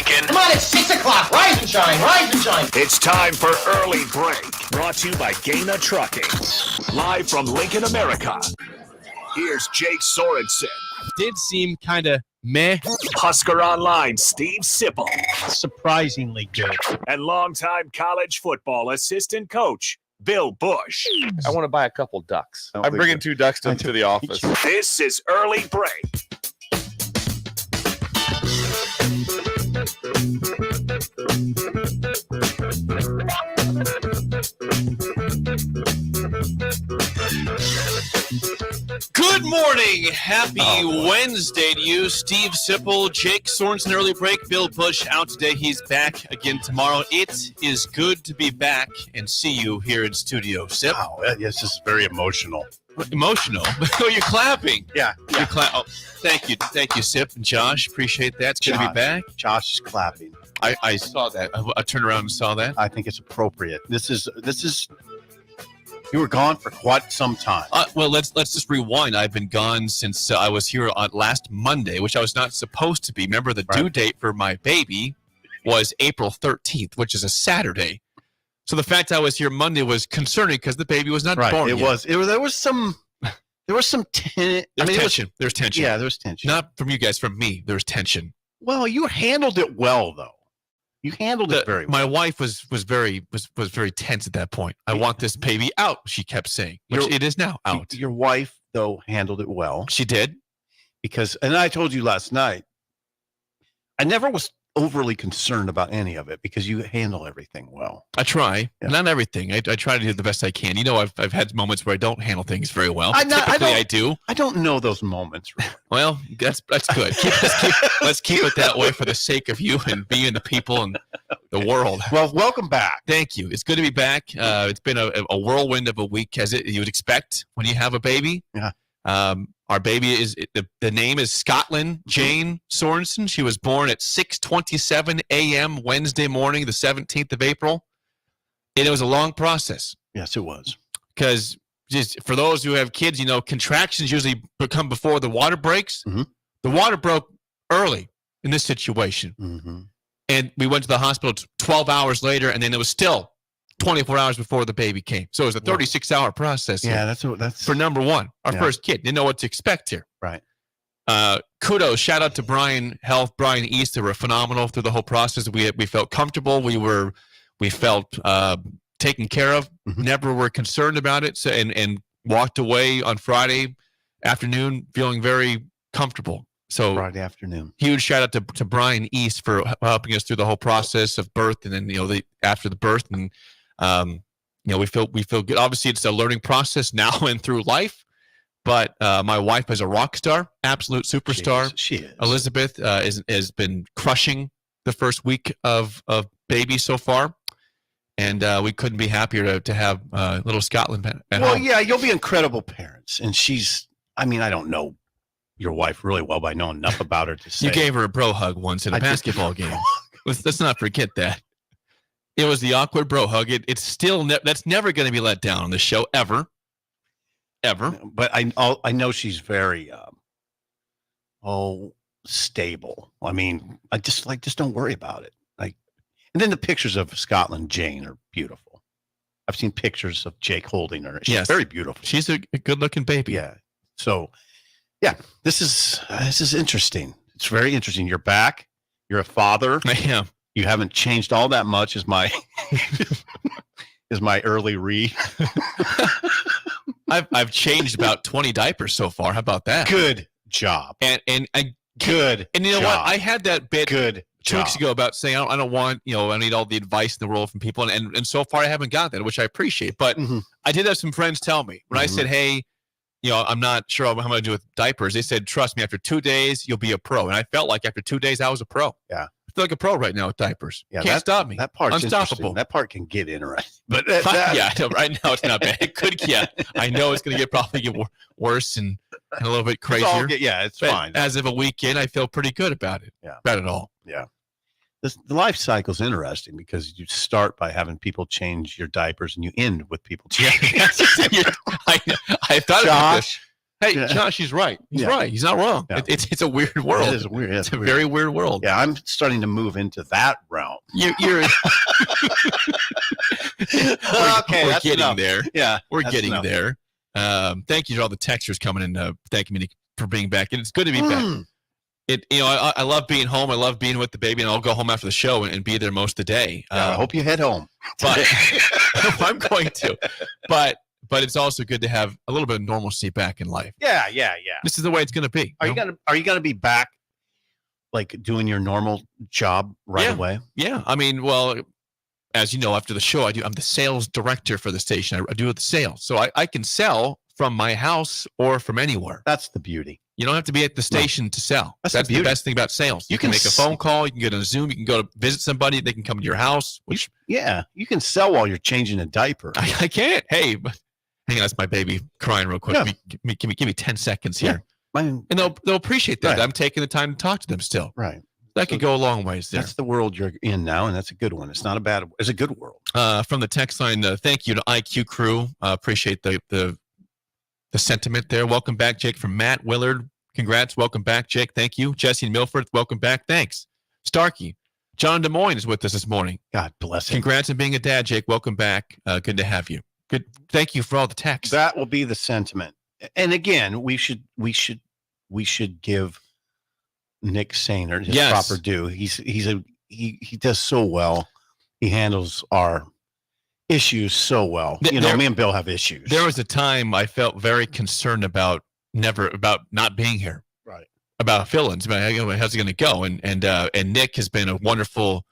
Lincoln. Come on, it's 6 o'clock. Rise and shine, rise and shine. It's time for Early Break, brought to you by Gaina Trucking. Live from Lincoln, America. Here's Jake Sorensen. Did seem kind of meh. Husker Online, Steve Sipple. Surprisingly good. And longtime college football assistant coach, Bill Busch. I want to buy a couple ducks. I'm bringing 2 ducks to the office. This is Early Break. Good morning. Happy Wednesday to you. Steve Sipple, Jake Sorensen, Early Break. Bill Busch out today. He's back again tomorrow. It is good to be back and see you here in studio. Sip? Wow, yes, this is very emotional. Emotional? Oh, you're clapping. Yeah. You're thank you. Thank you, Sip and Josh. Appreciate that. It's good to be back. Josh is clapping. I saw that. I turned around and saw that. I think it's appropriate. This is. You were gone for quite some time. Well, let's just rewind. I've been gone since I was here on last Monday, which I was not supposed to be. Remember, the due date for my baby was April 13th, which is a Saturday. So the fact I was here Monday was concerning because the baby was not born yet. There was some tension. There's tension. Yeah, there was tension. Not from you guys, from me. There's tension. Well, you handled it well, though. You handled it very well. My wife was very tense at that point. I want this baby out, she kept saying, which it is now out. Your wife, though, handled it well. She did. And I told you last night, I never was overly concerned about any of it because you handle everything well. I try. Yeah. Not everything. I try to do the best I can. You know, I've had moments where I don't handle things very well. Typically, I do. I don't know those moments. Really. Well, that's good. Let's keep it that way for the sake of you and me and the people and the world. Well, welcome back. Thank you. It's good to be back. It's been a whirlwind of a week, as you would expect when you have a baby. Yeah. Our baby is the name is Scotland Jane Sorensen. She was born at 6:27 a.m. Wednesday morning, the 17th of April, and it was a long process. Yes, it was. Because just for those who have kids, you know, contractions usually come before the water breaks. Mm-hmm. The water broke early in this situation, and we went to the hospital 12 hours later, and then it was still 24 hours before the baby came. So it was a 36-hour process. Yeah, that's for number one, our first kid. Didn't know what to expect here. Right. Kudos, shout out to Brian East. They were phenomenal through the whole process. We felt comfortable. We felt taken care of. Mm-hmm. Never were concerned about it. So and walked away on Friday afternoon feeling very comfortable. So Friday afternoon. Huge shout out to Brian East for helping us through the whole process of birth, and then after the birth, and we feel good. Obviously, it's a learning process now and through life. But my wife is a rock star, absolute superstar. She is. Elizabeth has been crushing the first week of baby so far, and we couldn't be happier to have little Scotland at home. Well, yeah, you'll be incredible parents, and she's. I mean, I don't know your wife really well, but I know enough about her to say. You gave her a bro hug once at a basketball game. Let's not forget that. It was the awkward bro hug. It's still that's never going to be let down on the show ever. But I know she's very stable. I mean, I just don't worry about it. And then the pictures of Scotland Jane are beautiful. I've seen pictures of Jake holding her. She's very beautiful. She's a good-looking baby. Yeah. So, yeah, this is interesting. It's very interesting. You're back. You're a father. I am. You haven't changed all that much, is my early read. I've changed about 20 diapers so far. How about that? Good job. And good. And you know what? I had that bit good 2 weeks ago about saying I don't want, I need all the advice in the world from people, and so far I haven't got that, which I appreciate. But I did have some friends tell me when I said, hey, I'm not sure how I'm going to do with diapers. They said, trust me, after 2 days, you'll be a pro. And I felt like after 2 days, I was a pro. Yeah. I feel like a pro right now with diapers. Yeah, Can't stop me. That part's unstoppable. That part can get interesting. But yeah, right now it's not bad. It could, yeah. I know it's going to probably get worse and a little bit crazier. It's fine. As of a weekend, I feel pretty good about it. Yeah. About it all. Yeah. The life cycle is interesting because you start by having people change your diapers and you end with people changing. I thought Josh, Hey, Josh, he's right. He's right. He's not wrong. Yeah. It's a weird world. It is weird. It's a very weird world. Yeah, I'm starting to move into that realm. You're Okay, we're that's getting enough. there. Yeah, We're that's getting enough. there. Thank you to all the texters coming in, thanking me for being back. And it's good to be back. I love being home. I love being with the baby, and I'll go home after the show and be there most of the day. I hope you head home. But I'm going to. But it's also good to have a little bit of normalcy back in life. Yeah. This is the way it's going to be. Are you gonna be back, like doing your normal job right away? Yeah. I mean, well, as you know, after the show, I'm the sales director for the station. I do the sales, so I can sell from my house or from anywhere. That's the beauty. You don't have to be at the station to sell. That's the best thing about sales. You can make a phone call. You can get on Zoom. You can go to visit somebody. They can come to your house. You can sell while you're changing a diaper. I can't. Hey, hang on, that's my baby crying real quick. Yeah. Give me 10 seconds here. Yeah. And they'll appreciate that. Right. I'm taking the time to talk to them still. Right. That could go a long ways there. That's the world you're in now, and that's a good one. It's not a bad. It's a good world. From the text line, thank you to IQ Crew. Appreciate the sentiment there. Welcome back, Jake, from Matt Willard. Congrats. Welcome back, Jake. Thank you. Jesse and Milford, welcome back. Thanks. Starkey. John Des Moines is with us this morning. God bless him. Congrats on being a dad, Jake. Welcome back. Good to have you. Good. Thank you for all the texts. That will be the sentiment. And again, we should give Nick Sainer his proper due. He does so well. He handles our issues so well. Me and Bill have issues. There was a time I felt very concerned about not being here. Right. About fill-ins. How's it going to go? And Nick has been a wonderful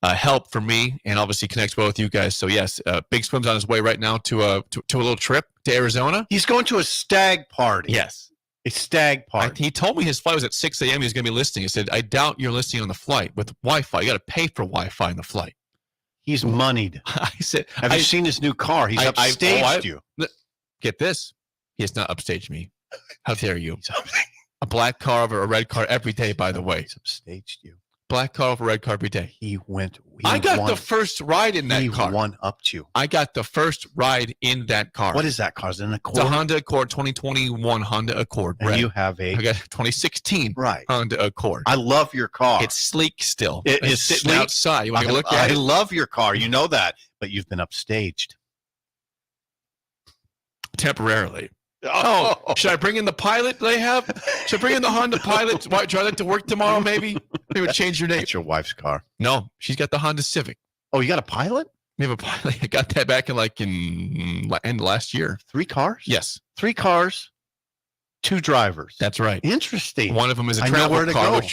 help for me, and obviously connects well with you guys. So yes, Big Swim's on his way right now to a little trip to Arizona. He's going to a stag party. Yes. A stag party. He told me his flight was at 6 a.m. He was going to be listening. He said, I doubt you're listening on the flight with Wi-Fi. You got to pay for Wi-Fi on the flight. He's moneyed. I said, have you seen his new car? He's upstaged you. Get this. He has not upstaged me. How dare you? A black car over a red car every day, by the way. He's upstaged you. Black car over red car every day. I got the first ride in that car. He one-upped you. I got the first ride in that car. What is that car? Is it an Accord? It's a Honda Accord, 2021 Honda Accord. And you have I got 2016 Honda Accord. I love your car. It's sleek still. It's sitting sleek. outside. You want to look at it? I love your car. You know that. But you've been upstaged. Temporarily. Oh, should I bring in the Pilot they have? Should I bring in the Honda Pilot? Try that to work tomorrow, maybe? Maybe change your name. It's your wife's car. No, she's got the Honda Civic. Oh, you got a Pilot? We have a Pilot. I got that back in end of last year. 3 cars? Yes. 3 cars, 2 drivers. That's right. Interesting. One of them is a travel car. Go.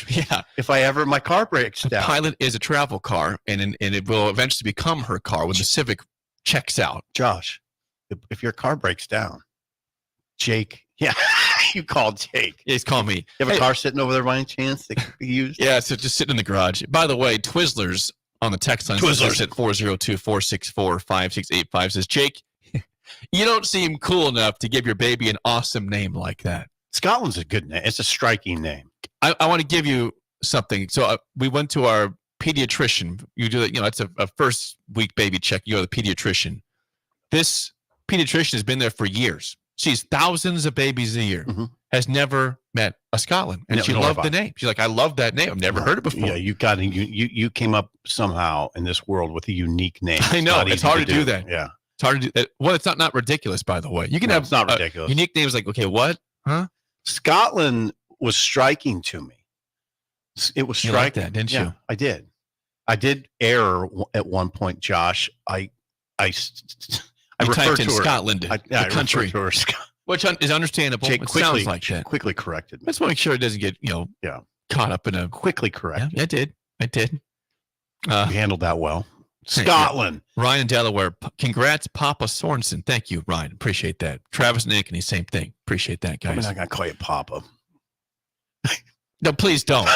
If my car breaks down. The Pilot is a travel car, and it will eventually become her car when the Civic checks out. Josh, if your car breaks down, Jake. Yeah, you called Jake. Yeah, he's calling me. You have a car sitting over there by any chance that could be used? Yeah, so just sitting in the garage. By the way, Twizzlers on the text line. Twizzlers at 402-464-5685 says, Jake, you don't seem cool enough to give your baby an awesome name like that. Scotland's a good name. It's a striking name. I want to give you something. So we went to our pediatrician. You do that, it's a first week baby check. You go to the pediatrician. This pediatrician has been there for years. Sees thousands of babies a year, has never met a Scotland, and she loved the name. She's like, I love that name. I've never heard it before. Yeah, you came up somehow in this world with a unique name. I know it's hard to do that. Yeah, it's hard to do that. Well, it's not ridiculous, by the way. You can have it's not ridiculous. Unique names like, okay, what? Huh? Scotland was striking to me. It was striking. You liked that, didn't you? I did. I did err at one point, Josh. I typed in Scotland, the country, which is understandable. Jake it sounds like that. Quickly corrected me. Let's make sure it doesn't get caught up in a quickly corrected. Yeah, I did. You handled that well. Scotland. Ryan in Delaware. Congrats, Papa Sorensen. Thank you, Ryan. Appreciate that. Travis and Anthony, same thing. Appreciate that, guys. I'm not gonna call you Papa. No, please don't.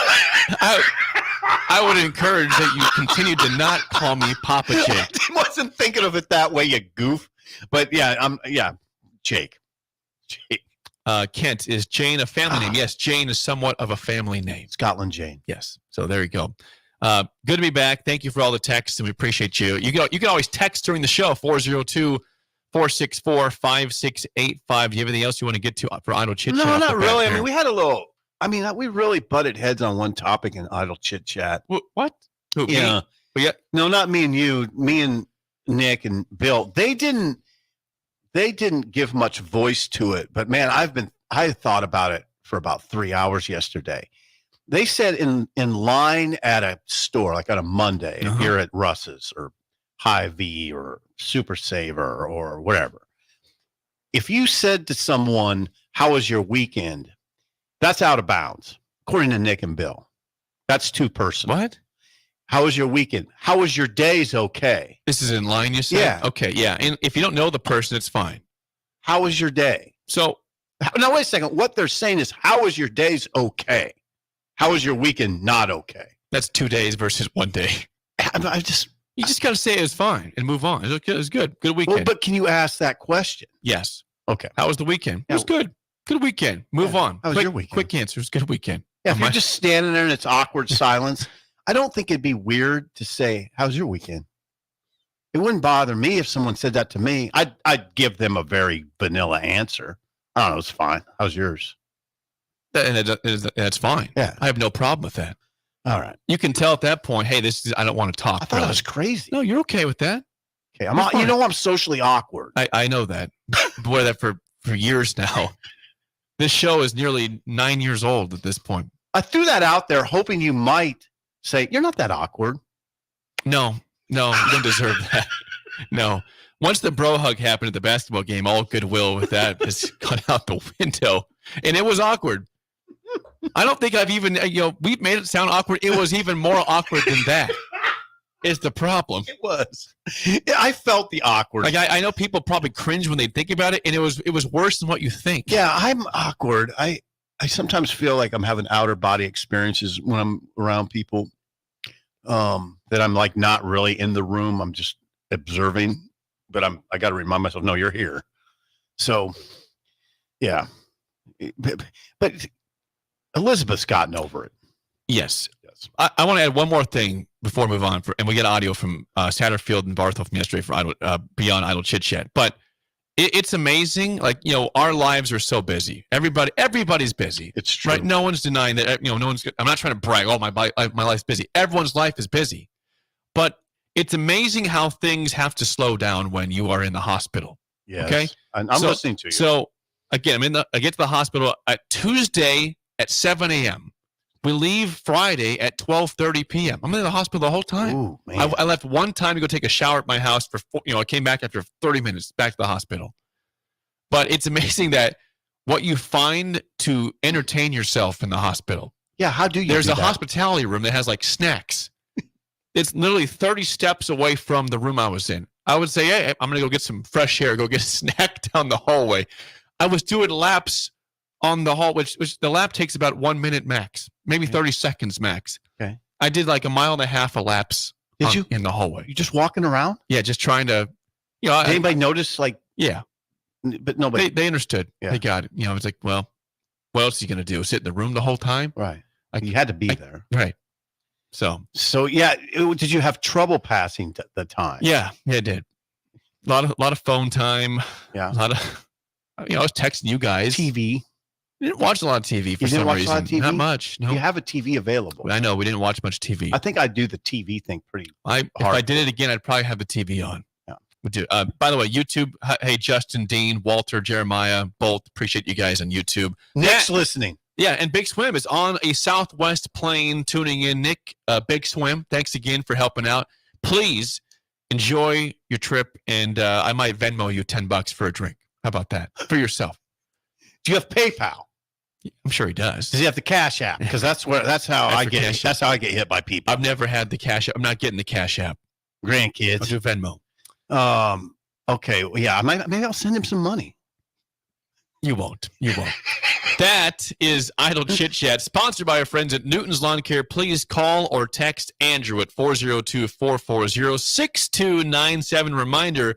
I would encourage that you continue to not call me Papa Jake. I wasn't thinking of it that way, you goof. But Jake. Kent, is Jane a family name? Yes, Jane is somewhat of a family name. Scotland Jane. Yes. So there you go. Good to be back. Thank you for all the texts, and we appreciate you. You can always text during the show, 464-5685. Do you have anything else you want to get to for Idle Chit Chat? No, not really. I mean, we had a little. I mean, we really butted heads on one topic in Idle Chit Chat. What? Who, Yeah. Me? Yeah. No, not me and you. Me and Nick and Bill. They didn't give much voice to it. But man, I thought about it for about 3 hours yesterday. They said in line at a store, like on a Monday here at Russ's or Hy-Vee or Super Saver or whatever. If you said to someone, "How was your weekend?" That's out of bounds, according to Nick and Bill. That's too personal. What? How was your weekend? How was your days? Okay. This is in line, you said? Yeah. Okay, yeah. And if you don't know the person, it's fine. How was your day? So, now, wait a second. What they're saying is, how was your days? Okay. How was your weekend? Not okay. that's 2 days versus 1 day. You just got to say it was fine and move on. It was good. Good weekend. Well, but can you ask that question? Yes. Okay. How was the weekend? It was good. Good weekend. Move on. How was your weekend? Quick answers. Good weekend. Yeah, if you're just standing there and it's awkward silence, I don't think it'd be weird to say, "How's your weekend?" It wouldn't bother me if someone said that to me. I'd give them a very vanilla answer. I don't know. It's fine. How's yours? And that's fine. Yeah. I have no problem with that. All right. You can tell at that point, hey, I don't want to talk. I thought it was crazy. No, you're okay with that. Okay. I'm socially awkward. I know that. Boy, that for years now. This show is nearly 9 years old at this point. I threw that out there hoping you might say, "You're not that awkward." No, you don't deserve that. No. Once the bro hug happened at the basketball game, all goodwill with that has gone out the window. And it was awkward. I don't think I've even, we've made it sound awkward. It was even more awkward than that. Is the problem. It was. I felt the awkward. Like I know people probably cringe when they think about it, and it was worse than what you think. Yeah, I'm awkward. I sometimes feel like I'm having outer body experiences when I'm around people. That I'm like not really in the room. I'm just observing, but I got to remind myself, no, you're here. So, yeah, but Elizabeth's gotten over it. Yes. I want to add one more thing before we move on, and we get audio from Satterfield and Barthel from yesterday for Beyond Idle Chit Chat. But it's amazing. Like, our lives are so busy. Everybody's busy. It's true. Right? No one's denying that. No one's. I'm not trying to brag. Oh, my life's busy. Everyone's life is busy. But it's amazing how things have to slow down when you are in the hospital. Yes. Okay. I'm listening to you. So again, I get to the hospital at Tuesday at 7 a.m. We leave Friday at 12:30 p.m. I'm in the hospital the whole time. Ooh, man. I left one time to go take a shower at my house I came back after 30 minutes back to the hospital. But it's amazing that what you find to entertain yourself in the hospital. Yeah, how do you There's do a that? hospitality room that has like snacks. It's literally 30 steps away from the room I was in. I would say, hey, I'm going to go get some fresh air, go get a snack down the hallway. I was doing laps on the hall, which the lap takes about 1 minute max, maybe 30 seconds max. Okay. I did like 1.5 miles of laps in the hallway. You just walking around? Yeah, just trying to, Did anybody notice? Like, yeah. But nobody. They understood. Yeah. They got it. It's like, well, what else are you going to do? Sit in the room the whole time? Right. You had to be there. Right. So yeah, did you have trouble passing the time? Yeah, it did. A lot of phone time. Yeah. A lot of, I was texting you guys. TV. We didn't watch a lot of TV for some reason. A lot of TV? Not much. No. You have a TV available. I know we didn't watch much TV. I think I'd do the TV thing pretty hard. If I did it again, I'd probably have the TV on. Yeah. Would do. By the way, YouTube. Hey, Justin, Dean, Walter, Jeremiah, both appreciate you guys on YouTube. Nick's listening. Yeah, and Big Swim is on a Southwest plane tuning in. Nick, Big Swim, thanks again for helping out. Please enjoy your trip, and I might Venmo you $10 for a drink. How about that? For yourself. Do you have PayPal? I'm sure he does. Does he have the Cash App? Because that's how I get. That's how I get hit by people. I've never had the Cash App. I'm not getting the Cash App. Grandkids. I'll do Venmo. Okay. Well, yeah. Maybe I'll send him some money. You won't. That is Idle Chit Chat, sponsored by our friends at Newton's Lawn Care. Please call or text Andrew at 402-440-6297. Reminder,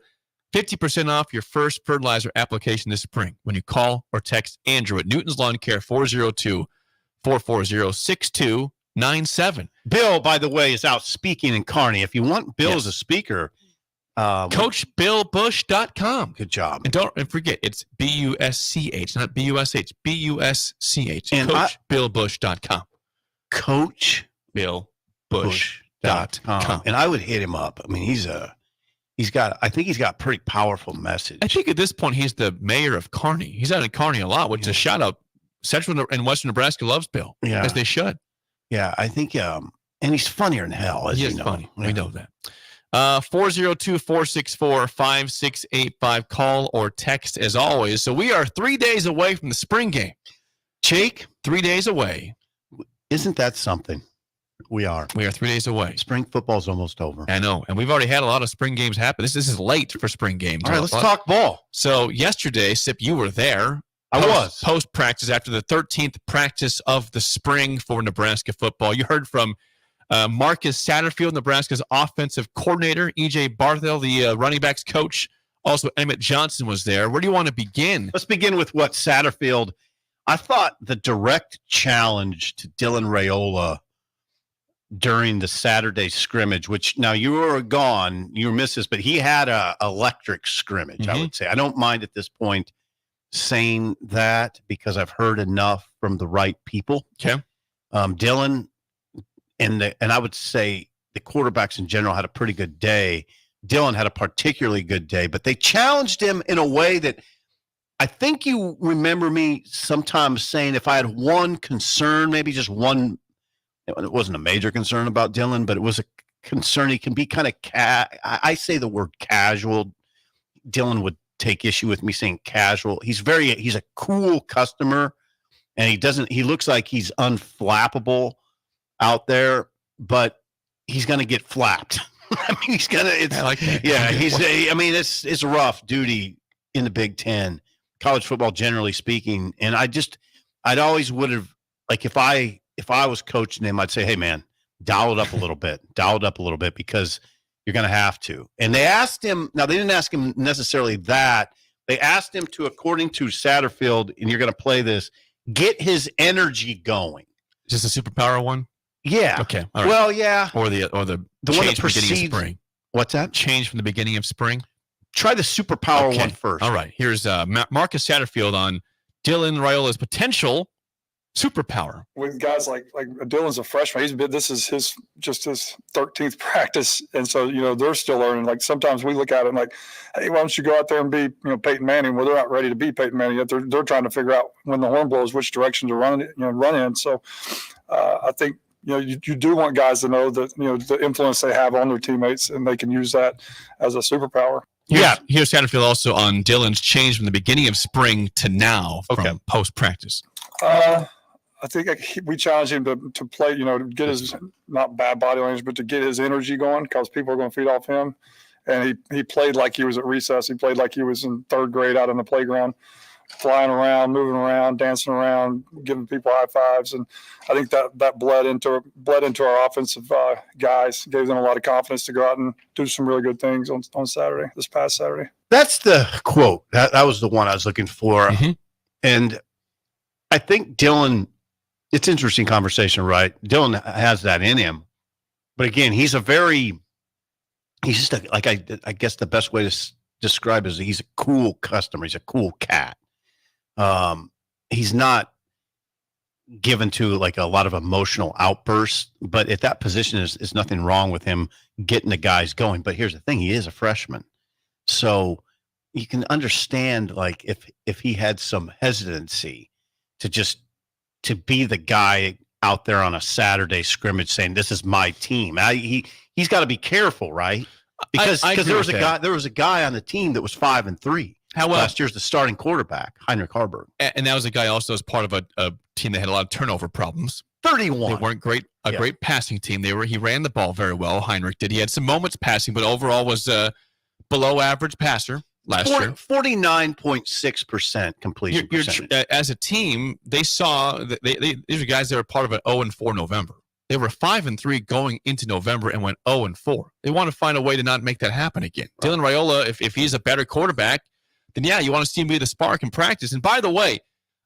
50% off your first fertilizer application this spring when you call or text Andrew at Newton's Lawn Care, 402-440-6297. Bill, by the way, is out speaking in Kearney. If you want Bill as a speaker, CoachBillBusch.com. Good job. And don't forget, it's BUSCH, not BUSH, BUSCH. And CoachBillBusch.com. CoachBillBusch.com. And I would hit him up. I mean, I think he's got a pretty powerful message. I think at this point, he's the mayor of Kearney. He's out in Kearney a lot, which is a shout out. Central and Western Nebraska loves Bill, as they should. Yeah, I think, and he's funnier than hell, as you know. Funny. Yeah. We know that. 402-464-5685. Call or text as always. So we are 3 days away from the spring game. Jake, 3 days away. Isn't that something? We are 3 days away. Spring football's almost over. I know. And we've already had a lot of spring games happen. This is late for spring games. All right, let's talk ball. So yesterday, Sip, you were there. I was. Post-practice after the 13th practice of the spring for Nebraska football. You heard from Marcus Satterfield, Nebraska's offensive coordinator, E.J. Barthel, the running backs coach. Also, Emmett Johnson was there. Where do you want to begin? Let's begin with what Satterfield. I thought the direct challenge to Dylan Raiola during the Saturday scrimmage, which now you were gone, you missed this, but he had a electric scrimmage, I would say. I don't mind at this point saying that because I've heard enough from the right people. Okay. Dylan and I would say the quarterbacks in general had a pretty good day. Dylan had a particularly good day, but they challenged him in a way that I think you remember me sometimes saying if I had one concern, maybe just one, it wasn't a major concern about Dylan, but it was a concern. He can be kind of, I say the word casual. Dylan would take issue with me saying casual. He's a cool customer, and he looks like he's unflappable out there, but he's going to get flapped. I mean, I like that. Yeah, it's rough duty in the Big Ten, college football generally speaking. And I'd always would have, like, if I was coaching him, I'd say, hey man, dial it up a little bit because you're going to have to. And they asked him, now they didn't ask him necessarily that. They asked him to, according to Satterfield, and you're going to play this, get his energy going. Is this a superpower one? Yeah. Okay. All right. Well, yeah. Or the one that precedes spring. What's that? Change from the beginning of spring. Try the superpower one first. All right. Here's Marcus Satterfield on Dylan Raiola's potential superpower. With guys like Dylan's a freshman. This is his 13th practice, and so they're still learning. Like sometimes we look at it like, hey, why don't you go out there and be Peyton Manning? Well, they're not ready to be Peyton Manning yet. They're trying to figure out when the horn blows which direction to run in. So I think you do want guys to know that the influence they have on their teammates, and they can use that as a superpower. Here's Satterfield also on Dylan's change from the beginning of spring to now from post practice. I think we challenge him to play, to get his, not bad body language, but to get his energy going, because people are going to feed off him. And he played like he was at recess. He played like he was in third grade out on the playground, flying around, moving around, dancing around, giving people high fives. And I think that bled into our offensive guys, gave them a lot of confidence to go out and do some really good things on Saturday, this past Saturday. That's the quote. That was the one I was looking for. Mm-hmm. And I think Dylan, it's an interesting conversation, right? Dylan has that in him. But again, he's just I guess the best way to describe it is he's a cool customer. He's a cool cat. He's not given to like a lot of emotional outbursts, but at that position is nothing wrong with him getting the guys going. But here's the thing, he is a freshman. So you can understand like if he had some hesitancy to be the guy out there on a Saturday scrimmage saying, this is my team. He's got to be careful, right? Because there was a guy on the team that was 5-3. Last year's the starting quarterback, Heinrich Harburg. And that was a guy also as part of a team that had a lot of turnover problems. 31. They weren't great passing team. He ran the ball very well. Heinrich did. He had some moments passing, but overall was a below average passer last year. 49.6% completion percentage. As a team, they saw these are guys that were part of an 0-4 November. They were 5-3 going into November and went 0-4. They want to find a way to not make that happen again. Right. Dylan Raiola, if he's a better quarterback, then you want to see him be the spark in practice. And by the way,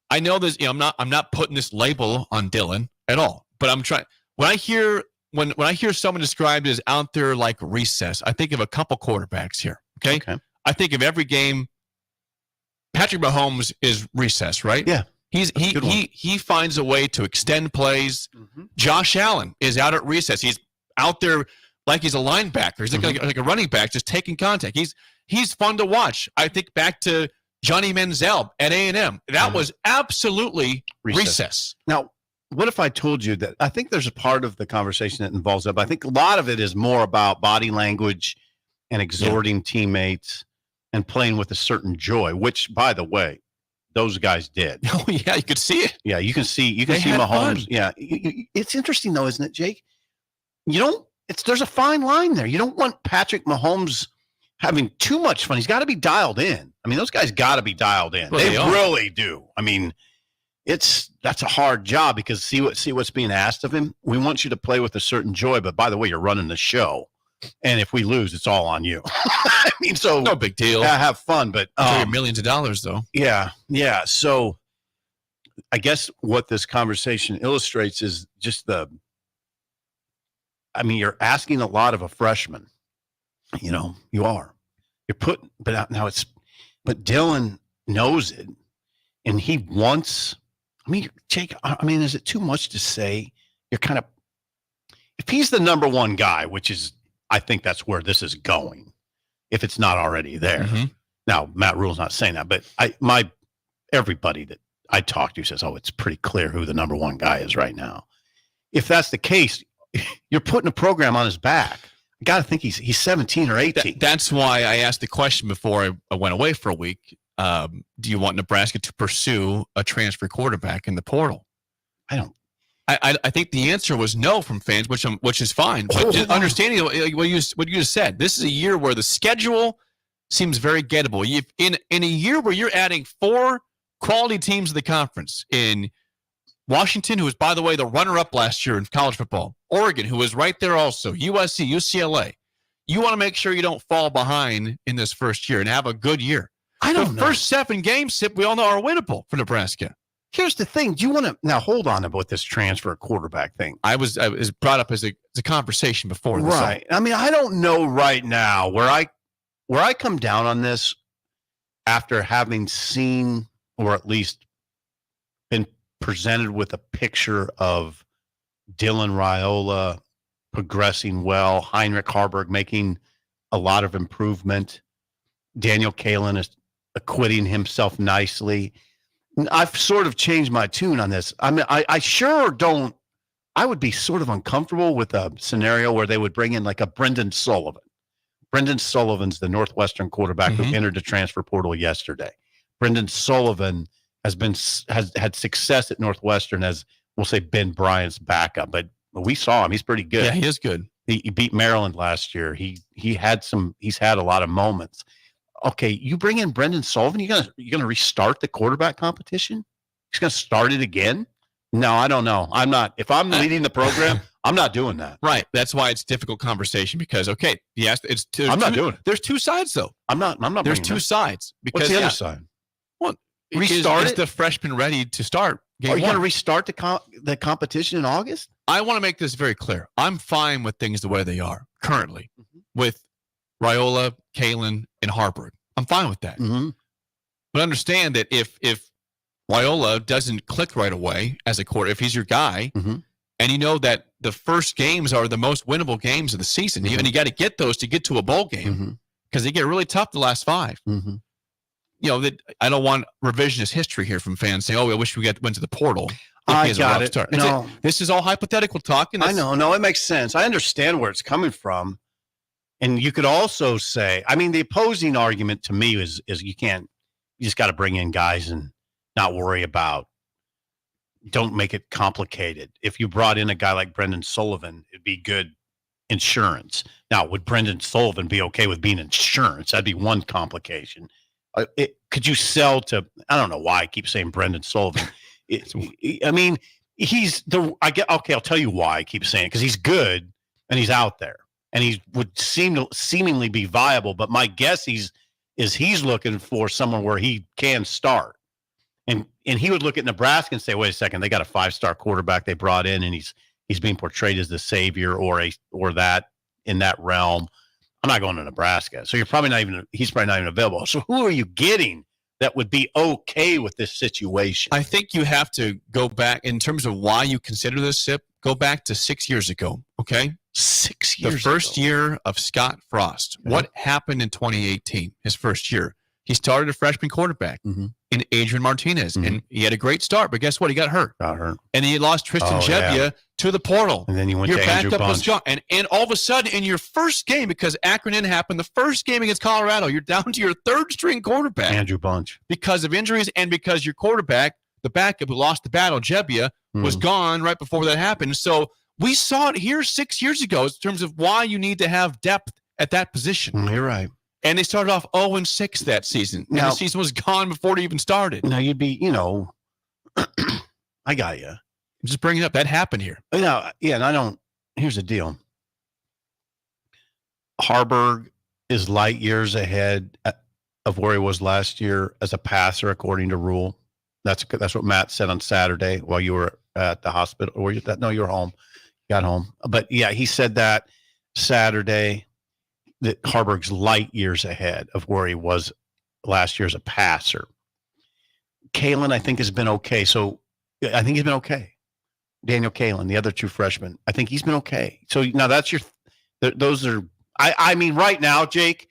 I know this. I'm not putting this label on Dylan at all. But I'm trying. When I hear when I hear someone described as out there like recess, I think of a couple quarterbacks here. Okay. I think of every game. Patrick Mahomes is recess, right? Yeah. He finds a way to extend plays. Mm-hmm. Josh Allen is out at recess. He's out there like he's a linebacker. He's like a running back, just taking contact. He's fun to watch. I think back to Johnny Manziel at A&M. That was absolutely recess. Now, what if I told you that I think there's a part of the conversation that involves that, but I think a lot of it is more about body language and exhorting teammates and playing with a certain joy, which, by the way, those guys did. Oh, yeah, you could see it. Yeah, you can see Mahomes. Fun. Yeah, it's interesting, though, isn't it, Jake? There's a fine line there. You don't want Patrick Mahomes having too much fun. He's got to be dialed in. I mean, those guys got to be dialed in. Well, they really do. I mean, that's a hard job because see what's being asked of him. We want you to play with a certain joy, but by the way, you're running the show, and if we lose, it's all on you. I mean, so no big deal. Yeah, have fun, but millions of dollars though. Yeah. So, I guess what this conversation illustrates is just you're asking a lot of a freshman. You are. You're putting, but Dylan knows it, and he wants. Jake. Is it too much to say? You're kind of, if he's the number one guy, which is, I think that's where this is going, if it's not already there. Mm-hmm. Now, Matt Rule's not saying that, but everybody that I talk to says, "Oh, it's pretty clear who the number one guy is right now." If that's the case, you're putting a program on his back. I got to think he's 17 or 18. That's why I asked the question before I went away for a week. Do you want Nebraska to pursue a transfer quarterback in the portal? I don't. I think the answer was no from fans, which is fine. But just understanding what you just said, this is a year where the schedule seems very gettable. In a year where you're adding 4 quality teams of the conference in Washington, who was, by the way, the runner-up last year in college football, Oregon, who was right there also, USC, UCLA. You want to make sure you don't fall behind in this first year and have a good year. I don't know. The first 7 games, Sip, we all know are winnable for Nebraska. Here's the thing. Do you want to now hold on about this transfer quarterback thing? I was brought up as a conversation before. Right. I don't know right now where I come down on this after having seen, or at least been presented with a picture of Dylan Raiola progressing well, Heinrich Harburg making a lot of improvement, Daniel Kalen is acquitting himself nicely. I've sort of changed my tune on this. I sure don't. I would be sort of uncomfortable with a scenario where they would bring in like a Brendan Sullivan. Brendan Sullivan's the Northwestern quarterback who entered the transfer portal yesterday. Brendan Sullivan has had success at Northwestern as, we'll say, Ben Bryant's backup, but we saw him. He's pretty good. Yeah, he is good. He beat Maryland last year. He's had a lot of moments. Okay, you bring in Brendan Sullivan, you're gonna restart the quarterback competition? He's gonna start it again? No, I don't know. I'm not. If I'm leading the program, I'm not doing that. Right. That's why it's a difficult conversation because yes, it's two. I'm not doing it. There's 2 sides though. I'm not. There's 2 sides. Because, what's the other side? Well, restart is the freshman ready to start? Are you going to restart the competition in August? I want to make this very clear. I'm fine with things the way they are currently with Raiola, Kalen, and Harburg. I'm fine with that. But understand that if Raiola doesn't click right away as a quarter, if he's your guy, and you know that the first games are the most winnable games of the season, and you got to get those to get to a bowl game because they get really tough the last 5. That I don't want revisionist history here from fans saying, "Oh, I wish we went to the portal." I got it. No, this is all hypothetical talk. I know. No, it makes sense. I understand where it's coming from. And you could also say, the opposing argument to me is you just got to bring in guys and not worry about, don't make it complicated. If you brought in a guy like Brendan Sullivan, it'd be good insurance. Now, would Brendan Sullivan be okay with being insurance? That'd be one complication. Could you sell to, I don't know why I keep saying Brendan Sullivan. I'll tell you why I keep saying it, because he's good and he's out there. And he would seemingly be viable, but my guess he's looking for someone where he can start, and he would look at Nebraska and say, "Wait a second, they got a 5-star quarterback they brought in, and he's he's being portrayed as the savior or that in that realm. I'm not going to Nebraska. So he's probably not even available. So who are you getting that would be okay with this situation? I think you have to go back in terms of why you consider this, Sip. Go back to 6 years ago, okay? 6 years The first year of Scott Frost. Yeah. What happened in 2018, his first year? He started a freshman quarterback in Adrian Martinez, and he had a great start, but guess what? He got hurt. And he lost Tristan Gebbia to the portal. And then you went Your to Andrew backup was Bunch. John. And all of a sudden, in your first game, because Akron didn't happen, the first game against Colorado, you're down to your third-string quarterback. Andrew Bunch. Because of injuries and because your quarterback, the backup who lost the battle, Gebbia, was gone right before that happened. So we saw it here 6 years ago in terms of why you need to have depth at that position. You're right. And they started off 0-6 that season. And the season was gone before it even started. Now you'd be, I got you. I'm just bringing it up. That happened here. And here's the deal. Harburg is light years ahead of where he was last year as a passer, according to Rule. That's what Matt said on Saturday while you were at the hospital. Or you were home. You got home. But yeah, he said that Saturday that Harburg's light years ahead of where he was last year as a passer. Kalen, I think, has been okay. So I think he's been okay. Daniel Kalen, the other two freshmen, I think he's been okay. So now that's those are, I mean, right now, Jake,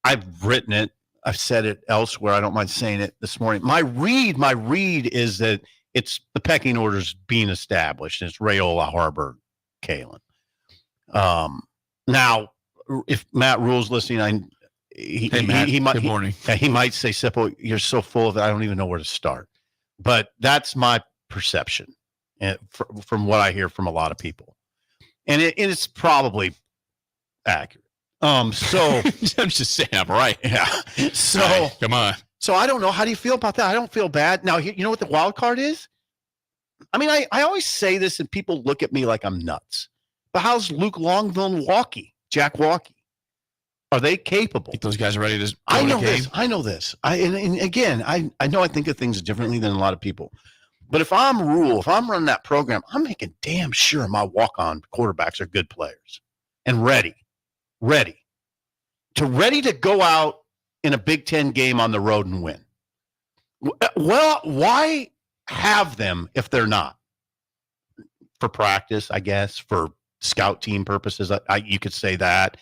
I've written it. I've said it elsewhere. I don't mind saying it this morning. My read is that it's the pecking order's being established. And it's Rayola, Harburg, Kalen. Now, if Matt Rule's listening, he might, good morning. He might say, Sippo, you're so full of it, I don't even know where to start. But that's my perception from what I hear from a lot of people. And it's probably accurate. So I'm just saying, I'm right. Yeah. So right, come on. So I don't know. How do you feel about that? I don't feel bad. Now, you know what the wild card is? I mean, I always say this and people look at me like I'm nuts. But how's Luke Longville and Jack Walkie? Are they capable? Think those guys are ready to go I know in a game? this. I know this. And again, I know I think of things differently than a lot of people. But if I'm if I'm running that program, I'm making damn sure my walk-on quarterbacks are good players and ready to go out in a Big Ten game on the road and win. Well, why have them if they're not? For practice, I guess, for scout team purposes, you could say that.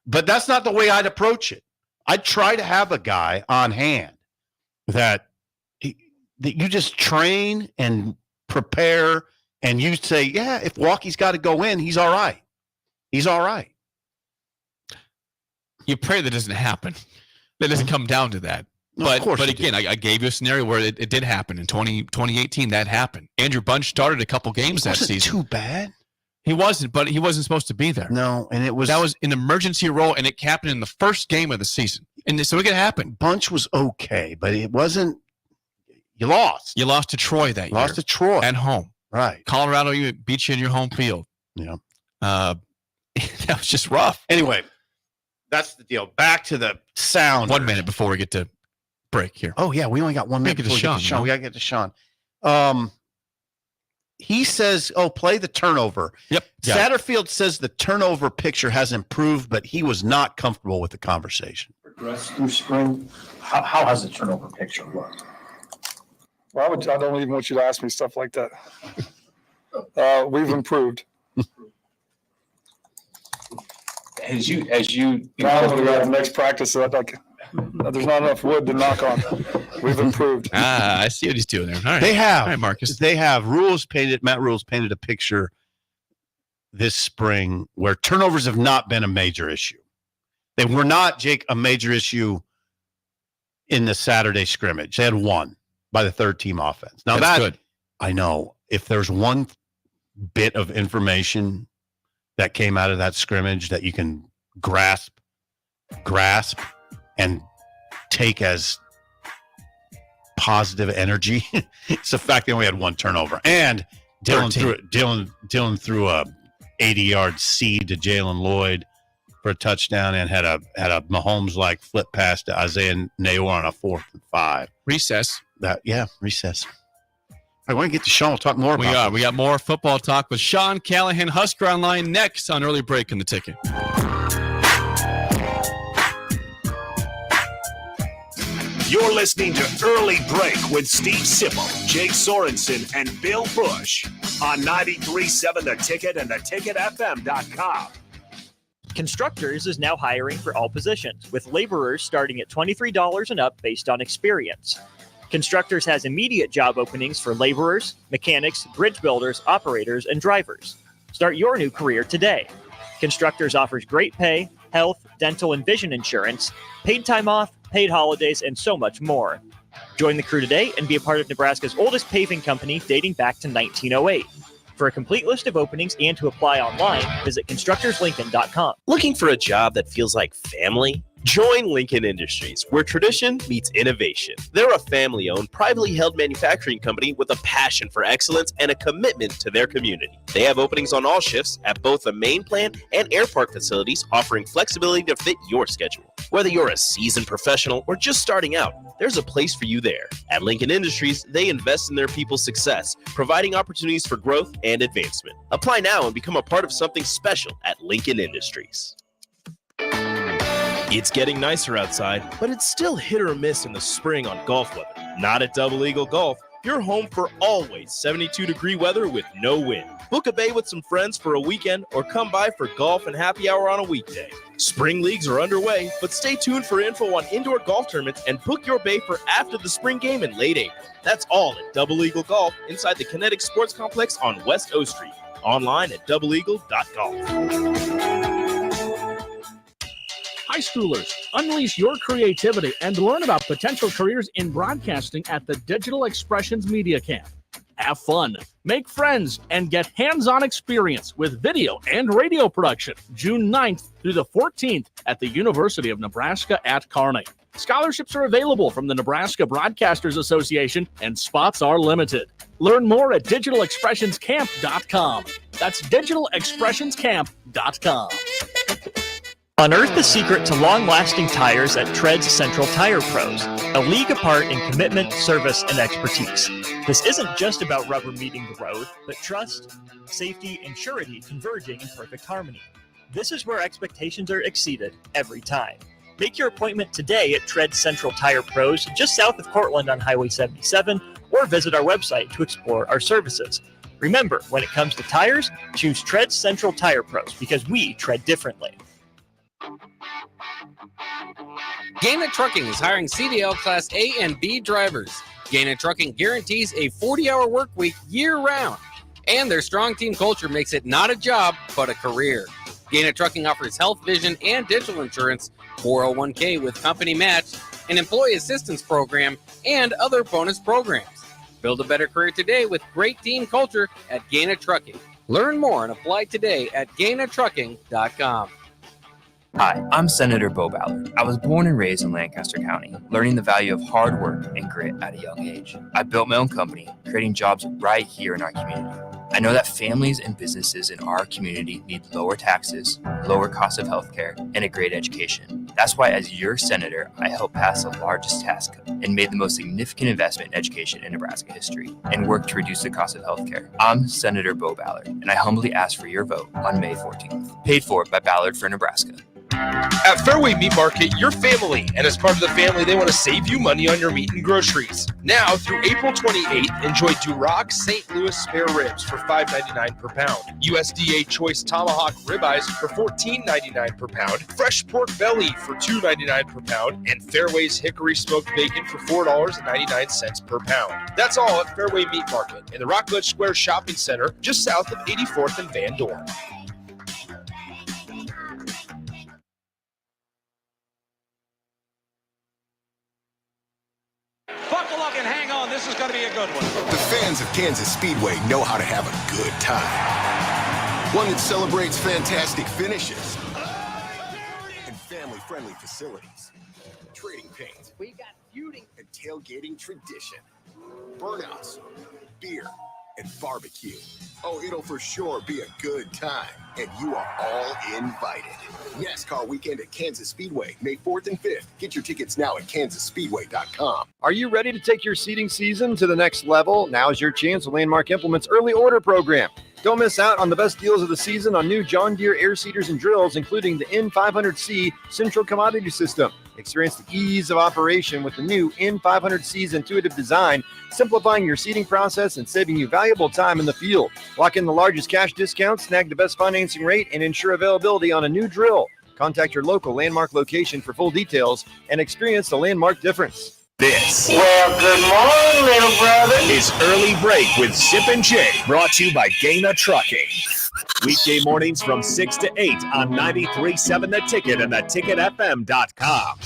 But that's not the way I'd approach it. I'd try to have a guy on hand that you just train and prepare, and you say, yeah, if Walkie's got to go in, he's all right. He's all right. You pray that doesn't happen. That doesn't come down to that. No, but again, I gave you a scenario where it did happen. In 2018, that happened. Andrew Bunch started a couple games that season. Too bad. He wasn't, but he wasn't supposed to be there. No, and that was an emergency role, and it happened in the first game of the season. And so it could happen. Bunch was okay, but it wasn't. You lost. You lost to Troy that year. Lost to Troy. At home. Right. Colorado beat you in your home field. Yeah. That was just rough. Anyway, that's the deal. Back to the sound. 1 minute before we get to break here. Oh, yeah. We only got 1 minute before we get to Sean. We got to get to Sean. He says, play the turnover. Yep. Satterfield says the turnover picture has improved, but he was not comfortable with the conversation. Progress through spring. How has the turnover picture looked? Well, I don't even want you to ask me stuff like that. We've improved. As you Now I'm going to go next practice. There's not enough wood to knock on. We've improved. I see what he's doing there. All right. They have. All right, Marcus. They have. Matt Rules painted a picture this spring where turnovers have not been a major issue. They were not, Jake, a major issue in the Saturday scrimmage. They had one by the third team offense. Now that's good. I know if there's one bit of information that came out of that scrimmage that you can grasp and take as positive energy, it's the fact they only had one turnover. And Dylan threw a 80-yard seed to Jalen Lloyd for a touchdown and had a Mahomes-like flip pass to Isaiah Nayor on a 4th and 5. Recess. Recess. I want to get to Sean. We'll talk more about We got more football talk with Sean Callahan, Husker Online, next on Early Break in the Ticket. You're listening to Early Break with Steve Sipple, Jake Sorensen, and Bill Busch on 93.7 The Ticket and theticketfm.com. Constructors is now hiring for all positions, with laborers starting at $23 and up based on experience. Constructors has immediate job openings for laborers, mechanics, bridge builders, operators, and drivers. Start your new career today. Constructors offers great pay, health, dental, and vision insurance, paid time off, paid holidays, and so much more. Join the crew today and be a part of Nebraska's oldest paving company dating back to 1908. For a complete list of openings and to apply online, visit constructorslincoln.com. Looking for a job that feels like family? Join Lincoln Industries, where tradition meets innovation. They're a family-owned, privately held manufacturing company with a passion for excellence and a commitment to their community. They have openings on all shifts at both the main plant and air park facilities, offering flexibility to fit your schedule. Whether you're a seasoned professional or just starting out, there's a place for you there. At Lincoln Industries, they invest in their people's success, providing opportunities for growth and advancement. Apply now and become a part of something special at Lincoln Industries. It's getting nicer outside, but it's still hit or miss in the spring on golf weather. Not at Double Eagle Golf. You're home for always 72-degree weather with no wind. Book a bay with some friends for a weekend or come by for golf and happy hour on a weekday. Spring leagues are underway, but stay tuned for info on indoor golf tournaments and book your bay for after the spring game in late April. That's all at Double Eagle Golf inside the Kinetic Sports Complex on West O Street. Online at doubleeagle.golf. High schoolers, unleash your creativity and learn about potential careers in broadcasting at the Digital Expressions Media Camp. Have fun, make friends, and get hands-on experience with video and radio production June 9th through the 14th at the University of Nebraska at Kearney. Scholarships are available from the Nebraska Broadcasters Association and spots are limited. Learn more at digitalexpressionscamp.com. That's digitalexpressionscamp.com. Unearth the secret to long-lasting tires at Tread's Central Tire Pros, a league apart in commitment, service, and expertise. This isn't just about rubber meeting the road, but trust, safety, and surety converging in perfect harmony. This is where expectations are exceeded every time. Make your appointment today at Tread's Central Tire Pros, just south of Cortland on Highway 77, or visit our website to explore our services. Remember, when it comes to tires, choose Tread's Central Tire Pros because we tread differently. Gaina Trucking is hiring CDL Class A and B drivers. Gaina Trucking guarantees a 40-hour work week year-round, and their strong team culture makes it not a job, but a career. Gaina Trucking offers health, vision, and dental insurance, 401k with company match, an employee assistance program, and other bonus programs. Build a better career today with great team culture at Gaina Trucking. Learn more and apply today at GainaTrucking.com. Hi, I'm Senator Bo Ballard. I was born and raised in Lancaster County, learning the value of hard work and grit at a young age. I built my own company, creating jobs right here in our community. I know that families and businesses in our community need lower taxes, lower cost of healthcare, and a great education. That's why as your senator, I helped pass the largest tax cut and made the most significant investment in education in Nebraska history and worked to reduce the cost of healthcare. I'm Senator Bo Ballard, and I humbly ask for your vote on May 14th. Paid for by Ballard for Nebraska. At Fairway Meat Market, you're family, and as part of the family, they want to save you money on your meat and groceries. Now, through April 28th, enjoy Duroc St. Louis spare ribs for $5.99 per pound, USDA Choice Tomahawk ribeyes for $14.99 per pound, fresh pork belly for $2.99 per pound, and Fairway's Hickory Smoked Bacon for $4.99 per pound. That's all at Fairway Meat Market in the Rockledge Square Shopping Center, just south of 84th and Van Dorn. Buckle up and hang on. This is going to be a good one. The fans of Kansas Speedway know how to have a good time. One that celebrates fantastic finishes and family-friendly facilities. Trading paint. We got feuding and tailgating tradition. Burnouts, beer, and barbecue. Oh, it'll for sure be a good time, and you are all invited. NASCAR weekend at Kansas Speedway, May 4th and 5th. Get your tickets now at kansasspeedway.com. Are you ready to take your seeding season to the next level? Now's your chance with Landmark Implement's early order program. Don't miss out on the best deals of the season on new John Deere air seeders and drills, including the N500C Central Commodity System. Experience the ease of operation with the new N500C's intuitive design, simplifying your seeding process and saving you valuable time in the field. Lock in the largest cash discount, snag the best financing rate, and ensure availability on a new drill. Contact your local Landmark location for full details and experience the Landmark difference. This good morning, little brother. is Early Break with Sip and Jay, brought to you by Gaina Trucking. Weekday mornings from 6 to 8 on 93.7 The Ticket and theticketfm.com.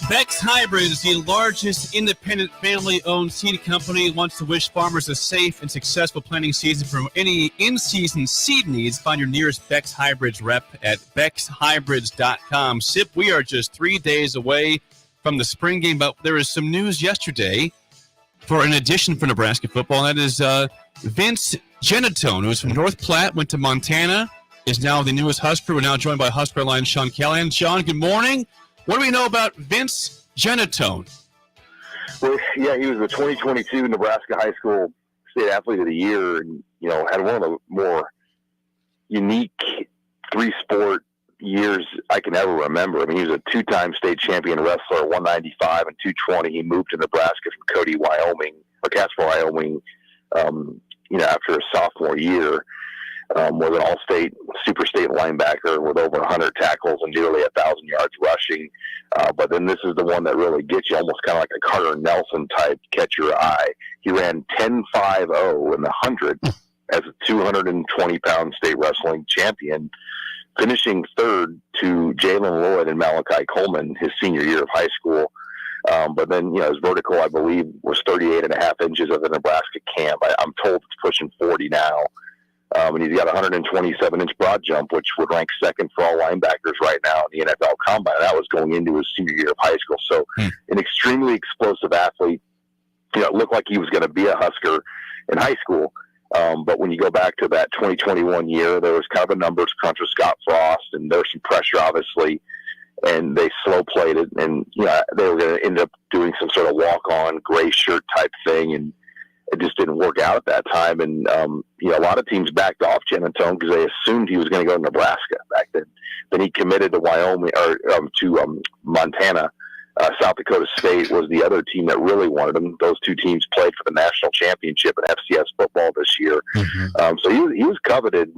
Beck's Hybrid is the largest independent family-owned seed company. Wants to wish farmers a safe and successful planting season. For any in-season seed needs, find your nearest Beck's Hybrids rep at beckshybrids.com. Sip, we are just 3 days away from the spring game, but there is some news yesterday for an addition for Nebraska football, and that is Vince Genatone, who's from North Platte, went to Montana, is now the newest Husker. We're now joined by Husker Line Sean Callahan. Sean, good morning. What do we know about Vince Genatone? Well, yeah, he was the 2022 Nebraska High School State Athlete of the Year, and had one of the more unique three-sport years I can ever remember. I mean, he was a two-time state champion wrestler, 195 and 220. He moved to Nebraska from Cody, Wyoming, or Casper, Wyoming, after his sophomore year. Was an all-state, super state linebacker with over 100 tackles and nearly 1,000 yards rushing. But then this is the one that really gets you, almost kind of like a Carter Nelson type, catch your eye. He ran 10.50 in the 100 as a 220-pound state wrestling champion, finishing third to Jalen Lloyd and Malachi Coleman his senior year of high school. But then, his vertical, I believe, was 38.5 inches at the Nebraska camp. I'm told it's pushing 40 now. And he's got a 127-inch broad jump, which would rank second for all linebackers right now in the NFL Combine. That was going into his senior year of high school. So an extremely explosive athlete. It looked like he was going to be a Husker in high school. But when you go back to that 2021 year, there was kind of a numbers crunch with Scott Frost, and there was some pressure, obviously, and they slow played it. And, they were going to end up doing some sort of walk-on gray shirt type thing, and it just didn't work out at that time. And, a lot of teams backed off Genatone because they assumed he was going to go to Nebraska back then. Then he committed to Wyoming or to Montana. South Dakota State was the other team that really wanted him. Those two teams played for the national championship in FCS football this year. So he was coveted,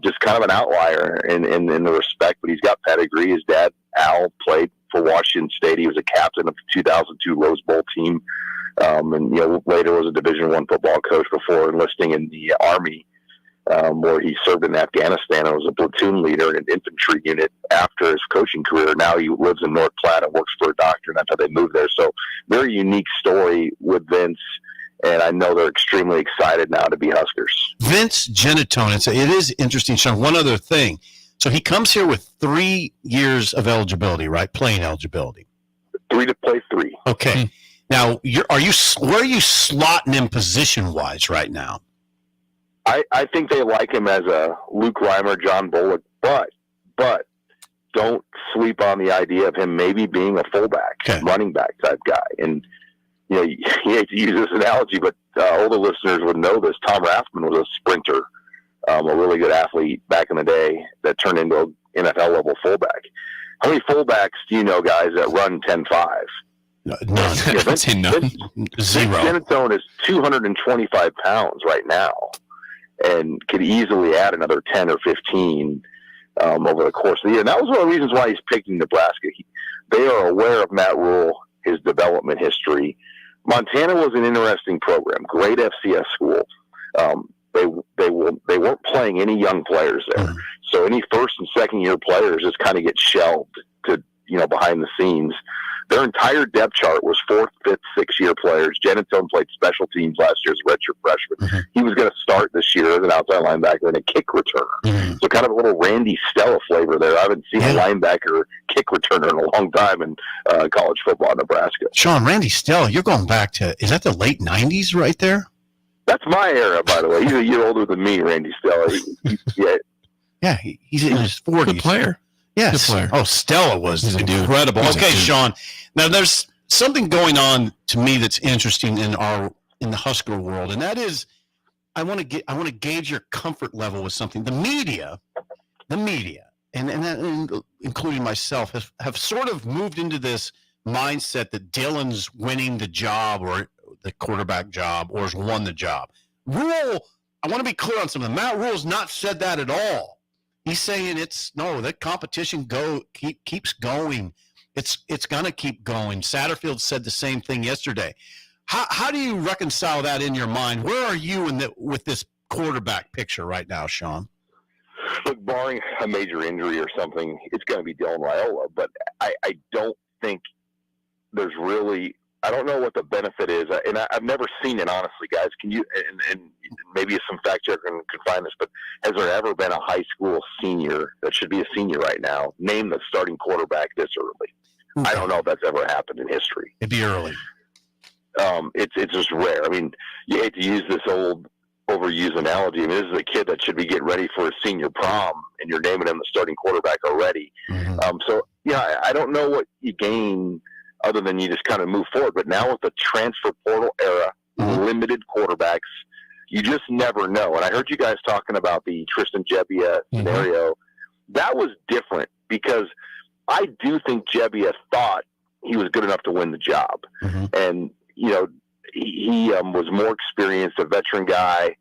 just kind of an outlier in the respect, but he's got pedigree. His dad, Al, played for Washington State. He was a captain of the 2002 Rose Bowl team. And later was a Division I football coach before enlisting in the Army, where he served in Afghanistan and was a platoon leader in an infantry unit after his coaching career. Now he lives in North Platte and works for a doctor, and that's how they moved there. So very unique story with Vince, and I know they're extremely excited now to be Huskers. Vince Genatone, it is interesting, Sean. One other thing. So he comes here with 3 years of eligibility, right? Playing eligibility. 3 to play 3. Okay. Now, where are you slotting him position-wise right now? I think they like him as a Luke Reimer, John Bullock, but don't sleep on the idea of him maybe being a fullback, running back type guy. And, you hate to use this analogy, but older listeners would know this. Tom Rathman was a sprinter, a really good athlete back in the day that turned into an NFL-level fullback. How many fullbacks do you know, guys, that run 10.5? None. Zero. Genatone is 225 pounds right now and could easily add another 10 or 15 over the course of the year. And that was one of the reasons why he's picking Nebraska. They are aware of Matt Rule, his development history. Montana was an interesting program, great FCS school. They weren't playing any young players there. So any first and second year players just kind of get shelved to, behind the scenes. Their entire depth chart was 4th, 5th, 6th-year players. Jennison played special teams last year as a redshirt freshman. He was going to start this year as an outside linebacker and a kick returner. So kind of a little Randy Stella flavor there. I haven't seen a linebacker kick returner in a long time in college football in Nebraska. Sean, Randy Stella, you're going back to, is that the late 90s right there? That's my era, by the way. He's a year older than me, Randy Stella. He's in his 40s. Good player. Yes. Good player. Oh, Stella was incredible. Okay, Sean. Now there's something going on to me that's interesting in the Husker world, and that is, I want to gauge your comfort level with something. The media, and including myself, have sort of moved into this mindset that Dylan's winning the job or the quarterback job or has won the job. Rule, I want to be clear on something. Matt Rule's not said that at all. He's saying that competition keeps going. It's going to keep going. Satterfield said the same thing yesterday. How do you reconcile that in your mind? Where are you with this quarterback picture right now, Sean? Look, barring a major injury or something, it's going to be Dylan Raiola. But I don't think there's really – I don't know what the benefit is. And I've never seen it, honestly, guys. Can you – and maybe some fact checker can find this, but has there ever been a high school senior that should be a senior right now name the starting quarterback this early? I don't know if that's ever happened in history. It'd be early. It's just rare. I mean, you hate to use this old overused analogy. I mean, this is a kid that should be getting ready for a senior prom, and you're naming him the starting quarterback already. So, I don't know what you gain other than you just kind of move forward. But now with the transfer portal era, limited quarterbacks, you just never know. And I heard you guys talking about the Tristan Gebbia scenario. That was different because I do think Gebbia thought he was good enough to win the job. And, he was more experienced, a veteran guy,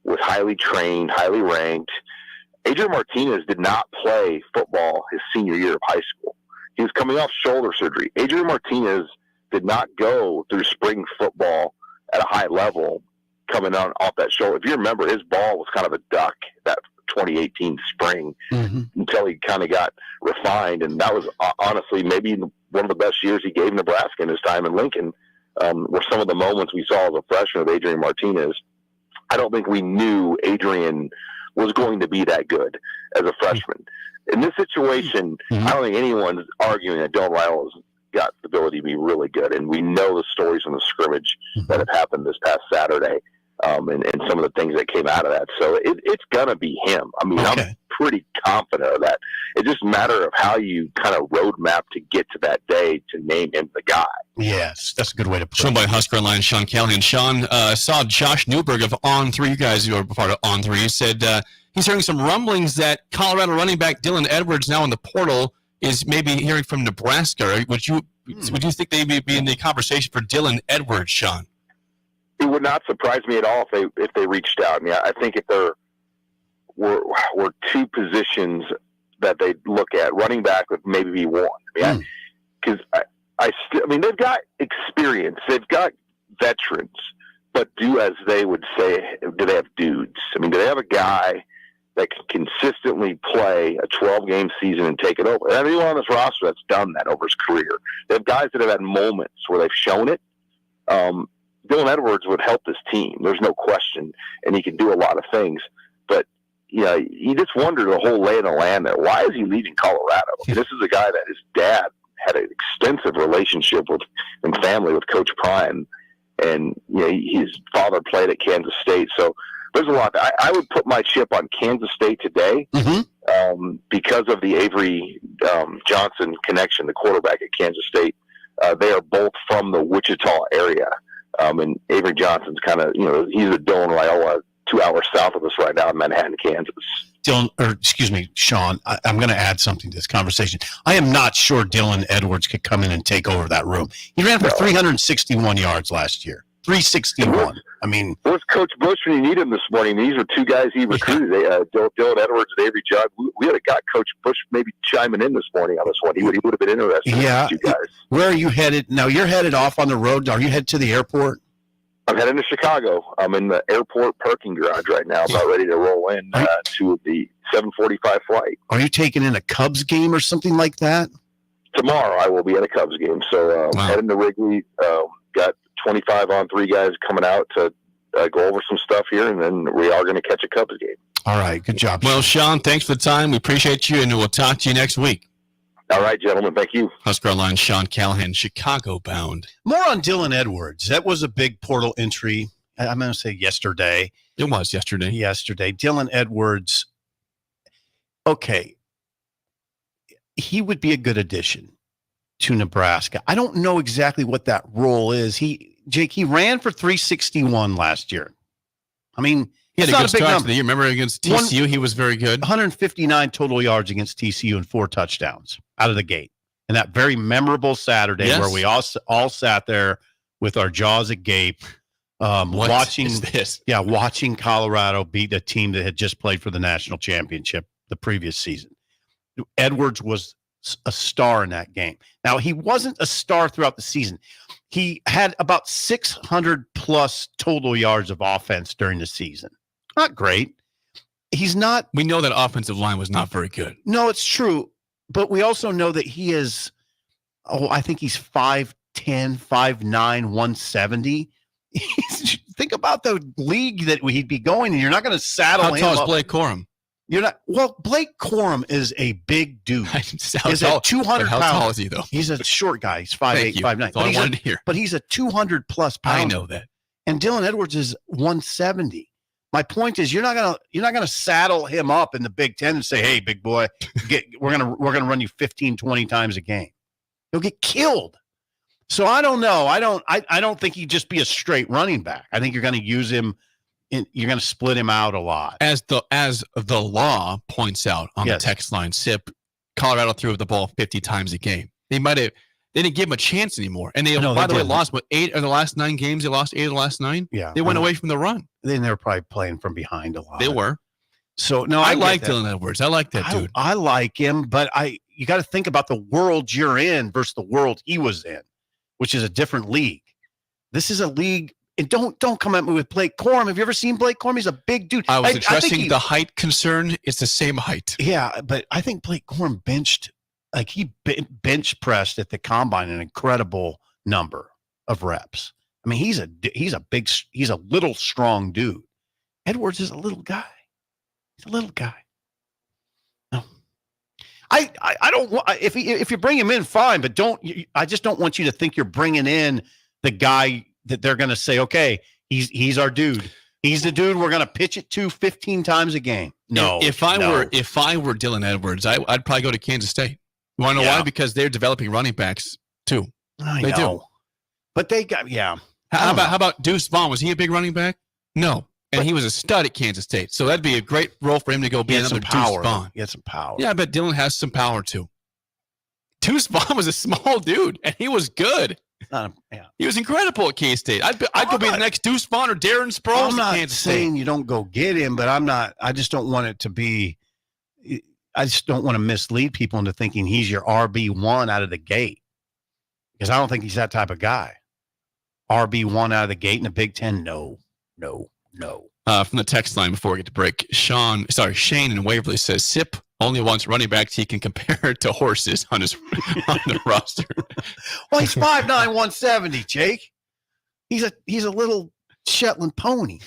was highly trained, highly ranked. Adrian Martinez did not play football his senior year of high school. He was coming off shoulder surgery. Adrian Martinez did not go through spring football at a high level coming on off that shoulder. If you remember, his ball was kind of a duck that 2018 spring until he kind of got refined. And that was honestly maybe one of the best years he gave Nebraska in his time in Lincoln, were some of the moments we saw as a freshman of Adrian Martinez. I don't think we knew Adrian was going to be that good as a freshman. In this situation, I don't think anyone's arguing that Dylan Raiola has got the ability to be really good. And we know the stories from the scrimmage that have happened this past Saturday, and some of the things that came out of that. So it's going to be him. I mean, I'm pretty confident of that. It's just a matter of how you kind of roadmap to get to that day to name him the guy. Yes, that's a good way to put it. Shown by Husker Online, Sean Callahan. Sean, saw Josh Newberg of On3, you guys who are part of On3, said he's hearing some rumblings that Colorado running back Dylan Edwards, now in the portal, is maybe hearing from Nebraska. Would you think they may be in the conversation for Dylan Edwards, Sean? It would not surprise me at all if they reached out. I mean, I think if there were two positions that they'd look at, running back would maybe be one. Because I mean, they've got experience, they've got veterans, but as they would say, do they have dudes? I mean, do they have a guy that can consistently play a 12-game season and take it over? And anyone on this roster that's done that over his career. They have guys that have had moments where they've shown it. Dylan Edwards would help this team. There's no question, and he can do a lot of things. But you just wonder the whole lay of the land there. Why is he leaving Colorado? This is a guy that his dad had an extensive relationship with and family with Coach Prime, and his father played at Kansas State. So there's a lot. I would put my chip on Kansas State today because of the Avery Johnson connection, the quarterback at Kansas State. They are both from the Wichita area. And Avery Johnson's kind of, he's a Dylan Raiola 2 hours south of us right now in Manhattan, Kansas. Sean, I'm going to add something to this conversation. I am not sure Dylan Edwards could come in and take over that room. He ran for 361 yards last year. 361. I mean, where's Coach Busch when you need him this morning? These are two guys he recruited. Dylan Edwards and Avery Johnson. We would have got Coach Busch maybe chiming in this morning on this one. He would have been interested. Yeah. In these two guys. Where are you headed? Now you're headed off on the road. Are you headed to the airport? I'm heading to Chicago. I'm in the airport parking garage right now, about ready to roll in to the 7:45 flight. Are you taking in a Cubs game or something like that? tomorrow I will be at a Cubs game. So heading to Wrigley, got 25 on 3 guys coming out to go over some stuff here, and then we are going to catch a Cubs game. All right, good job. Well, Sean, thanks for the time. We appreciate you, and we'll talk to you next week. All right, gentlemen. Thank you. Husker Online, Sean Callahan, Chicago bound. More on Dylan Edwards. That was a big portal entry. I'm going to say yesterday. It was yesterday. Dylan Edwards. Okay. He would be a good addition to Nebraska. I don't know exactly what that role is. He ran for 361 last year. I mean, he had a good start to the year. Remember against TCU, he was very good. 159 total yards against TCU and 4 touchdowns out of the gate. And that very memorable Saturday where we all sat there with our jaws agape, watching Colorado beat a team that had just played for the national championship the previous season. Edwards was a star in that game. Now, he wasn't a star throughout the season. He had about 600 plus total yards of offense during the season. Not great. He's not. We know that offensive line was not very good. No, it's true. But we also know that he is, I think he's 5'10", 5'9", 170. Think about the league that he'd be going in. You're not going to saddle him. How tall is Blake Corum? You're not. Well, Blake Corum is a big dude. He's a 200 How pound. tall is he, though? He's a short guy. He's 5'8", 5'9". But he's a 200 plus pound. I know that. And Dylan Edwards is 170. My point is, you're not gonna saddle him up in the Big Ten and say, "Hey, big boy, we're gonna run you 15, 20 times a game." He'll get killed. So I don't know. I don't think he'd just be a straight running back. I think you're going to use him. You're going to split him out a lot. As the law points out on the text line, SIP, Colorado threw the ball 50 times a game. They didn't give him a chance anymore. And they lost 8 of the last 9 games. They lost 8 of the last 9. Yeah. They went away from the run. Then they were probably playing from behind a lot. They were. So no, I like Dylan Edwards. I like that dude. I like him, but you got to think about the world you're in versus the world he was in, which is a different league. This is a league. And don't come at me with Blake Corum. Have you ever seen Blake Corum? He's a big dude. I was addressing the height concern. It's the same height. Yeah, but I think Blake Corum bench pressed at the combine an incredible number of reps. I mean, he's a little strong dude. Edwards is a little guy. He's a little guy. No, I don't want if you bring him in, fine, but I just don't want you to think you're bringing in the guy that they're going to say, okay, he's our dude. He's the dude we're going to pitch it to 15 times a game. No. If I were Dylan Edwards, I'd probably go to Kansas State. You want to know why? Because they're developing running backs too. They do. But they got How about Deuce Vaughn? Was he a big running back? No. And he was a stud at Kansas State. So that'd be a great role for him to go be another Deuce Vaughn. He had some power. Yeah, I bet Dylan has some power too. Deuce Vaughn was a small dude, and he was good. He was incredible at K-State. I'd go be the next Deuce Vaughn or Darren Sproles. I'm not saying you don't go get him, but I just don't want it to be. I just don't want to mislead people into thinking he's your RB1 out of the gate, because I don't think he's that type of guy. RB1 out of the gate in the Big Ten? No. From the text line before we get to break, Shane in Waverly says SIP only wants running backs he can compare to horses on the roster. Well, he's 5'9", 170, Jake. He's a little Shetland pony.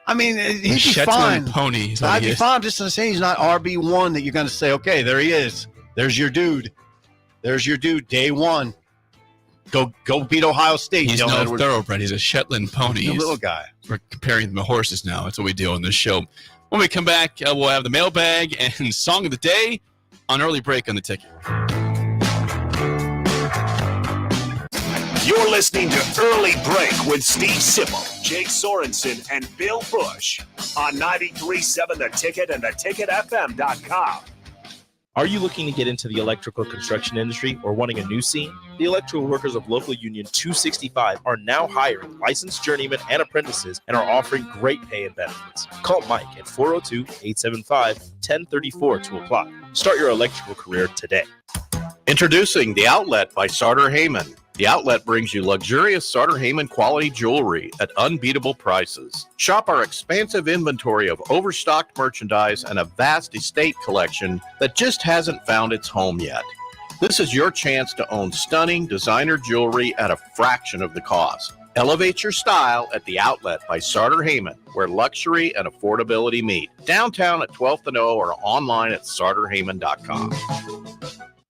I mean, he'd be Shetland fine. Pony. I'd be fine. I'm just going to say he's not RB1 that you're going to say, okay, there he is. There's your dude. Day one. Go beat Ohio State. He's no thoroughbred. He's a Shetland pony. He's a little guy. We're comparing them to horses now. That's what we do on this show. When we come back, we'll have the mailbag and song of the day on Early Break on the Ticket. You're listening to Early Break with Steve Sipple, Jake Sorensen, and Bill Busch on 93.7 The Ticket and theticketfm.com. Are you looking to get into the electrical construction industry or wanting a new scene? The electrical workers of Local Union 265 are now hiring licensed journeymen and apprentices and are offering great pay and benefits. Call Mike at 402-875-1034 to apply. Start your electrical career today. Introducing The Outlet by Sartor Heyman. The outlet brings you luxurious Sartor-Heyman quality jewelry at unbeatable prices. Shop our expansive inventory of overstocked merchandise and a vast estate collection that just hasn't found its home yet. This is your chance to own stunning designer jewelry at a fraction of the cost. Elevate your style at the outlet by Sartor-Heyman, where luxury and affordability meet. Downtown at 12th and O or online at sartorheyman.com.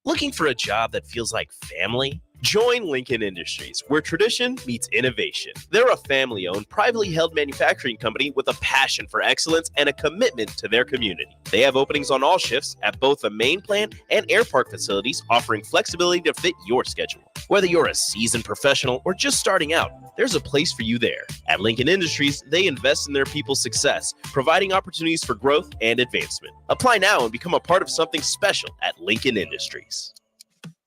Looking for a job that feels like family? Join Lincoln Industries, where tradition meets innovation. They're a family-owned, privately held manufacturing company with a passion for excellence and a commitment to their community. They have openings on all shifts at both the main plant and air park facilities, offering flexibility to fit your schedule. Whether you're a seasoned professional or just starting out, there's a place for you there. At Lincoln Industries, they invest in their people's success, providing opportunities for growth and advancement. Apply now and become a part of something special at Lincoln Industries.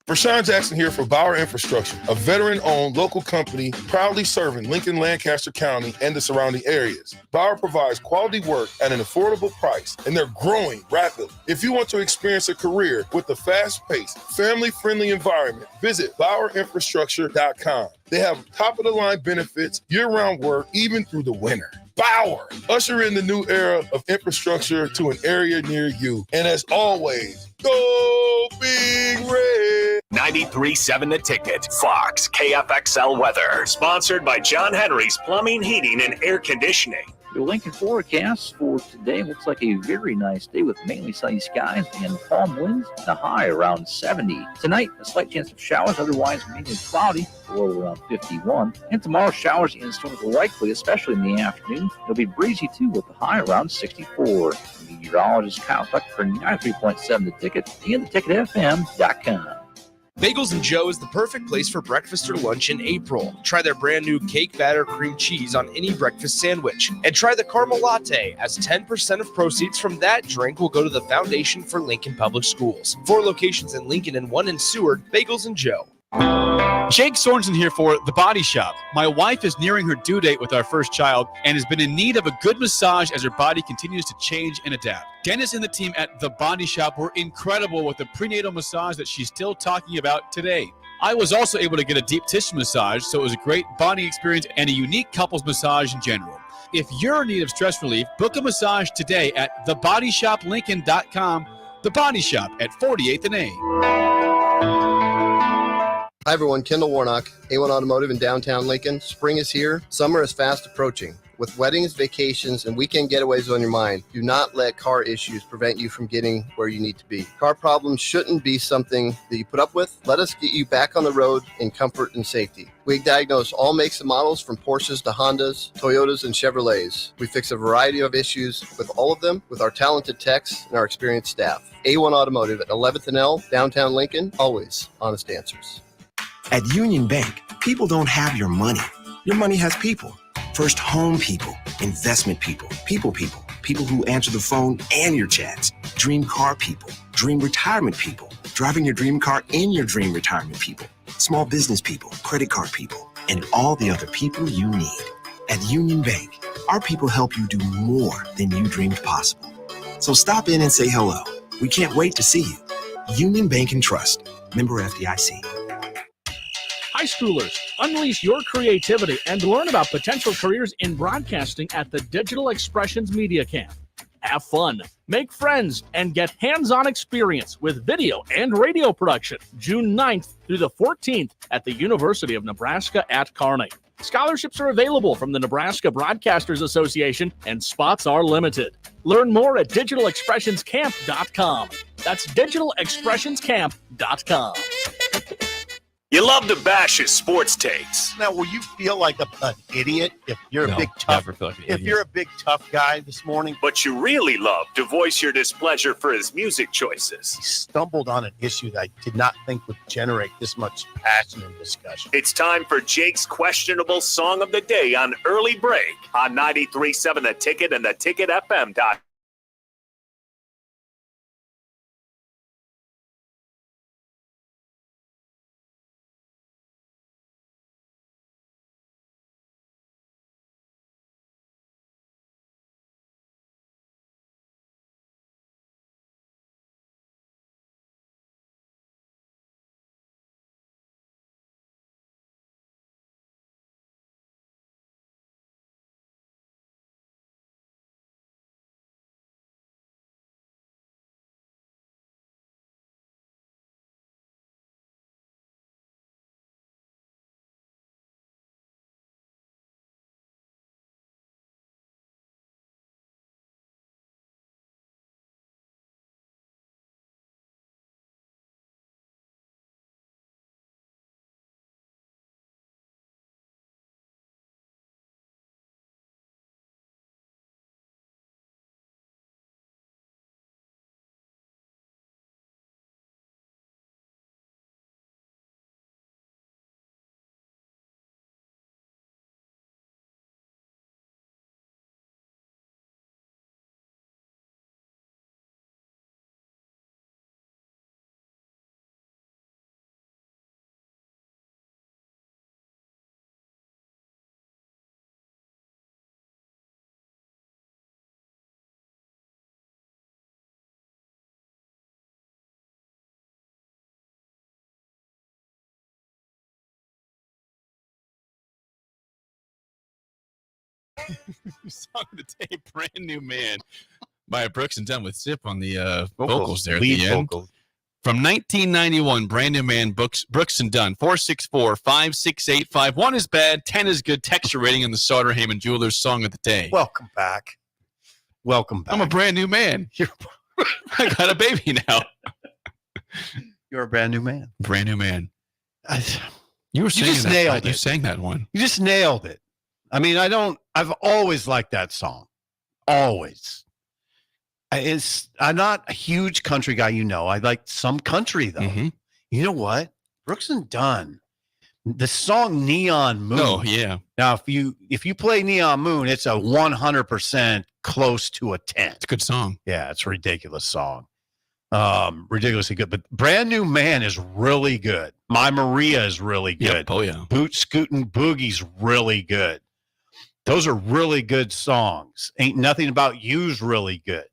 Rashawn Jackson here for Bauer Infrastructure, a veteran-owned local company proudly serving Lincoln, Lancaster County, and the surrounding areas. Bauer provides quality work at an affordable price, and they're growing rapidly. If you want to experience a career with a fast-paced, family-friendly environment, visit BauerInfrastructure.com. They have top-of-the-line benefits, year-round work, even through the winter. Bauer, usher in the new era of infrastructure to an area near you. And as always, go Big Red! 93.7 The Ticket, Fox, KFXL weather. Sponsored by John Henry's Plumbing, Heating, and Air Conditioning. Your Lincoln forecast for today looks like a very nice day with mainly sunny skies and calm winds, the high around 70. Tonight, a slight chance of showers, otherwise mainly cloudy, low around 51. And tomorrow, showers and storms are likely, especially in the afternoon. It'll be breezy too with the high around 64. Meteorologist Kyle Fleck for 93.7 The Ticket and theticketfm.com. Bagels and Joe is the perfect place for breakfast or lunch in April. Try their brand new cake batter cream cheese on any breakfast sandwich. And try the caramel latte, as 10% of proceeds from that drink will go to the Foundation for Lincoln Public Schools. 4 locations in Lincoln and 1 in Seward. Bagels and Joe. Jake Sorensen here for The Body Shop. My wife is nearing her due date with our first child and has been in need of a good massage as her body continues to change and adapt. Dennis and the team at The Body Shop were incredible with the prenatal massage that she's still talking about today. I was also able to get a deep tissue massage, so it was a great bonding experience and a unique couples massage in general. If you're in need of stress relief, book a massage today at thebodyshoplincoln.com. The Body Shop at 48th and A. Hi everyone, Kendall Warnock, A1 Automotive in downtown Lincoln. Spring is here. Summer is fast approaching. With weddings, vacations, and weekend getaways on your mind, do not let car issues prevent you from getting where you need to be. Car problems shouldn't be something that you put up with. Let us get you back on the road in comfort and safety. We diagnose all makes and models from Porsches to Hondas, Toyotas, and Chevrolets. We fix a variety of issues with all of them with our talented techs and our experienced staff. A1 Automotive at 11th and L, downtown Lincoln, always honest answers. At Union Bank, people don't have your money. Your money has people. First home people, investment people, people who answer the phone and your chats, dream car people, dream retirement people, driving your dream car in your dream retirement people, small business people, credit card people, and all the other people you need. At Union Bank, our people help you do more than you dreamed possible. So stop in and say hello. We can't wait to see you. Union Bank and Trust. Member FDIC. High schoolers, unleash your creativity and learn about potential careers in broadcasting at the Digital Expressions Media Camp. Have fun, make friends, and get hands-on experience with video and radio production June 9th through the 14th at the University of Nebraska at Kearney. Scholarships are available from the Nebraska Broadcasters Association and spots are limited. Learn more at digitalexpressionscamp.com. That's digitalexpressionscamp.com. You love to bash his sports takes. Now, will you feel like an idiot if you're a big tough? Never feel like an if idiot. you're a big tough guy this morning, But you really love to voice your displeasure for his music choices. he stumbled on an issue that I did not think would generate this much passion and discussion. It's time for Jake's questionable song of the day on Early Break on 93.7 The Ticket and theticketfm.com. Song of the day, Brand New Man by Brooks and Dunn with Zip on the vocals there at the end. Vocals. From 1991, Brand New Man, Brooks and Dunn, 464-568-5. 1 is bad, 10 is good. Texture rating on the Sauter Heyman Jewelers Song of the Day. Welcome back. Welcome back. I'm a brand new man. I got a baby now. You're a brand new man. Brand new man. You just nailed it. You sang that one. You just nailed it. I mean, I've always liked that song. Always. I'm not a huge country guy, I like some country, though. Mm-hmm. You know what? Brooks and Dunn. The song Neon Moon. Oh, yeah. Now, if you play Neon Moon, it's a 100% close to a 10. It's a good song. Yeah, it's a ridiculous song. Ridiculously good. But Brand New Man is really good. My Maria is really good. Yep. Oh, yeah. Boot Scootin' Boogie's really good. Those are really good songs. Ain't Nothing About You's really good.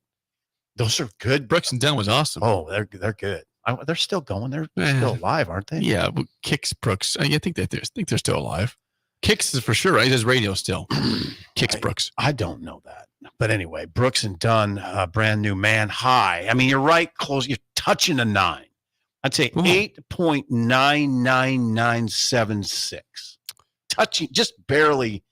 Those are good. Brooks and Dunn was awesome. Oh, they're good. They're still going. They're still alive, aren't they? Yeah, but Kix Brooks. I think they're still alive. Kix is for sure, right? He does radio still. Kix Brooks. I don't know that. But anyway, Brooks and Dunn, Brand New Man, high. I mean, you're right close. You're touching a 9. I'd say 8.99976. Touching, just barely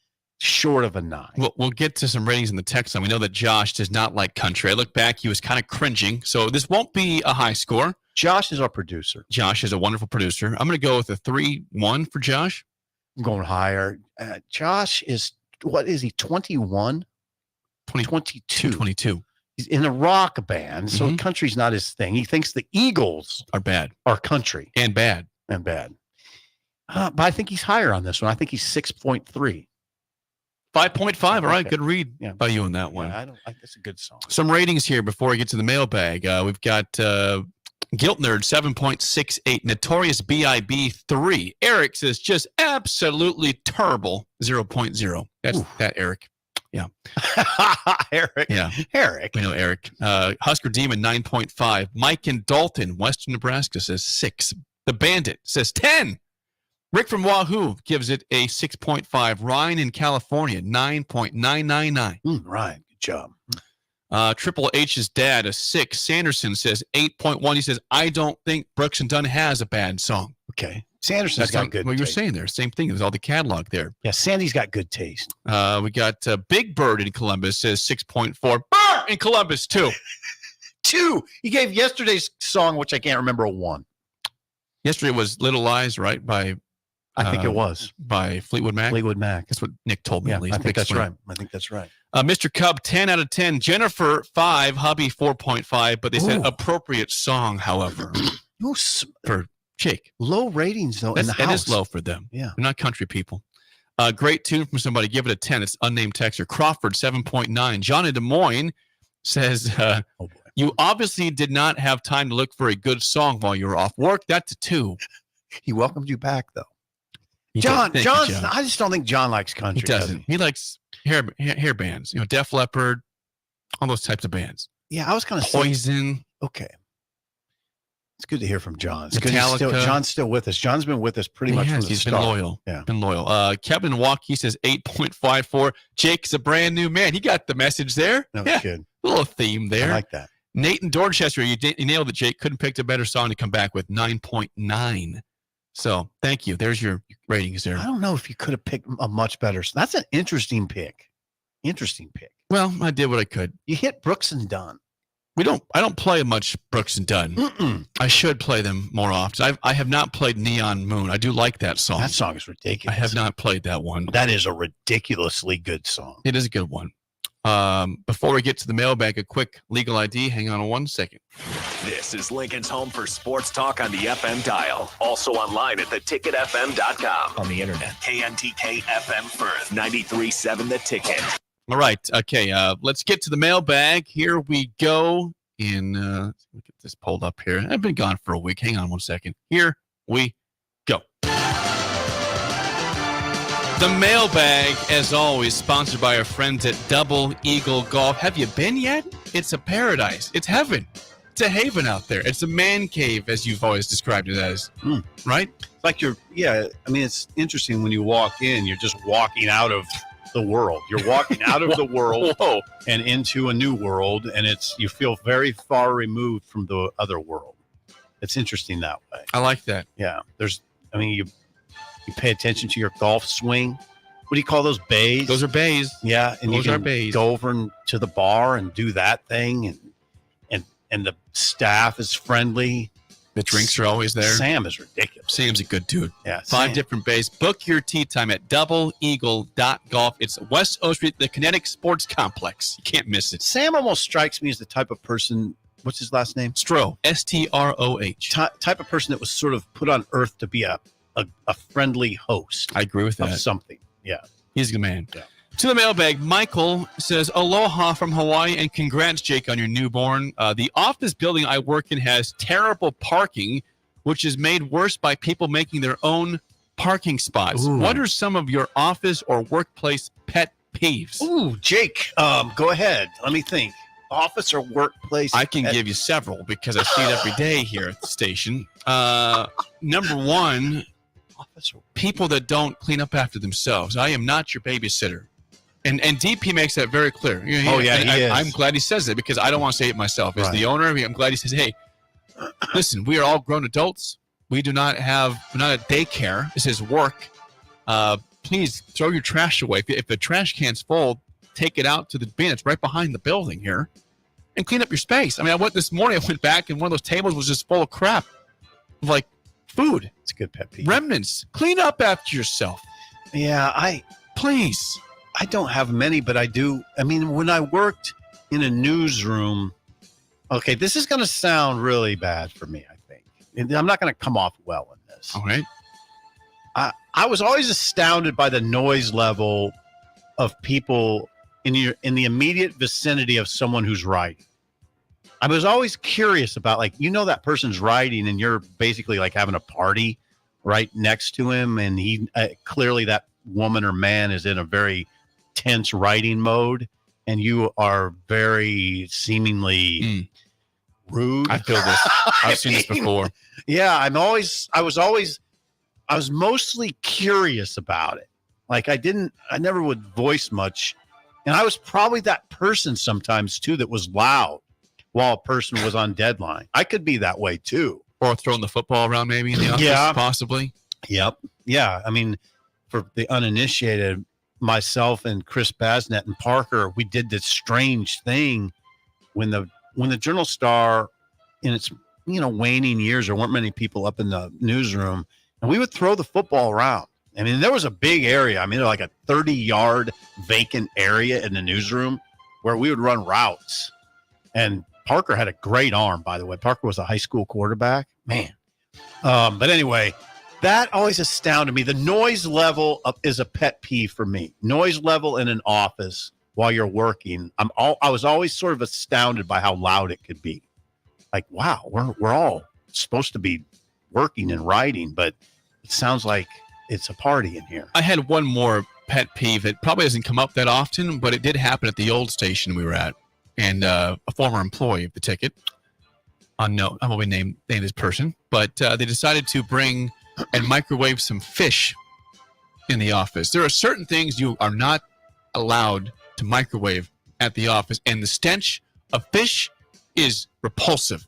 short of a 9. Well, we'll get to some ratings in the text line. We know that Josh does not like country. I look back, he was kind of cringing. So this won't be a high score. Josh is our producer. Josh is a wonderful producer. I'm going to go with a 3-1 for Josh. I'm going higher. Josh is, what is he, 21? 22. He's in a rock band, so country's not his thing. He thinks the Eagles are bad. Are country. And bad. But I think he's higher on this one. I think he's 6.3. 5.5. All right, good read by you on that one. I think that's a good song. Some ratings here before we get to the mailbag. We've got Guilt Nerd 7.68, Notorious B.I.B. 3. Eric says just absolutely terrible 0.0. That's that Eric. Yeah. Eric. Yeah. Eric. We know Eric. Husker Demon 9.5. Mike in Dalton, Western Nebraska says 6. The Bandit says 10. Rick from Wahoo gives it a 6.5. Ryan in California, 9.999. Ryan, good job. Triple H's dad, a 6. Sanderson says 8.1. He says, I don't think Brooks and Dunn has a bad song. Okay. Sanderson's got good What you were taste. saying there. Same thing. There's all the catalog there. Yeah, Sandy's got good taste. We got Big Bird in Columbus says 6.4. Bird in Columbus, 2. 2. He gave yesterday's song, which I can't remember, a 1. Yesterday was Little Lies, right? By I think it was. By Fleetwood Mac. Fleetwood Mac. That's what Nick told me Yeah, at least. I think Nick that's Swing. right. I think that's right. Mr. Cub, 10 out of 10. Jennifer, 5. Hubby, 4.5. But they said appropriate song, however, for Jake. Low ratings, though, in the That house. is low for them. Yeah. They're not country people. Great tune from somebody. Give it a 10. It's unnamed texter. Crawford, 7.9. John in Des Moines says, you obviously did not have time to look for a good song while you were off work. That's a 2. He welcomed you back, though. He John, did. Thank you, John, I just don't think John likes country. He doesn't. He likes hair bands. Def Leppard, all those types of bands. Yeah, I was going to say. Poison. Okay. It's good to hear from John. It's good he's Metallica. John's still with us. John's been with us pretty much from the He's start. been loyal. Yeah. Been loyal. Kevin Waukee says 8.54. Jake's a brand new man. He got the message there. That was good. A little theme there. I like that. Nate in Dorchester, you nailed it, Jake. Couldn't pick a better song to come back with 9.9. So thank you. There's your ratings there. I don't know if you could have picked a much better. That's an interesting pick. Well, I did what I could. You hit Brooks and Dunn. I don't play much Brooks and Dunn. I should play them more often. I have not played Neon Moon. I do like that song. That song is ridiculous. I have not played that one. That is a ridiculously good song. It is a good one. Before we get to the mailbag, a quick legal ID. Hang on 1 second. This is Lincoln's home for sports talk on the FM dial. Also online at theticketfm.com. On the internet. KNTK FM Firth, 93.7 The Ticket. All right. Okay. Let's get to the mailbag. Here we go. Let me get this pulled up here. I've been gone for a week. Hang on 1 second. Here we go. The mailbag, as always, sponsored by our friends at Double Eagle Golf. Have you been yet? It's a paradise. It's heaven. It's a haven out there. It's a man cave, as you've always described it as. Right? Like it's interesting when you walk in, you're just walking out of the world. You're walking out of the world and into a new world, and you feel very far removed from the other world. It's interesting that way. I like that. Yeah. You pay attention to your golf swing. What do you call those, bays? Those are bays. Yeah, and those you are can bays. go over to the bar and do that thing, and the staff is friendly. The drinks are always there. Sam is ridiculous. Sam's a good dude. Yeah, 5 different bays. Book your tee time at doubleeagle.golf. It's West O Street, the Kinetic Sports Complex. You can't miss it. Sam almost strikes me as the type of person. What's his last name? Stroh. S-T-R-O-H. Type of person that was sort of put on earth to be a friendly host. I agree with that. Of something. Yeah. He's a good man. Yeah. To the mailbag, Michael says, aloha from Hawaii and congrats, Jake, on your newborn. The office building I work in has terrible parking, which is made worse by people making their own parking spots. Ooh. What are some of your office or workplace pet peeves? Ooh, Jake, go ahead. Let me think. Office or workplace? I can give you several because I see it every day here at the station. Number one, people that don't clean up after themselves. I am not your babysitter. And DP makes that very clear. He is. I'm glad he says it because I don't want to say it myself. As the owner, I'm glad he says, hey, listen, we are all grown adults. We're not at daycare. This is work. Please throw your trash away. If the trash can's full, take it out to the bin. It's right behind the building here. And clean up your space. I mean, this morning I went back and one of those tables was just full of crap. Like food. It's a good pet peeve. Remnants. Clean up after yourself. Yeah, Please. I don't have many, but I do. I mean, when I worked in a newsroom, okay, this is going to sound really bad for me, I think. And I'm not going to come off well in this. All right. I was always astounded by the noise level of people in the immediate vicinity of someone who's writing. I was always curious about, that person's writing and you're basically like having a party right next to him. And he clearly that woman or man is in a very tense writing mode and you are very seemingly rude. I feel this. I've seen this before. Yeah. I was mostly curious about it. I never would voice much. And I was probably that person sometimes too, that was loud while a person was on deadline. I could be that way too. Or throwing the football around maybe in the office, possibly. Yep. Yeah. I mean, for the uninitiated, myself and Chris Basnet and Parker, we did this strange thing when the Journal Star in its waning years, there weren't many people up in the newsroom, and we would throw the football around. I mean, there was a big area. I mean, like a 30-yard vacant area in the newsroom where we would run routes. And Parker had a great arm, by the way. Parker was a high school quarterback. Man. But anyway, that always astounded me. The noise level is a pet peeve for me. Noise level in an office while you're working. I was always sort of astounded by how loud it could be. Like, wow, we're all supposed to be working and writing, but it sounds like it's a party in here. I had one more pet peeve. It probably doesn't come up that often, but it did happen at the old station we were at. And a former employee of the ticket, unknown, I won't name this person, but they decided to bring and microwave some fish in the office. There are certain things you are not allowed to microwave at the office, and the stench of fish is repulsive.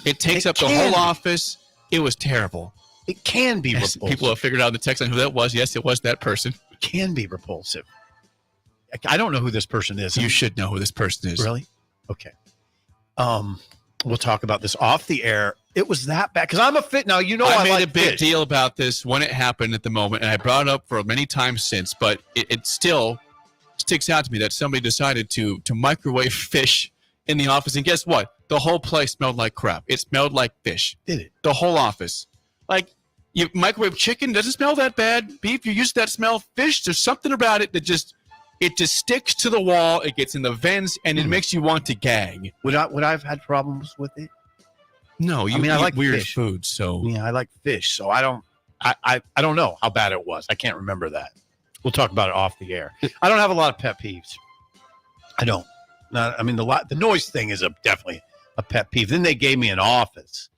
It takes up the whole office. It was terrible. It can be repulsive. People have figured out in the text on who that was. Yes, it was that person. It can be repulsive. I don't know who this person is. You should know who this person is. Really? Okay. We'll talk about this off the air. It was that bad because I'm a fit now. I made like a big fish. deal about this when it happened at the moment, and I brought it up for many times since. But it still sticks out to me that somebody decided to microwave fish in the office, and guess what? The whole place smelled like crap. It smelled like fish. Did it? The whole office. Like you microwave chicken doesn't smell that bad. Beef, you used that smell. Fish, there's something about it that just sticks to the wall. It gets in the vents, and it makes you want to gag. Would I have had problems with it? No, I like weird fish. Food. So yeah, I like fish. So I don't know how bad it was. I can't remember that. We'll talk about it off the air. I don't have a lot of pet peeves. I don't. I mean, the noise thing is definitely a pet peeve. Then they gave me an office,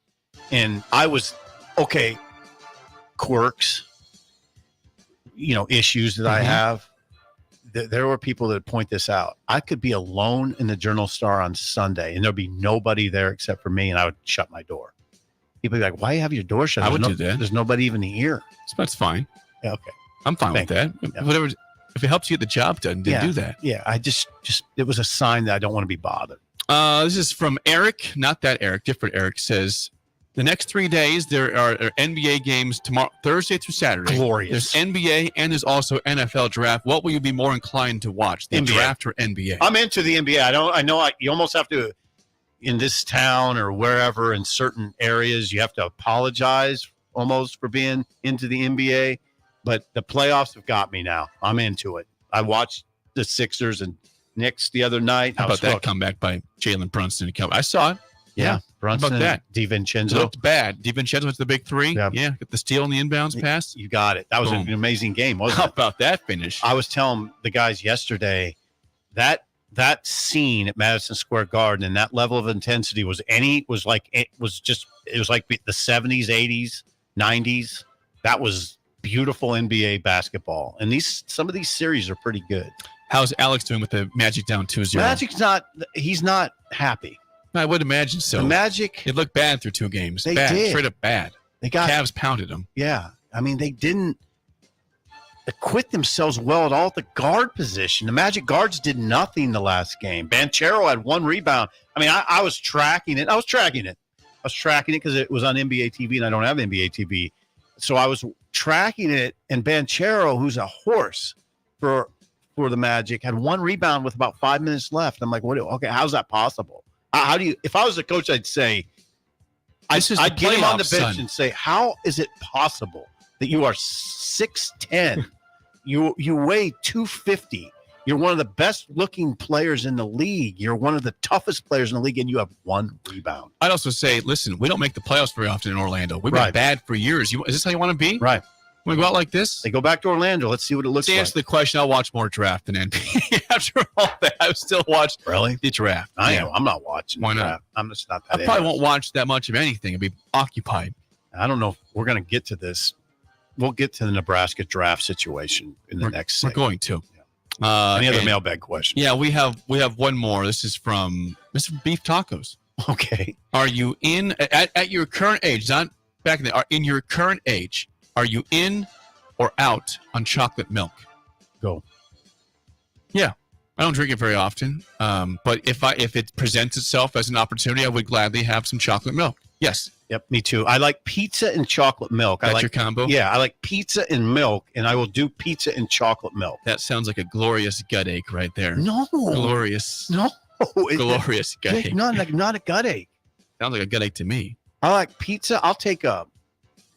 and I was okay. Quirks, issues that I have. there were people that point this out. I could be alone in the Journal-Star on Sunday, and there'd be nobody there except for me, and I would shut my door. People would be like, why you have your door shut? I would do that. There's nobody even here. That's fine. Yeah, okay. I'm fine with that. Yeah. Whatever. If it helps you get the job done, then do that. Yeah, I just it was a sign that I don't want to be bothered. This is from Eric, not that Eric, different Eric, says, the next 3 days, there are NBA games tomorrow, Thursday through Saturday. Glorious. There's NBA and there's also NFL draft. What will you be more inclined to watch, the NBA. draft or NBA? I'm into the NBA. You almost have to, in this town or wherever, in certain areas, you have to apologize almost for being into the NBA. But the playoffs have got me now. I'm into it. I watched the Sixers and Knicks the other night. How about that comeback by Jalen Brunson? I saw it. Yeah. Brunson. How about that? DiVincenzo. It looked bad. DiVincenzo went to the big three. Yeah. Get the steal and the inbounds pass. You got it. That was an amazing game, wasn't it? How about that finish? I was telling the guys yesterday that scene at Madison Square Garden and that level of intensity was like the 70s, 80s, 90s. That was beautiful NBA basketball. And some of these series are pretty good. How's Alex doing with the Magic down 2-0? He's not happy. I would imagine so. The Magic, it looked bad through 2 games. They bad, did. Straight up bad. Cavs pounded them. Yeah. I mean, they didn't acquit themselves well at all at the guard position. The Magic guards did nothing the last game. Banchero had 1 rebound. I mean, I was tracking it. I was tracking it because it was on NBA TV, and I don't have NBA TV. So I was tracking it, and Banchero, who's a horse for the Magic, had 1 rebound with about 5 minutes left. I'm like, okay, how's that possible? How do you? If I was the coach, I'd say, I'd get him on the bench and say, how is it possible that you are 6'10", you weigh 250, you're one of the best looking players in the league, you're one of the toughest players in the league, and you have 1 rebound? I'd also say, listen, we don't make the playoffs very often in Orlando. We've been bad for years. Is this how you want to be? Right. Want to go out like this? They go back to Orlando. Let's see what it looks like. To answer the question, I'll watch more draft than NBA. After all that, I would still watch the draft. I am. I'm not watching. Why the not? draft. I'm just not that. I probably won't watch that much of anything. I'll be occupied. I don't know if we're going to get to this. We'll get to the Nebraska draft situation in the next segment. We're going to. Any other mailbag question? Yeah, we have one more. This is from Mr. Beef Tacos. Okay. Are you in at your current age? Not back in the. In your current age, are you in or out on chocolate milk? Go. Yeah, I don't drink it very often, but if it presents itself as an opportunity, I would gladly have some chocolate milk. Yes. Yep, me too. I like pizza and chocolate milk. That's your combo? Yeah, I like pizza and milk, and I will do pizza and chocolate milk. That sounds like a glorious gut ache right there. No. Glorious. No. Glorious gut ache. Not a gut ache. Sounds like a gut ache to me. I like pizza. I'll take a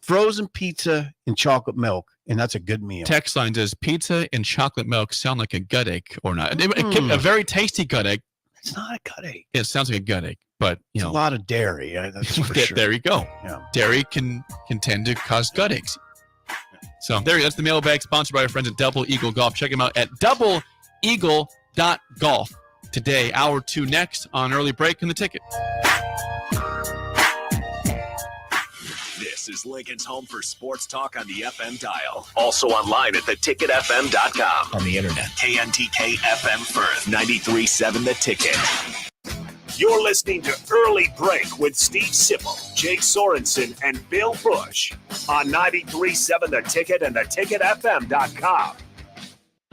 frozen pizza and chocolate milk, and that's a good meal. Text line says, pizza and chocolate milk sound like a gut ache or not? A very tasty gut ache. It's not a gut ache. It sounds like a gut ache, but a lot of dairy. That's for sure. There you go. Yeah. Dairy can tend to cause gut aches. So that's the mailbag sponsored by our friends at Double Eagle Golf. Check them out at doubleeagle.golf. Today, hour 2 next on Early Break in the Ticket. This is Lincoln's home for sports talk on the FM dial. Also online at theticketfm.com. On the internet. KNTK FM Firth, 93.7 The Ticket. You're listening to Early Break with Steve Sipple, Jake Sorensen, and Bill Busch on 93.7 The Ticket and theticketfm.com.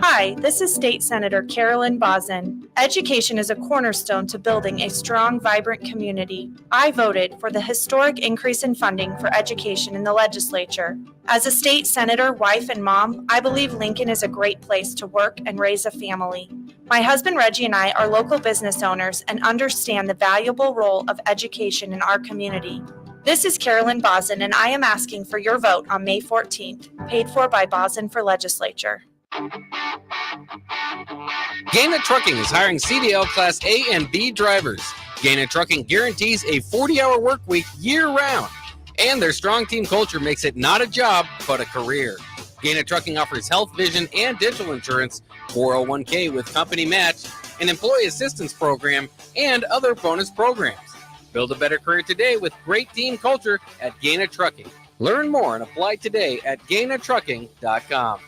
Hi, this is State Senator Carolyn Bozin. Education is a cornerstone to building a strong, vibrant community. I voted for the historic increase in funding for education in the legislature. As a state senator, wife, and mom, I believe Lincoln is a great place to work and raise a family. My husband Reggie and I are local business owners and understand the valuable role of education in our community. This is Carolyn Bozin, and I am asking for your vote on May 14th, paid for by Bozin for Legislature. Gaina Trucking is hiring CDL Class A and B drivers. Gaina Trucking guarantees a 40-hour work week year-round, and their strong team culture makes it not a job, but a career. Gaina Trucking offers health, vision, and dental insurance, 401k with company match, an employee assistance program, and other bonus programs. Build a better career today with great team culture at Gaina Trucking. Learn more and apply today at GainaTrucking.com.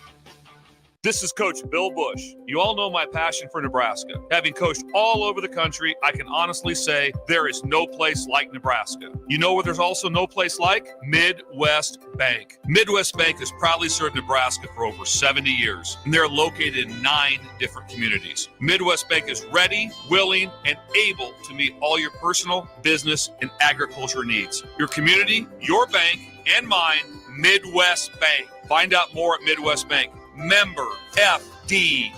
This is Coach Bill Busch. You all know my passion for Nebraska. Having coached all over the country, I can honestly say there is no place like Nebraska. You know where there's also no place like? Midwest Bank. Midwest Bank has proudly served Nebraska for over 70 years, and they're located in 9 different communities. Midwest Bank is ready, willing, and able to meet all your personal, business, and agriculture needs. Your community, your bank, and mine, Midwest Bank. Find out more at Midwest Bank. Member FDIC.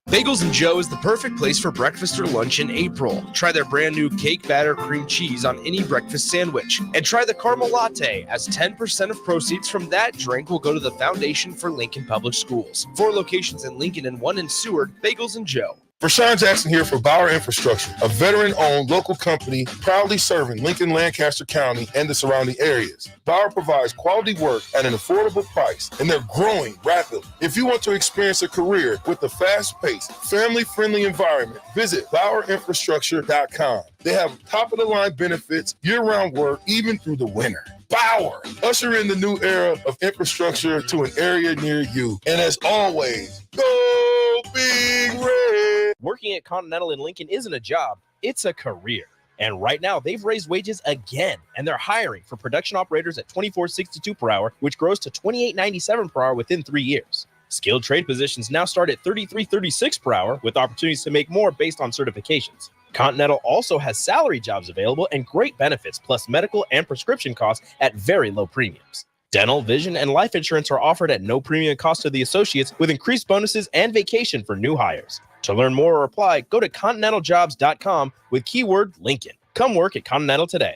Bagels and Joe is the perfect place for breakfast or lunch in April. Try their brand new cake batter cream cheese on any breakfast sandwich. And try the caramel latte, as 10% of proceeds from that drink will go to the Foundation for Lincoln Public Schools. 4 locations in Lincoln and 1 in Seward. Bagels and Joe. Rashawn Jackson here for Bauer Infrastructure, a veteran-owned local company proudly serving Lincoln, Lancaster County, and the surrounding areas. Bauer provides quality work at an affordable price, and they're growing rapidly. If you want to experience a career with a fast-paced, family-friendly environment, visit BauerInfrastructure.com. They have top-of-the-line benefits, year-round work, even through the winter. Bauer, usher in the new era of infrastructure to an area near you. And as always, go Big Red! Working at Continental in Lincoln isn't a job, it's a career. And right now, they've raised wages again, and they're hiring for production operators at $24.62 per hour, which grows to $28.97 per hour within 3 years. Skilled trade positions now start at $33.36 per hour, with opportunities to make more based on certifications. Continental also has salary jobs available and great benefits, plus medical and prescription costs at very low premiums. Dental, vision, and life insurance are offered at no premium cost to the associates, with increased bonuses and vacation for new hires. To learn more or apply, go to continentaljobs.com with keyword Lincoln. Come work at Continental today.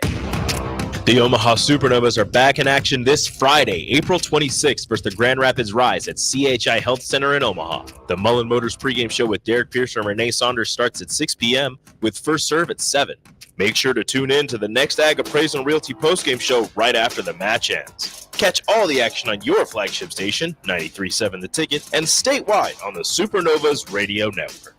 The Omaha Supernovas are back in action this Friday, April 26th versus the Grand Rapids Rise at CHI Health Center in Omaha. The Mullen Motors pregame show with Derek Pierce and Renee Saunders starts at 6 p.m. with first serve at 7. Make sure to tune in to the next Ag Appraisal and Realty postgame show right after the match ends. Catch all the action on your flagship station, 93.7 The Ticket, and statewide on the Supernovas Radio Network.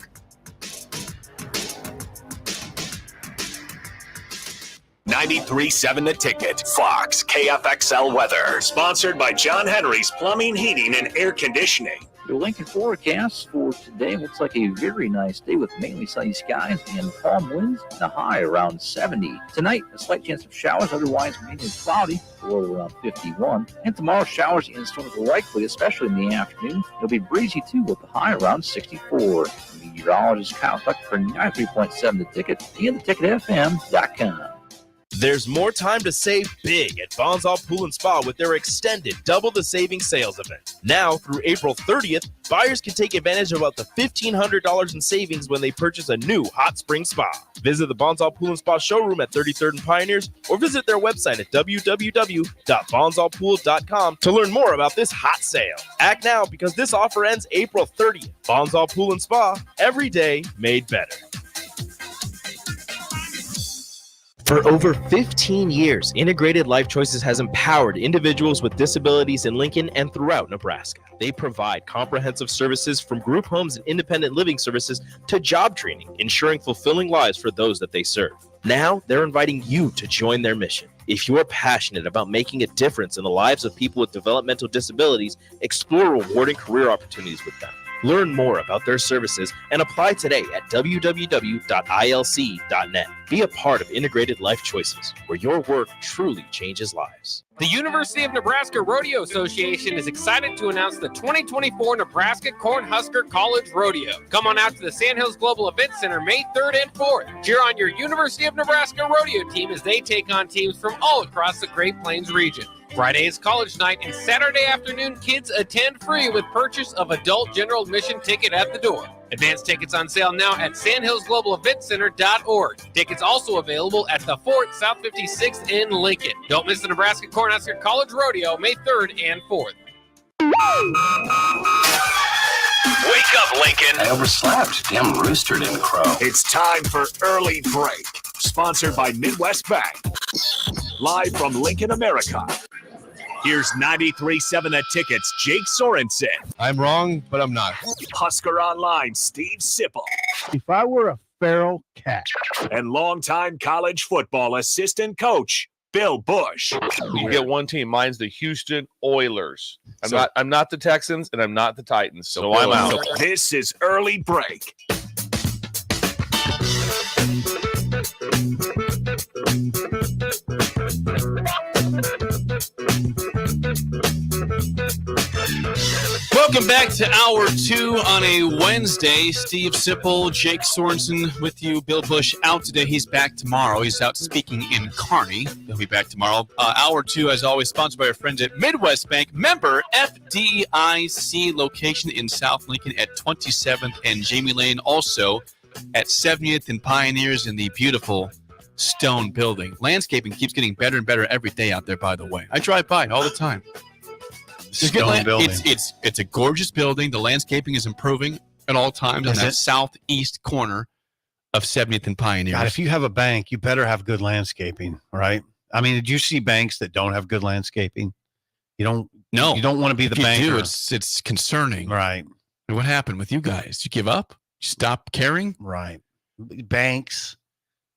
93.7 The Ticket. Fox KFXL weather. Sponsored by John Henry's Plumbing, Heating, and Air Conditioning. The Lincoln forecast for today looks like a very nice day with mainly sunny skies and calm winds, and a high around 70. Tonight, a slight chance of showers, otherwise mainly cloudy, low around 51. And tomorrow, showers and storms are likely, especially in the afternoon. It'll be breezy too, with a high around 64. Meteorologist Kyle Tuck for 93.7 The Ticket and theticketfm.com. There's more time to save big at Bonsall Pool and Spa with their extended Double the Savings sales event. Now through April 30th, buyers can take advantage of up to $1,500 in savings when they purchase a new hot spring spa. Visit the Bonsall Pool and Spa showroom at 33rd and Pioneers or visit their website at www.bonsallpool.com to learn more about this hot sale. Act now because this offer ends April 30th. Bonsall Pool and Spa, every day made better. For over 15 years, Integrated Life Choices has empowered individuals with disabilities in Lincoln and throughout Nebraska. They provide comprehensive services from group homes and independent living services to job training, ensuring fulfilling lives for those that they serve. Now, they're inviting you to join their mission. If you're passionate about making a difference in the lives of people with developmental disabilities, explore rewarding career opportunities with them. Learn more about their services and apply today at www.ilc.net. Be a part of Integrated Life Choices, where your work truly changes lives. The University of Nebraska Rodeo Association is excited to announce the 2024 Nebraska Cornhusker College Rodeo. Come on out to the Sandhills Global Event Center May 3rd and 4th. Cheer on your University of Nebraska Rodeo team as they take on teams from all across the Great Plains region. Friday is college night, and Saturday afternoon kids attend free with purchase of adult general admission ticket at the door. Advance tickets on sale now at sandhillsglobaleventcenter.org. Tickets also available at the Fort South 56th in Lincoln. Don't miss the Nebraska Cornhusker College Rodeo May 3rd and 4th. Wake up, Lincoln. I overslept. Damn rooster didn't crow. It's time for Early Break. Sponsored by Midwest Bank. Live from Lincoln, America. Here's 93.7 The Ticket's Jake Sorensen. I'm wrong, but I'm not. Husker Online, Steve Sipple. If I were a feral cat. And longtime college football assistant coach, Bill Busch. You get one team. Mine's the Houston Oilers. I'm not the Texans and I'm not the Titans. So I'm out. This is Early Break. Welcome back to Hour 2 on a Wednesday. Steve Sipple, Jake Sorensen with you. Bill Busch out today. He's back tomorrow. He's out speaking in Kearney. He'll be back tomorrow. Hour 2, as always, sponsored by our friends at Midwest Bank. Member FDIC, location in South Lincoln at 27th and Jamie Lane. Also at 70th and Pioneers in the beautiful stone building. Landscaping keeps getting better and better every day out there, by the way. I drive by it all the time. Stone building. It's a gorgeous building. The landscaping is improving at all times on that southeast corner of 70th and Pioneers. God, if you have a bank, you better have good landscaping, right? I mean, did you see banks that don't have good landscaping? You don't want to be the banker. It's concerning. Right. What happened with you guys? You give up? You stop caring? Right. Banks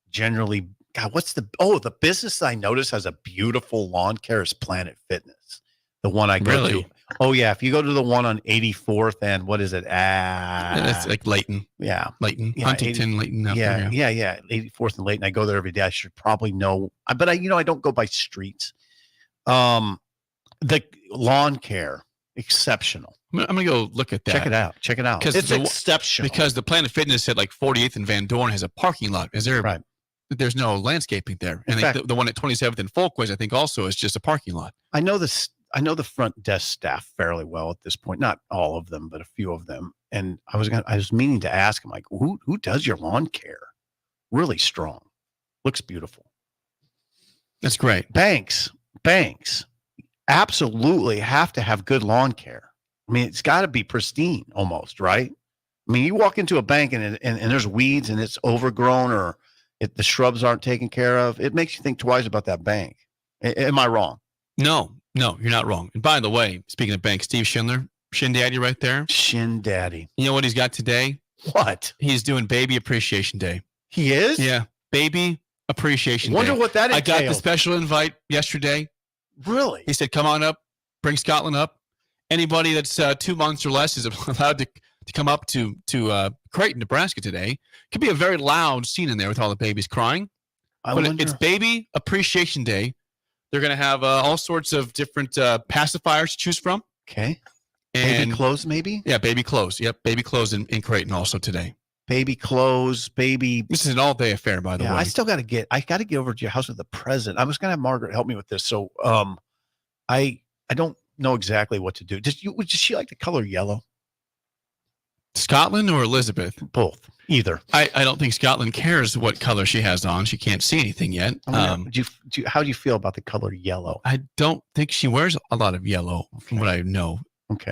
generally, God, the business I notice has a beautiful lawn care is Planet Fitness. The one I go to. Oh, yeah. If you go to the one on 84th and what is it? That's like Layton. Yeah. Layton. Yeah, Huntington, Layton. Yeah. 84th and Layton. I go there every day. I should probably know. But I don't go by streets. The lawn care, exceptional. I'm going to go look at that. Check it out. It's exceptional. Because the Planet Fitness at like 48th and Van Dorn has a parking lot. Right. There's no landscaping there. And the one at 27th and Folkways, I think, also is just a parking lot. I know the front desk staff fairly well at this point. Not all of them, but a few of them. And I was meaning to ask him, like, who does your lawn care? Really strong. Looks beautiful. That's great. Banks absolutely have to have good lawn care. I mean, it's got to be pristine almost, right? I mean, you walk into a bank and there's weeds and it's overgrown or the shrubs aren't taken care of. It makes you think twice about that bank. Am I wrong? No, you're not wrong. And by the way, speaking of banks, Steve Schindler, Shin Daddy right there. Shin Daddy. You know what he's got today? What? He's doing Baby Appreciation Day. He is? Yeah. Baby Appreciation Wonder Day. what that entails. I got the special invite yesterday. Really? He said, come on up, bring Scotland up. Anybody that's 2 months or less is allowed to come up to Creighton, Nebraska today. Could be a very loud scene in there with all the babies crying. It's Baby Appreciation Day. They're going to have all sorts of different pacifiers to choose from. Okay. And baby clothes, maybe? Yeah, baby clothes. Yep, baby clothes in Creighton also today. Baby clothes, baby. This is an all-day affair, by the way. I still got to get over to your house with the present. I was going to have Margaret help me with this. So I don't know exactly what to do. Does she like the color yellow? Scotland or Elizabeth? Both. Either. I don't think Scotland cares what color she has on. She can't see anything yet. How do you feel about the color yellow? I don't think she wears a lot of yellow, from what I know. Okay.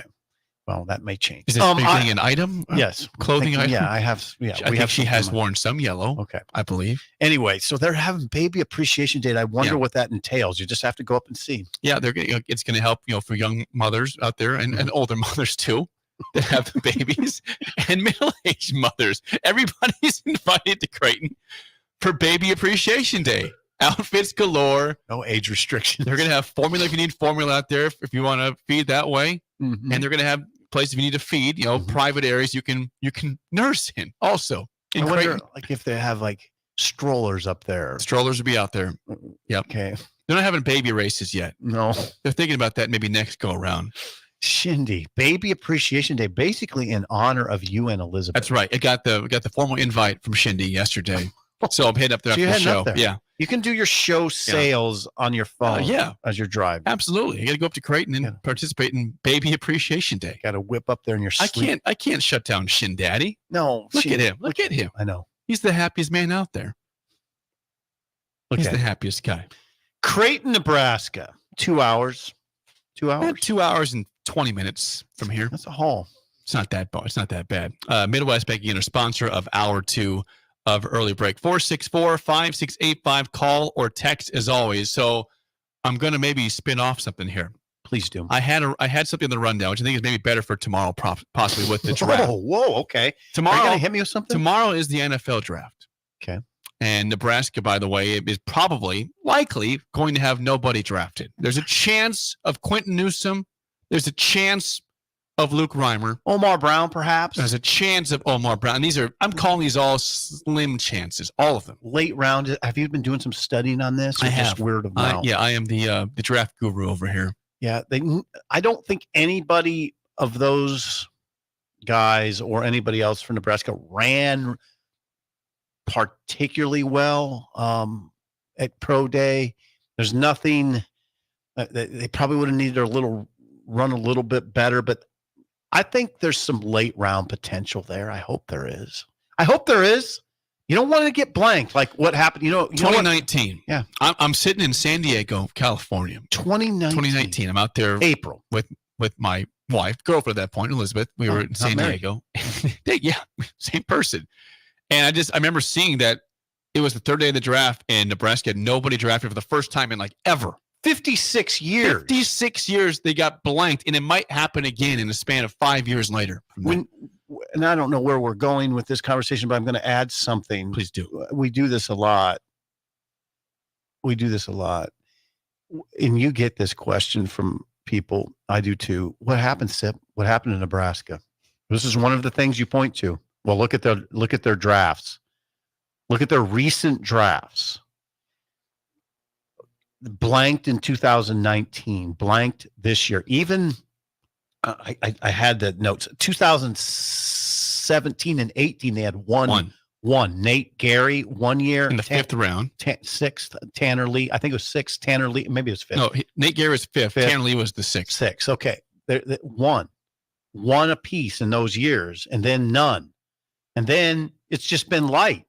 Well, that may change. Is it an item? Yes. Clothing item? Yeah, I have. Yeah, I think she has worn some yellow. Okay. I believe. Anyway, so they're having Baby Appreciation Day. I wonder what that entails. You just have to go up and see. Yeah, it's going to help, for young mothers out there and older mothers too that have the babies and middle-aged mothers. Everybody's invited to Creighton for Baby Appreciation Day. Outfits galore. No age restrictions. They're going to have formula if you need formula out there if you want to feed that way. Mm-hmm. And they're going to have places if you need to feed, private areas you can nurse in also. I wonder if they have like strollers up there. Strollers will be out there. Yep. Okay. They're not having baby races yet. No. They're thinking about that maybe next go around. Shindy, Baby Appreciation Day, basically in honor of you and Elizabeth. That's right. It got the formal invite from Shindy yesterday. So I'm heading up there after the show. Yeah. You can do your show sales on your phone as you're driving. Absolutely. You got to go up to Creighton and participate in Baby Appreciation Day. Got to whip up there in your sleep. I can't shut down Shin Daddy. No. Look at him. Look at him. I know. He's the happiest man out there. He's the happiest guy. Creighton, Nebraska. 2 hours. 2 hours? 2 hours and 20 minutes from here. That's a haul. It's not that bad. It's not that bad. Midwest Banking, a sponsor of Hour 2 of Early Break. 464-5685. Call or text as always. So I'm going to maybe spin off something here. Please do. I had something in the rundown, which I think is maybe better for tomorrow, possibly with the draft. Whoa, okay. Tomorrow, are you going to hit me with something? Tomorrow is the NFL draft. Okay. And Nebraska, by the way, is probably, likely, going to have nobody drafted. There's a chance of Quentin Newsom. There's a chance of Luke Reimer. Omar Brown, perhaps. There's a chance of Omar Brown. And I'm calling these all slim chances, all of them. Late round. Have you been doing some studying on this? I Or have. Just word of mouth? Yeah, I am the draft guru over here. Yeah, I don't think anybody of those guys or anybody else from Nebraska ran particularly well at pro day. There's nothing. They probably would have needed run a little bit better, but I think there's some late round potential there. I hope there is. You don't want to get blanked like what happened. 2019. Yeah, I'm sitting in San Diego, California. 2019. I'm out there April with my wife, girlfriend at that point, Elizabeth. We were in San Diego. Yeah, same person. And I remember seeing that it was the third day of the draft, and Nebraska had nobody drafted for the first time in like ever. 56 years. 56 years they got blanked, and it might happen again in a span of 5 years later. And I don't know where we're going with this conversation, but I'm going to add something. Please do. We do this a lot. And you get this question from people. I do too. What happened, Sip? What happened in Nebraska? This is one of the things you point to. Well, look at their drafts. Look at their recent drafts. Blanked in 2019, blanked this year. Even I had the notes. 2017 and 18, they had one. Nate Gary 1 year in the fifth round. Sixth, Tanner Lee. I think it was sixth. Tanner Lee, maybe it was fifth. No, Nate Gary was fifth. Tanner Lee was the sixth. Okay, one apiece in those years, and then none, and then it's just been light.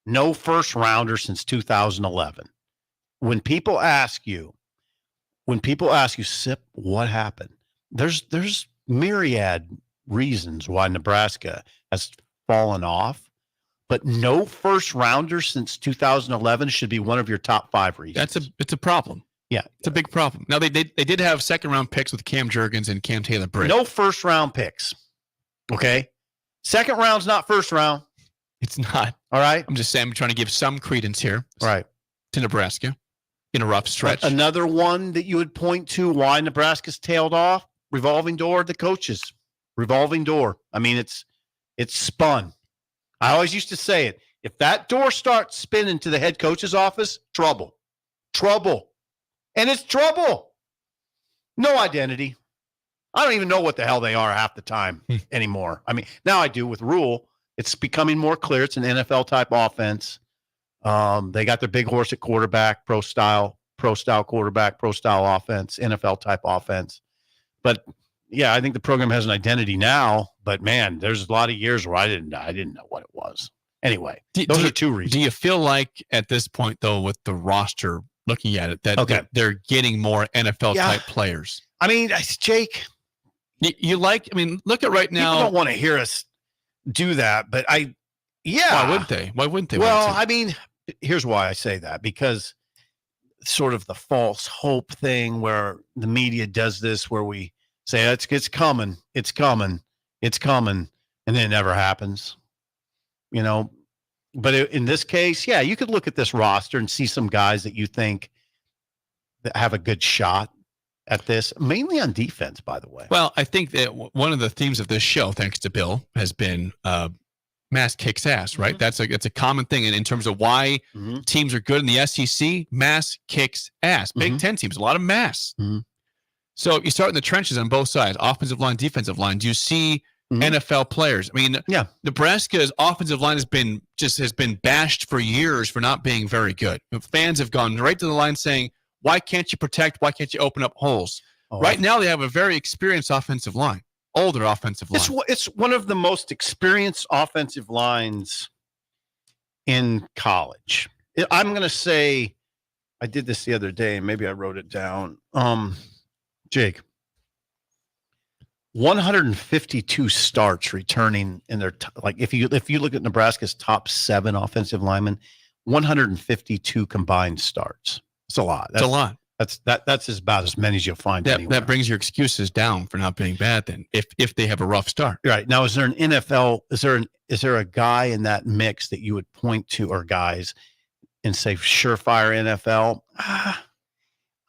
No first rounder since 2011. When people ask you, Sip, what happened? There's myriad reasons why Nebraska has fallen off, but no first rounder since 2011 should be one of your top 5 reasons. It's a problem. Yeah, it's a big problem. Now they did have second round picks with Cam Jurgens and Cam Taylor-Britt. No first round picks. Okay, second round's not first round. It's not. All right. I'm just saying, I'm trying to give some credence here. Right. To Nebraska in a rough stretch. Another one that you would point to why Nebraska's tailed off, revolving door, the coaches. Revolving door. I mean, it's spun. I always used to say it. If that door starts spinning to the head coach's office, trouble. And it's trouble. No identity. I don't even know what the hell they are half the time anymore. I mean, now I do with Rule. It's becoming more clear. It's an NFL type offense. They got their big horse at quarterback, pro style quarterback, pro style offense, NFL type offense. But yeah, I think the program has an identity now. But man, there's a lot of years where I didn't know what it was. Anyway, those are 2 reasons. Do you feel like at this point, though, with the roster looking at it, that they're getting more NFL type players? I mean, Jake, look at right now. People don't want to hear us do that, but Why wouldn't they? Well, I mean, here's why I say that, because sort of the false hope thing where the media does this, where we say it's coming, and then it never happens, But in this case, yeah, you could look at this roster and see some guys that you think that have a good shot at this, mainly on defense, by the way. Well, I think that one of the themes of this show, thanks to Bill, has been mass kicks ass, right? Mm-hmm. That's a common thing. And in terms of why teams are good in the SEC, mass kicks ass. Big Ten teams, a lot of mass. Mm-hmm. So you start in the trenches on both sides, offensive line, defensive line. Do you see NFL players? I mean, Nebraska's offensive line has been bashed for years for not being very good. Fans have gone right to the line saying, why can't you protect? Why can't you open up holes? Right now, they have a very experienced offensive line, older offensive line. It's one of the most experienced offensive lines in college. I'm going to say, I did this the other day, and maybe I wrote it down. Jake, 152 starts returning in their if you look at Nebraska's top 7 offensive linemen, 152 combined starts. It's a lot. It's a lot. That's about as many as you'll find anywhere. That brings your excuses down for not being bad then, if they have a rough start. Right. Now, is there is there a guy in that mix that you would point to, or guys, and say surefire NFL?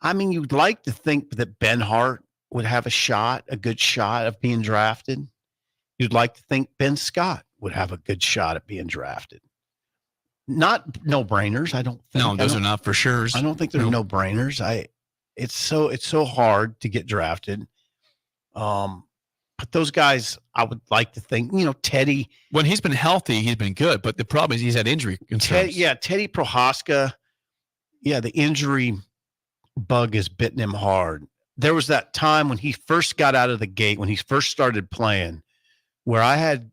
I mean, you'd like to think that Ben Hart would have a good shot of being drafted. You'd like to think Ben Scott would have a good shot at being drafted. Not no-brainers, I don't think. No, those are not for sure. I don't think they're no-brainers. It's so hard to get drafted. But those guys, I would like to think, Teddy. When he's been healthy, he's been good. But the problem is he's had injury concerns. Teddy Prohaska. Yeah, the injury bug has bitten him hard. There was that time when he first got out of the gate, when he first started playing, where I had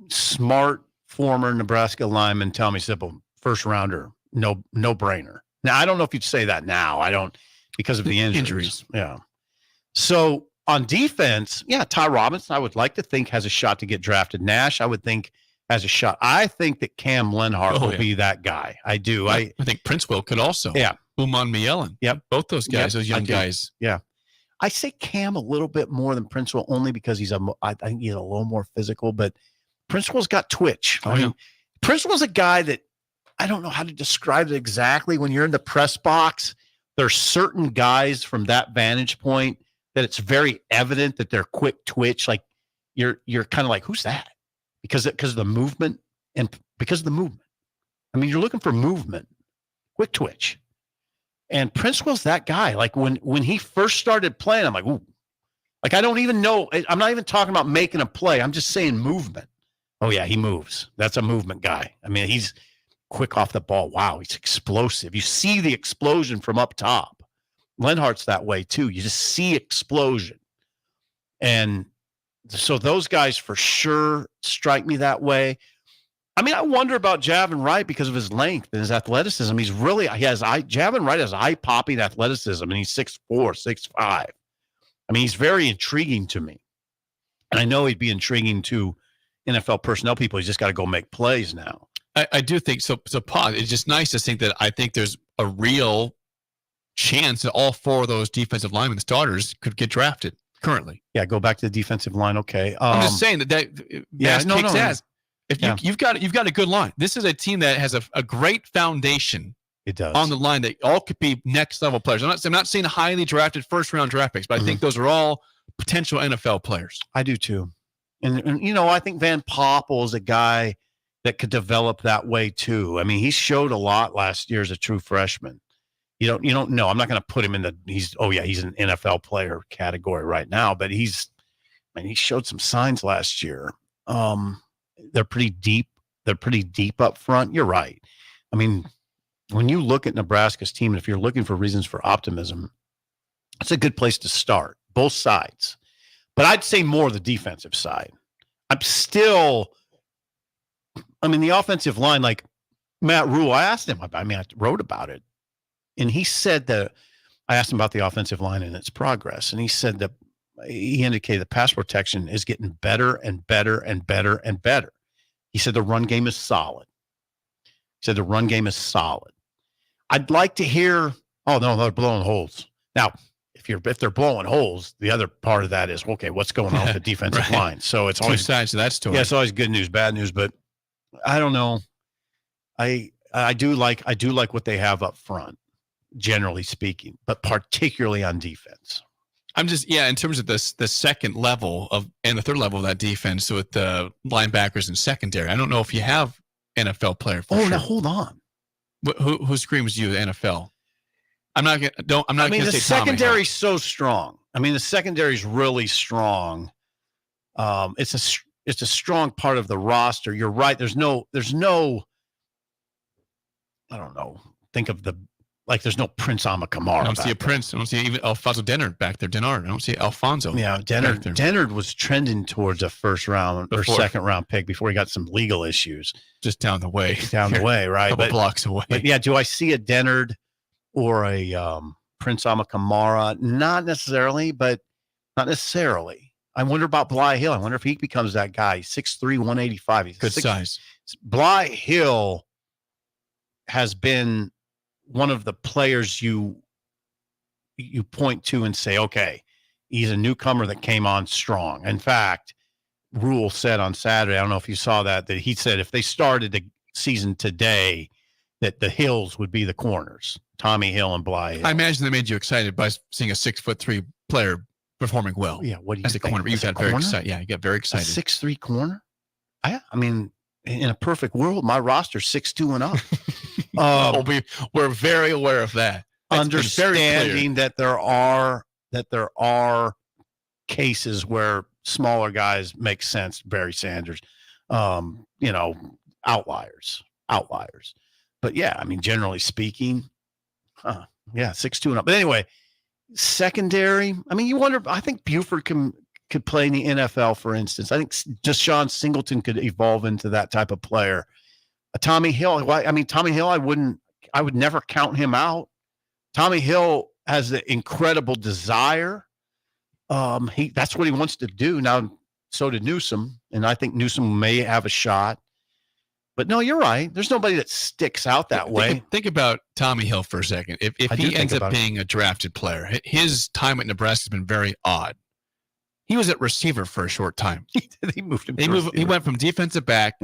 smart former Nebraska lineman tell me, simple, first rounder, no brainer. Now, I don't know if you'd say that now. I don't, because of the injuries. Yeah. So on defense, Ty Robinson, I would like to think has a shot to get drafted. Nash, I would think has a shot. I think that Cam Lenhart will be that guy. I do. I think Prince Will could also. Yeah. Uman Mielen. Yep. Both those guys, those young guys. Yeah. I say Cam a little bit more than Prince Will only because I think he's a little more physical, but Prince Will's got twitch. I mean, Prince Will's a guy that I don't know how to describe it exactly. When you're in the press box, there's certain guys from that vantage point that it's very evident that they're quick twitch. Like you're kind of like, who's that? Because of the movement and because of the movement. I mean, you're looking for movement, quick twitch. And Prince Will's that guy. Like when he first started playing, I'm like, ooh. Like I don't even know. I'm not even talking about making a play. I'm just saying movement. Oh yeah, he moves. That's a movement guy. I mean, he's quick off the ball. Wow, he's explosive. You see the explosion from up top. Lenhart's that way too. You just see explosion. And so those guys for sure strike me that way. I mean, I wonder about Javin Wright because of his length and his athleticism. Javin Wright has eye-popping athleticism, and he's 6'4", 6'5". I mean, he's very intriguing to me. And I know he'd be intriguing to NFL personnel people. He's just got to go make plays now. I do think so. So, Pod, it's just nice to think that I think there's a real chance that all four of those defensive linemen starters could get drafted currently. Yeah, go back to the defensive line. Okay, I'm just saying that kicks ass. If you've got a good line, this is a team that has a great foundation. It does on the line. They all could be next level players. I'm not saying highly drafted first round draft picks, but I think those are all potential NFL players. I do too, and I think Van Poppel is a guy that could develop that way too. I mean, he showed a lot last year as a true freshman. You don't know. I'm not going to put him in he's an NFL player category right now, but he showed some signs last year. They're pretty deep. They're pretty deep up front. You're right. I mean, when you look at Nebraska's team, and if you're looking for reasons for optimism, it's a good place to start, both sides. But I'd say more the defensive side. The offensive line, like Matt Rule, I asked him, I wrote about it. And he said that I asked him about the offensive line and its progress. And he said that he indicated the pass protection is getting better and better and better and better. He said the run game is solid. I'd like to hear, oh, no, they're blowing holes. Now, if they're blowing holes, the other part of that is, okay, what's going on with the defensive line? So it's always two sides to that story. Yeah, it's always good news, bad news, but I don't know. I do like what they have up front, generally speaking, but particularly on defense. I'm just, in terms of the second level and the third level of that defense with the linebackers and secondary, I don't know if you have NFL player. Now hold on. Who screams you NFL? I'm not going to say the secondary's so strong. The secondary's really strong. It's a strong part of the roster. You're right. There's no, I don't know. Think of there's no Prince Amakamara. I don't see a Prince. I don't see even Alfonso Dennard back there. I don't see Alfonso. Yeah, Dennard was trending towards a first round or second round pick before he got some legal issues. Just down the way. Right? A couple blocks away. But yeah, do I see a Dennard or a Prince Amakamara? Not necessarily. I wonder about Bly Hill. I wonder if he becomes that guy. 6'3", 185. He's good size. Bly Hill has been one of the players you point to and say, okay, he's a newcomer that came on strong. In fact, Rule said on Saturday, I don't know if you saw that he said if they started the season today, that the Hills would be the corners, Tommy Hill and Bly Hill. I imagine they made you excited by seeing a 6'3" player performing well. Yeah, what do you as a think? corner? You As a got very corner? excited. Yeah, you got very excited. 6'3" corner? I mean, in a perfect world, my roster's 6'2" and up. We're very aware of that. Understanding that there are cases where smaller guys make sense. Barry Sanders, outliers. But yeah, I mean, generally speaking, 6'2" and up. But anyway, secondary. I mean, you wonder. I think Buford could play in the NFL, for instance. I think Deshaun Singleton could evolve into that type of player. Tommy Hill. Tommy Hill. I would never count him out. Tommy Hill has the incredible desire. That's what he wants to do. Now, so did Newsome, and I think Newsome may have a shot. But no, you're right. There's nobody that sticks out that way. Think about Tommy Hill for a second. If he ends up being a drafted player, his time at Nebraska has been very odd. He was at receiver for a short time. He moved him. He went from defensive back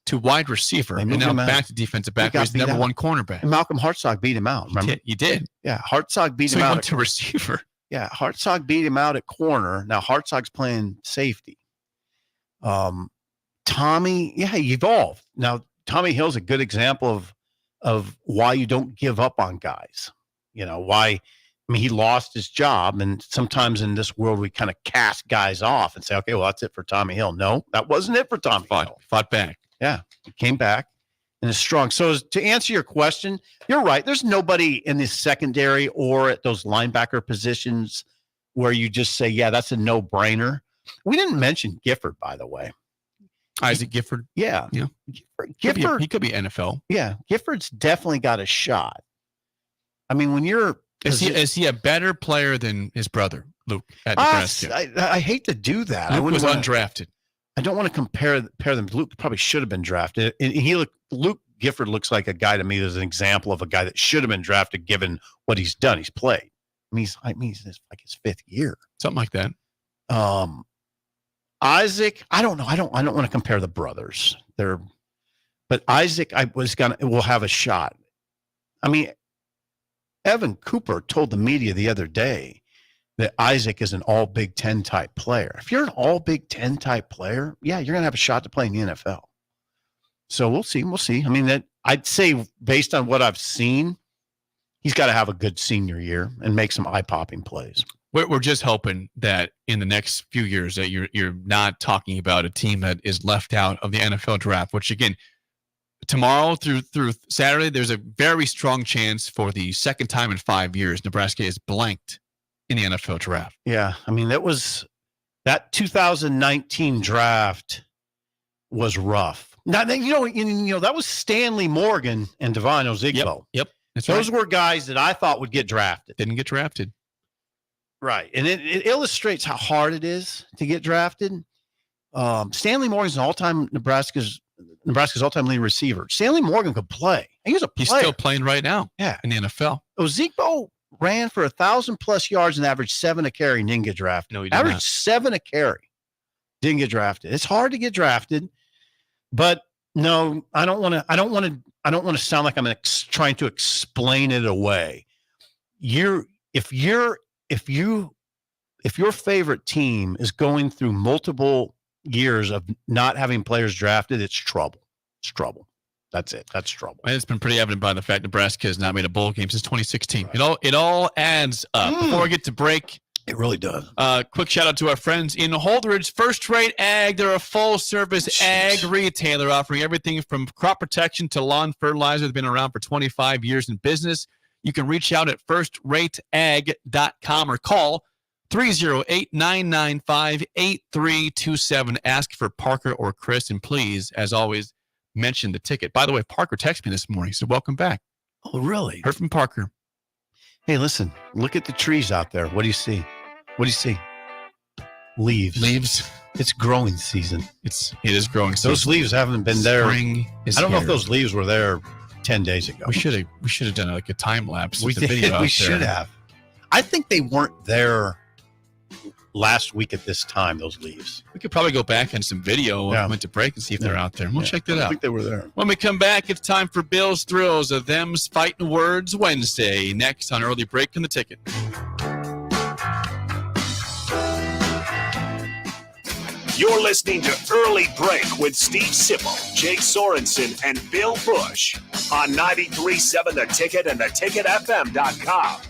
to wide receiver, and now back to defensive back. He's number one cornerback. And Malcolm Hartzog beat him out. Remember? He did. Yeah, Hartzog beat him he out. went to receiver. Yeah, Hartzog beat him out at corner. Now Hartzog's playing safety. Tommy, he evolved. Now Tommy Hill's a good example of why you don't give up on guys. Why? I mean, he lost his job, and sometimes in this world we kind of cast guys off and say, "Okay, well that's it for Tommy Hill." No, that wasn't it for Tommy Hill. Fought back. Yeah, he came back and is strong. So to answer your question, you're right. There's nobody in the secondary or at those linebacker positions where you just say, "Yeah, that's a no-brainer." We didn't mention Gifford, by the way. Isaac Gifford. Yeah. Gifford. He could be NFL. Yeah. Gifford's definitely got a shot. I mean, when you're. Is he a better player than his brother, Luke, at Nebraska? I hate to do that. Luke was undrafted. I don't want to compare them. Luke probably should have been drafted. And Luke Gifford looks like a guy to me that's an example of a guy that should have been drafted given what he's done. He's played. He's like his fifth year. Something like that. Isaac, I don't know. I don't want to compare the brothers. But Isaac, will have a shot. I mean, Evan Cooper told the media the other day that Isaac is an all Big Ten type player. If you're an all Big Ten type player, you're going to have a shot to play in the NFL. So we'll see. I mean, I'd say based on what I've seen, he's got to have a good senior year and make some eye-popping plays. We're just hoping that in the next few years that you're not talking about a team that is left out of the NFL draft, which again, tomorrow through Saturday, there's a very strong chance for the second time in 5 years, Nebraska is blanked in the NFL draft. Yeah. I mean, that 2019 draft was rough. Now, that was Stanley Morgan and Devon Ozigbo. Yep. Those were guys that I thought would get drafted. Didn't get drafted. Right. And it illustrates how hard it is to get drafted. Stanley Morgan's Nebraska's all-time leading receiver. Stanley Morgan could play. He's still playing right now. Yeah. In the NFL. Ozigbo ran for 1,000+ yards and averaged 7 a carry. Didn't get drafted. No, he did averaged not. 7 a carry. Didn't get drafted. It's hard to get drafted, but no, I don't want to sound like I'm trying to explain it away. If your favorite team is going through multiple years of not having players drafted, it's trouble. It's trouble. That's it. That's trouble. And it's been pretty evident by the fact Nebraska has not made a bowl game since 2016. It all adds up. Before we get to break, it really does. Quick shout out to our friends in Holdridge, First Rate Ag. They're a full-service ag retailer offering everything from crop protection to lawn fertilizer. They've been around for 25 years in business. You can reach out at firstrateag.com or call 308-995-8327. Ask for Parker or Chris, and please, as always, mention the ticket. By the way, Parker texted me this morning, so welcome back. Oh, really? Heard from Parker. Hey, listen, look at the trees out there. What do you see? Leaves. It's growing season. It is growing season. Those leaves haven't been there. Spring is I don't know here. if those leaves were there 10 days ago. We should have done like a time lapse. We with the did. video We out should there. have. I think they weren't there last week at this time, those leaves. We could probably go back on some video when we went to break and see if they're out there. We'll check that out. I think they were there. When we come back, it's time for Bill's Thrills of Them's Fighting Words Wednesday. Next on Early Break in the Ticket. You're listening to Early Break with Steve Sipple, Jake Sorensen, and Bill Busch on 93.7 The Ticket and theticketfm.com.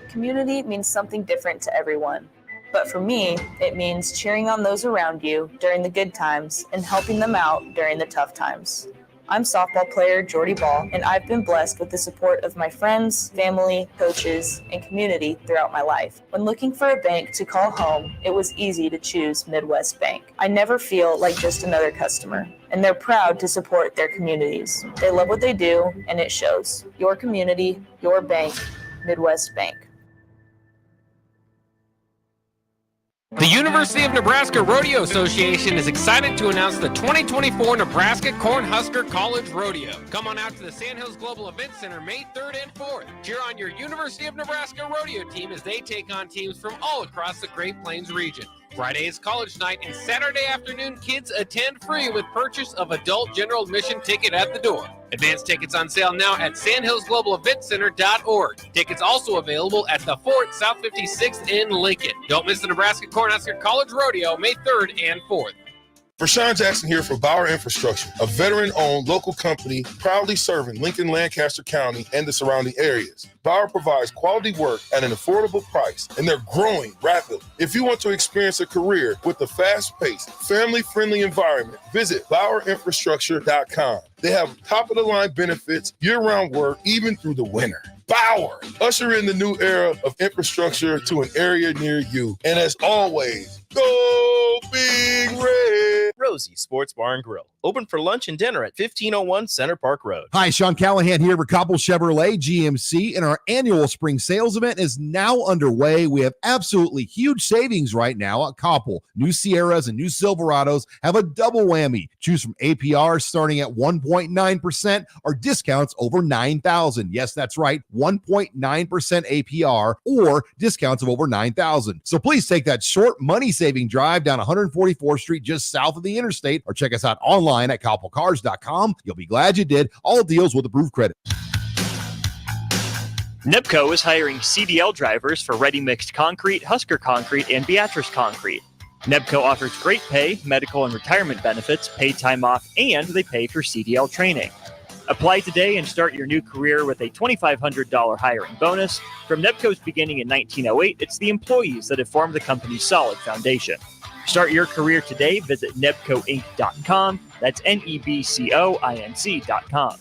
Community means something different to everyone. But for me, it means cheering on those around you during the good times and helping them out during the tough times. I'm softball player Jordy Ball, and I've been blessed with the support of my friends, family, coaches, and community throughout my life. When looking for a bank to call home, it was easy to choose Midwest Bank. I never feel like just another customer, and they're proud to support their communities. They love what they do, and it shows. Your community, your bank, Midwest Bank. The University of Nebraska Rodeo Association is excited to announce the 2024 Nebraska Cornhusker College Rodeo. Come on out to the Sandhills Global Event Center May 3rd and 4th. Cheer on your University of Nebraska Rodeo team as they take on teams from all across the Great Plains region. Friday is college night, and Saturday afternoon kids attend free with purchase of adult general admission ticket at the door. Advance tickets on sale now at sandhillsglobaleventcenter.org. Tickets also available at the Fort South 56th in Lincoln. Don't miss the Nebraska Cornhusker College Rodeo May 3rd and 4th. Rashawn Jackson here for Bauer Infrastructure, a veteran-owned local company proudly serving Lincoln, Lancaster County, and the surrounding areas. Bauer provides quality work at an affordable price, and they're growing rapidly. If you want to experience a career with a fast-paced, family-friendly environment, visit BauerInfrastructure.com. They have top-of-the-line benefits, year-round work, even through the winter. Bauer, usher in the new era of infrastructure to an area near you. And as always, go Big Red! Rosie Sports Bar and Grill, open for lunch and dinner at 1501 Center Park Road. Hi, Sean Callahan here for Coppell Chevrolet GMC, and our annual spring sales event is now underway. We have absolutely huge savings right now at Coppell. New Sierras and new Silverados have a double whammy. Choose from APR starting at 1.9% or discounts over $9,000. Yes, that's right, 1.9% APR or discounts of over $9,000. So please take that short money-saving drive down 144th Street just south of the interstate, or check us out online at CoppellCars.com. You'll be glad you did. All deals with approved credit. NEBCO is hiring CDL drivers for ready-mixed concrete, Husker Concrete, and Beatrice Concrete. NEBCO offers great pay, medical and retirement benefits, paid time off, and they pay for CDL training. Apply today and start your new career with a $2,500 hiring bonus. From NEBCO's beginning in 1908, it's the employees that have formed the company's solid foundation. Start your career today. Visit nebcoinc.com. That's NEBCOINC.com.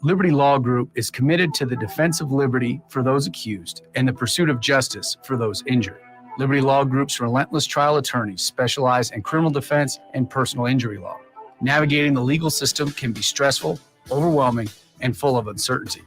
Liberty Law Group is committed to the defense of liberty for those accused and the pursuit of justice for those injured. Liberty Law Group's relentless trial attorneys specialize in criminal defense and personal injury law. Navigating the legal system can be stressful, overwhelming, and full of uncertainty.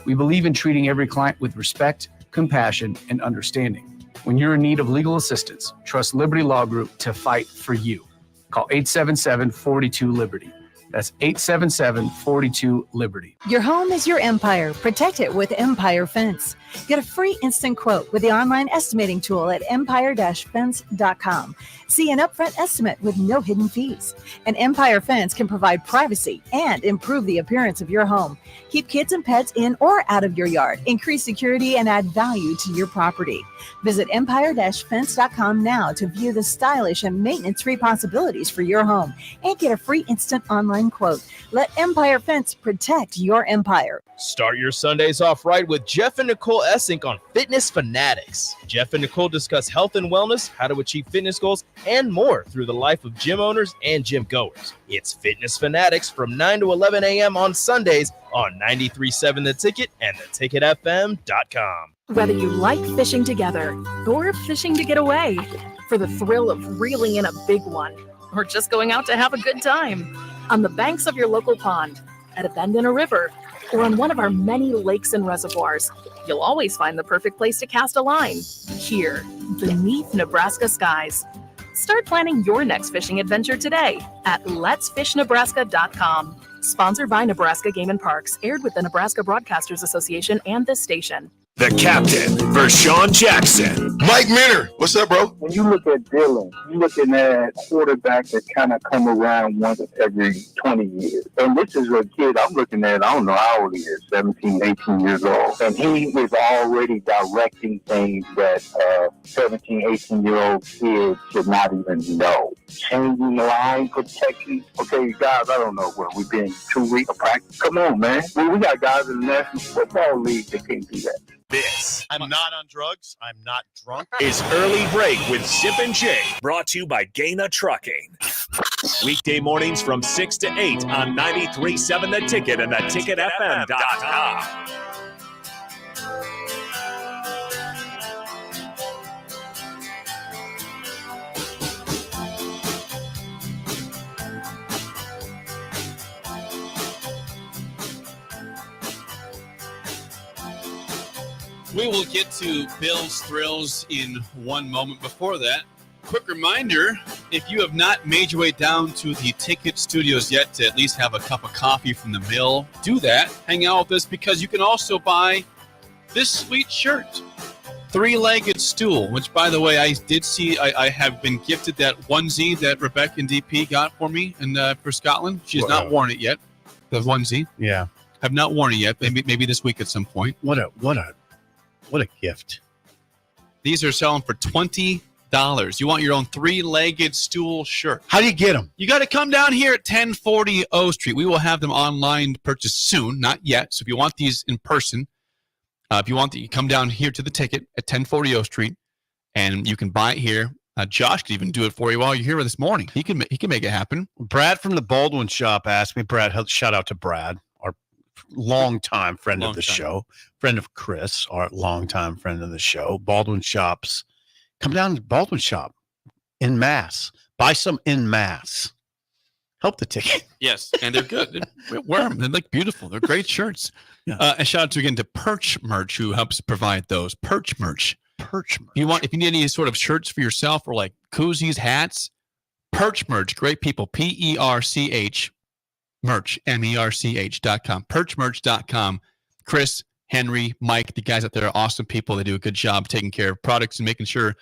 We believe in treating every client with respect, compassion, and understanding. When you're in need of legal assistance, trust Liberty Law Group to fight for you. Call 877-42-LIBERTY. That's 877-42-LIBERTY. Your home is your empire. Protect it with Empire Fence. Get a free instant quote with the online estimating tool at empire-fence.com. See an upfront estimate with no hidden fees. And Empire Fence can provide privacy and improve the appearance of your home. Keep kids and pets in or out of your yard. Increase security and add value to your property. Visit empire-fence.com now to view the stylish and maintenance-free possibilities for your home and get a free instant online quote. Let Empire Fence protect your empire. Start your Sundays off right with Jeff and Nicole Essink on Fitness Fanatics. Jeff and Nicole discuss health and wellness, how to achieve fitness goals, and more through the life of gym owners and gym goers. It's Fitness Fanatics from 9 to 11 a.m. on Sundays on 93.7 The Ticket and theticketfm.com. Whether you like fishing together or fishing to get away, for the thrill of reeling in a big one, or just going out to have a good time, on the banks of your local pond, at a bend in a river, or on one of our many lakes and reservoirs, you'll always find the perfect place to cast a line, here, beneath Nebraska skies. Start planning your next fishing adventure today at letsfishnebraska.com. Sponsored by Nebraska Game and Parks, aired with the Nebraska Broadcasters Association and this station. The captain, Vershawn Jackson. Mike Minner, what's up, bro? When you look at Dylan, you're looking at quarterbacks that kind of come around once every 20 years. And this is a kid I'm looking at, I don't know how old he is, 17, 18 years old. And he is already directing things that 17, 18-year-old kids should not even know. Changing line protection. Okay, guys, I don't know what we've been 2 weeks of practice. Come on, man. We got guys in the National Football League that can't do that. This I'm not on drugs. I'm not drunk. is Early Break with Sip and Jay, brought to you by Gaina Trucking. Weekday mornings from 6 to 8 on 93.7 The Ticket and theticketfm.com. We will get to Bill's Thrills in one moment. Before that, quick reminder, if you have not made your way down to the Ticket Studios yet to at least have a cup of coffee from the mill, do that. Hang out with us because you can also buy this sweet shirt, Three-Legged Stool, which, by the way, I did see. I have been gifted that onesie that Rebecca and DP got for me and for Scotland. She has not worn it yet, the onesie. Yeah. Have not worn it yet. Maybe this week at some point. What a gift. These are selling for $20. You want your own Three-Legged Stool shirt. How do you get them? You got to come down here at 1040 O Street. We will have them online to purchase soon, not yet. So if you want these in person, if you want you come down here to the Ticket at 1040 O Street, and you can buy it here. Josh could even do it for you while you're here this morning. He can make it happen. Brad from the Baldwin Shop asked me. Brad, shout out to Brad, our longtime friend of the show, friend of Chris, our longtime friend of the show. Baldwin Shops. Come down to Baldwin Shop en masse. Buy some en masse. Help the Ticket. Yes, and they're good. Wear them. They look beautiful. They're great shirts. Yeah. And shout out again to Perch Merch, who helps provide those. Perch Merch. Perch Merch. If you need any sort of shirts for yourself or like koozies, hats, Perch Merch. Great people. PERCH merch. MERCH.com. Perchmerch.com. Chris, Henry, Mike, the guys out there are awesome people. They do a good job taking care of products and making sure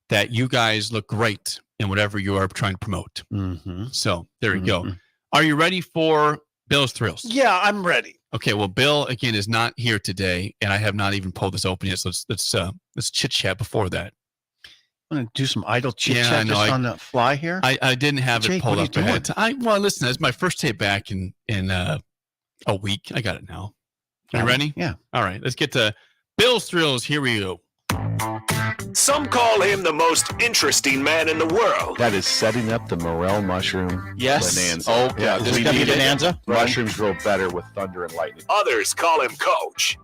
that you guys look great in whatever you are trying to promote. Mm-hmm. So there you go. Are you ready for Bill's Thrills? Yeah, I'm ready. Okay, well, Bill again is not here today, and I have not even pulled this open yet. So let's chit chat before that. I'm gonna do some idle chit chat on the fly here. I didn't have Jake, it pulled up ahead. doing? Well, listen, it's my first day back in a week. I got it now. You ready? Yeah. All right, let's get to Bill's Thrills. Here we go. Some call him the most interesting man in the world. That is setting up the morel mushroom bonanza. Oh, yeah. this is gonna be bonanza? Mushrooms grow better with thunder and lightning. Others call him Coach.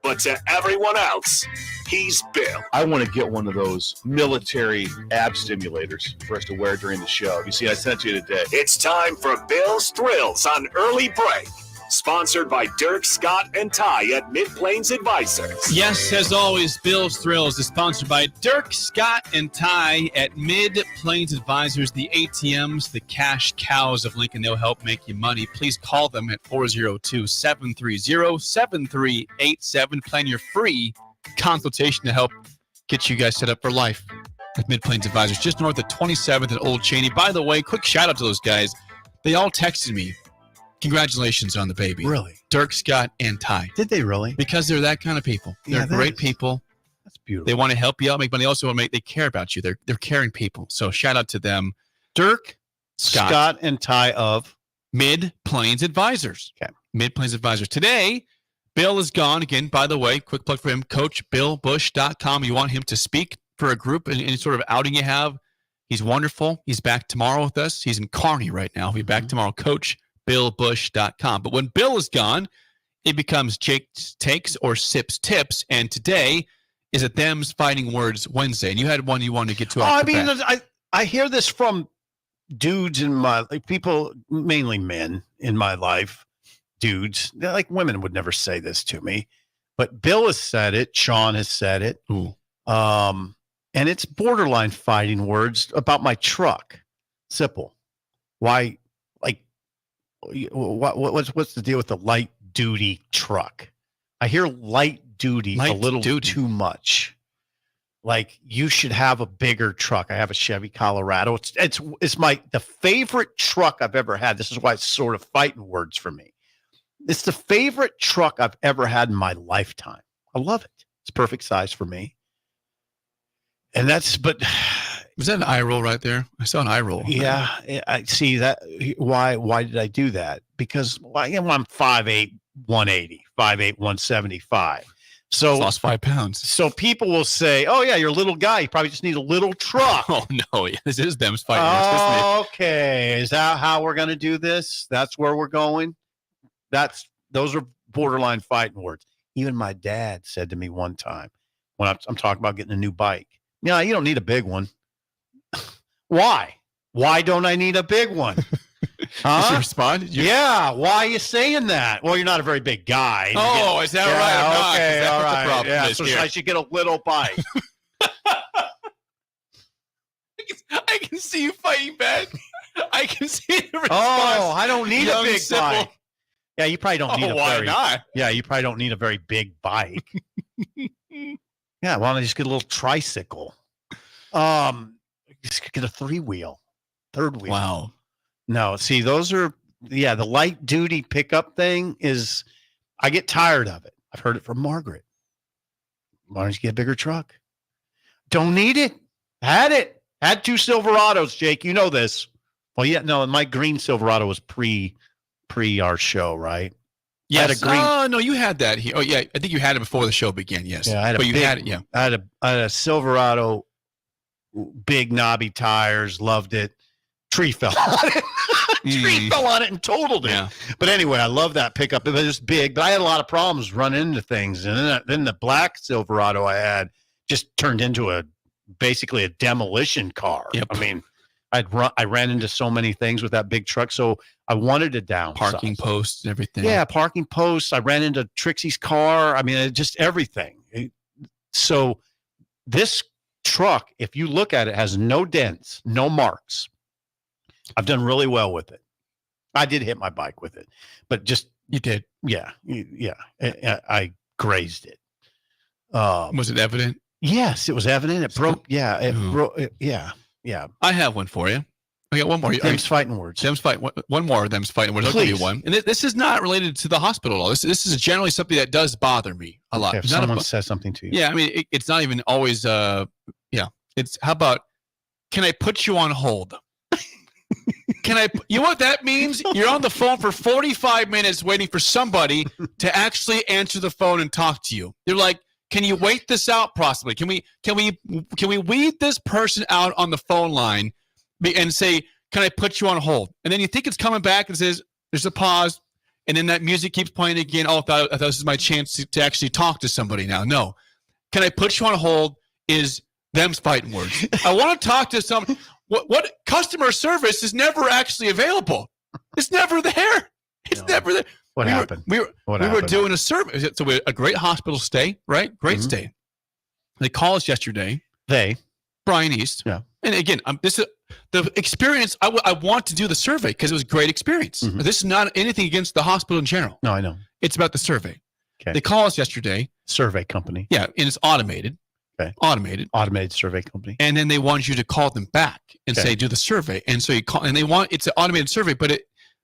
But to everyone else, he's Bill. I want to get one of those military ab stimulators for us to wear during the show. You see, I sent you today. It's time for Bill's Thrills on Early Break. Sponsored by Dirk, Scott, and Ty at Mid-Plains Advisors. Yes, as always, Bill's Thrills is sponsored by Dirk, Scott, and Ty at Mid-Plains Advisors, the ATMs, the cash cows of Lincoln. They'll help make you money. Please call them at 402-730-7387. Plan your free consultation to help get you guys set up for life at Mid-Plains Advisors, just north of 27th and Old Cheney. By the way, quick shout out to those guys. They all texted me. Congratulations on the baby. Really? Dirk, Scott, and Ty. Did they really? Because they're that kind of people. They're great people. That's beautiful. They want to help you out, make money. Also, they care about you. They're caring people. So shout out to them. Dirk, Scott, and Ty of Mid-Plains Advisors. Okay. Mid-Plains Advisors. Today, Bill is gone. Again, by the way, quick plug for him, CoachBillBusch.com. You want him to speak for a group, any sort of outing you have. He's wonderful. He's back tomorrow with us. He's in Kearney right now. He'll be back tomorrow. CoachBillBusch.com. But when Bill is gone, it becomes Jake's Takes or Sip's Tips. And today is a Them's Fighting Words Wednesday. And you had one you wanted to get to. I hear this from dudes in my people, mainly men in my life. Dudes, like women would never say this to me, but Bill has said it. Sean has said it. Ooh. And it's borderline fighting words about my truck. Sipple. Why? What's the deal with the light duty truck? I hear light duty a little too much. Like, you should have a bigger truck. I have a Chevy Colorado. It's the favorite truck I've ever had. This is why it's sort of fighting words for me. It's the favorite truck I've ever had in my lifetime. I love it. It's perfect size for me. And but was that an eye roll right there? I saw an eye roll. Yeah, I see that. Why did I do that? Because I'm 5'8", 180, 5'8", 175. So lost 5 pounds. So people will say, "Oh yeah, you're a little guy. You probably just need a little truck." Oh no, this is them fighting. Okay, is that how we're going to do this? That's where we're going. Those are borderline fighting words. Even my dad said to me one time when I'm talking about getting a new bike, "Yeah, you don't need a big one." Why? Why don't I need a big one? Huh? Did you respond? Yeah. Why are you saying that? Well, you're not a very big guy. Is that right? Okay, all right. The problem Yeah, so I should get a little bike. I can see you fighting back. I can see the response. Oh, I don't need a big Simple. bike. Yeah, you probably don't need why not? Yeah, you probably don't need a very big bike. Yeah, why don't I just get a little tricycle? Just get a 3-wheel, 3rd wheel. Wow. No, see, those are the light duty pickup thing is, I get tired of it. I've heard it from Margaret. Why don't you get a bigger truck? Don't need it. Had 2 Silverados, Jake. You know this. Well, yeah, no, my green Silverado was pre our show, right? Yes. No, you had that here. Oh, yeah. I think you had it before the show began. Yes. Yeah, you had it. Yeah. I had a Silverado, big knobby tires. Loved it. Tree fell on it. Tree fell on it and totaled it. Yeah. But anyway, I love that pickup. It was big, but I had a lot of problems running into things. And then the black Silverado I had just turned into basically a demolition car. Yep. I mean, I ran into so many things with that big truck. So I wanted to downsize. Parking posts and everything. Yeah, parking posts. I ran into Trixie's car. I mean, just everything. So this truck, if you look at it, has no dents, no marks. I've done really well with it. I did hit my bike with it, but just you did. Yeah. I grazed it. Was it evident? Yes, it was evident. It broke. Yeah, it broke. Yeah. I have one for you. I got one more. Them's fighting words. Them's fighting. One more of them's fighting words. I'll give you one. And this is not related to the hospital at all. This is generally something that does bother me a lot. Okay, if someone says something to you. Yeah, I mean, it's not even always. It's how about? Can I put you on hold? You know what that means? You're on the phone for 45 minutes waiting for somebody to actually answer the phone and talk to you. They're like, can you wait this out possibly? Can we weed this person out on the phone line and say, can I put you on hold? And then you think it's coming back and says, there's a pause. And then that music keeps playing again. Oh, I thought this is my chance to actually talk to somebody now. No. Can I put you on hold is them's fighting words. I want to talk to somebody. What customer service is never actually available. It's never there. It's never there. What happened? We were doing a survey. So a great hospital stay, right? Great stay. They called us yesterday. Brian East. Yeah. And again, this is the experience. I want to do the survey because it was a great experience. This is not anything against the hospital in general. No, I know. It's about the survey. Okay. They call us yesterday. Survey company. Yeah, and it's automated. Okay. Automated survey company. And then they want you to call them back and say, do the survey. And so you call, and it's an automated survey, but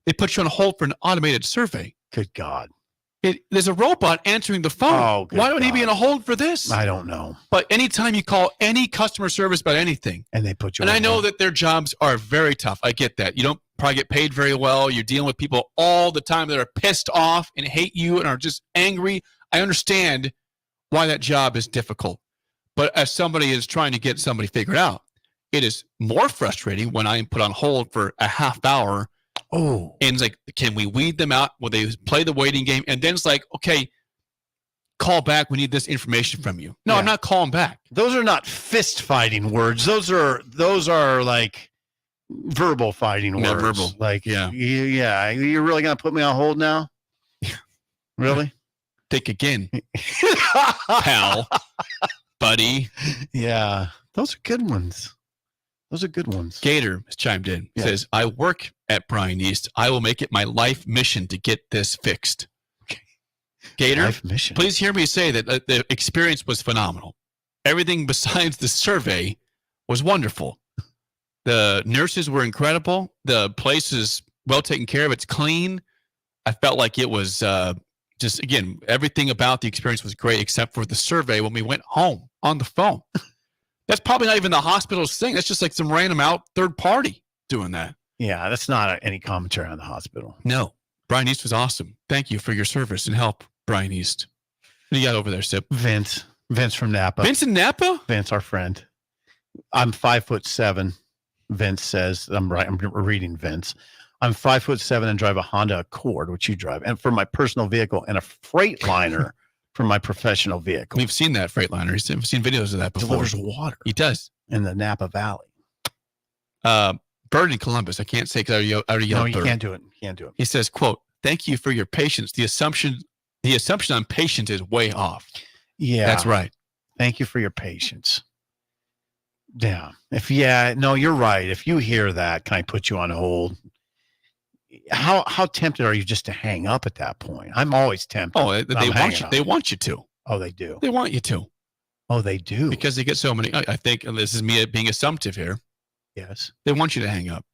they put you on hold for an automated survey. Good God. There's a robot answering the phone. Oh, why would he be on a hold for this? I don't know. But anytime you call any customer service about anything, and they put you and on I know hold. that their jobs are very tough. I get that. You don't probably get paid very well. You're dealing with people all the time that are pissed off and hate you and are just angry. I understand why that job is difficult. But as somebody is trying to get somebody figured out, it is more frustrating when I am put on hold for a half hour. Oh. And it's like, can we weed them out? Will they play the waiting game? And then it's like, okay, call back. We need this information from you. No, I'm not calling back. Those are not fist fighting words. Those are like verbal fighting words. Verbal. Like, yeah. You're really going to put me on hold now? Really? Think again, pal. Buddy. Yeah. Those are good ones. Gator has chimed in. Says, I work at Brian East. I will make it my life mission to get this fixed. Gator, Life mission. please hear me say that the experience was phenomenal. Everything besides the survey was wonderful. The nurses were incredible. The place is well taken care of. It's clean. I felt like it was just, again, everything about the experience was great except for the survey when we went home on the phone. That's probably not even the hospital's thing. That's just like some random third party doing that. Yeah, that's not any commentary on the hospital. No. Brian East was awesome. Thank you for your service and help, Brian East. What do you got over there, Sip? Vince from Napa. Vince in Napa? Vince, our friend. I'm 5'7". Vince says, I'm reading Vince. I'm 5'7" and drive a Honda Accord, which you drive, and for my personal vehicle, and a Freightliner for my professional vehicle. We've seen that Freightliner. We've seen videos of that before. Delivers water. He does. In the Napa Valley. Bird in Columbus. I can't say because I already yelled. No, you can't do it. He says, quote, "Thank you for your patience. The assumption on patience is way off." Yeah. That's right. Thank you for your patience. Yeah. No, you're right. If you hear that, can I put you on hold? How tempted are you just to hang up at that point? I'm always tempted. Oh, they want you. They want you to. Oh, they do. They want you to. Oh, they do. Because they get so many. I think, and this is me being assumptive here. Yes. They want you to hang up.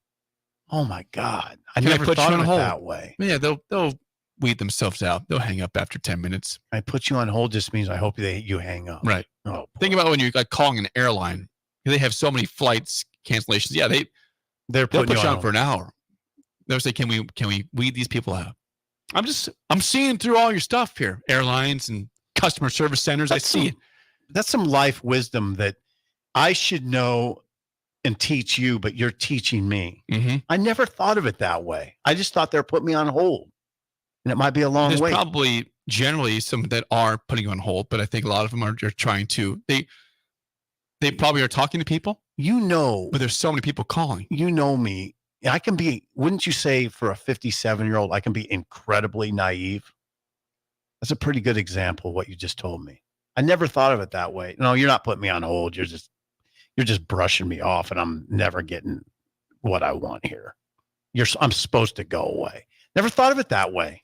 Oh my God. I never thought of it that way. Yeah, they'll weed themselves out. They'll hang up after 10 minutes. I put you on hold just means I hope you hang up. Right. Oh, think about when you're like calling an airline. They have so many flights cancellations. Yeah, they'll put you on for an hour. They'll say, "Can we weed these people out?" I'm seeing through all your stuff here, airlines and customer service centers. I see it. That's some life wisdom that I should know and teach you, but you're teaching me. Mm-hmm. I never thought of it that way. I just thought they're putting me on hold, and it might be a long There's wait. Probably generally some that are putting you on hold, but I think a lot of them are trying to. They probably are talking to people. But there's so many people calling. You know me. I can be, wouldn't you say for a 57-year-old, I can be incredibly naive? That's a pretty good example of what you just told me. I never thought of it that way. No, you're not putting me on hold. You're just brushing me off, and I'm never getting what I want here. I'm supposed to go away. Never thought of it that way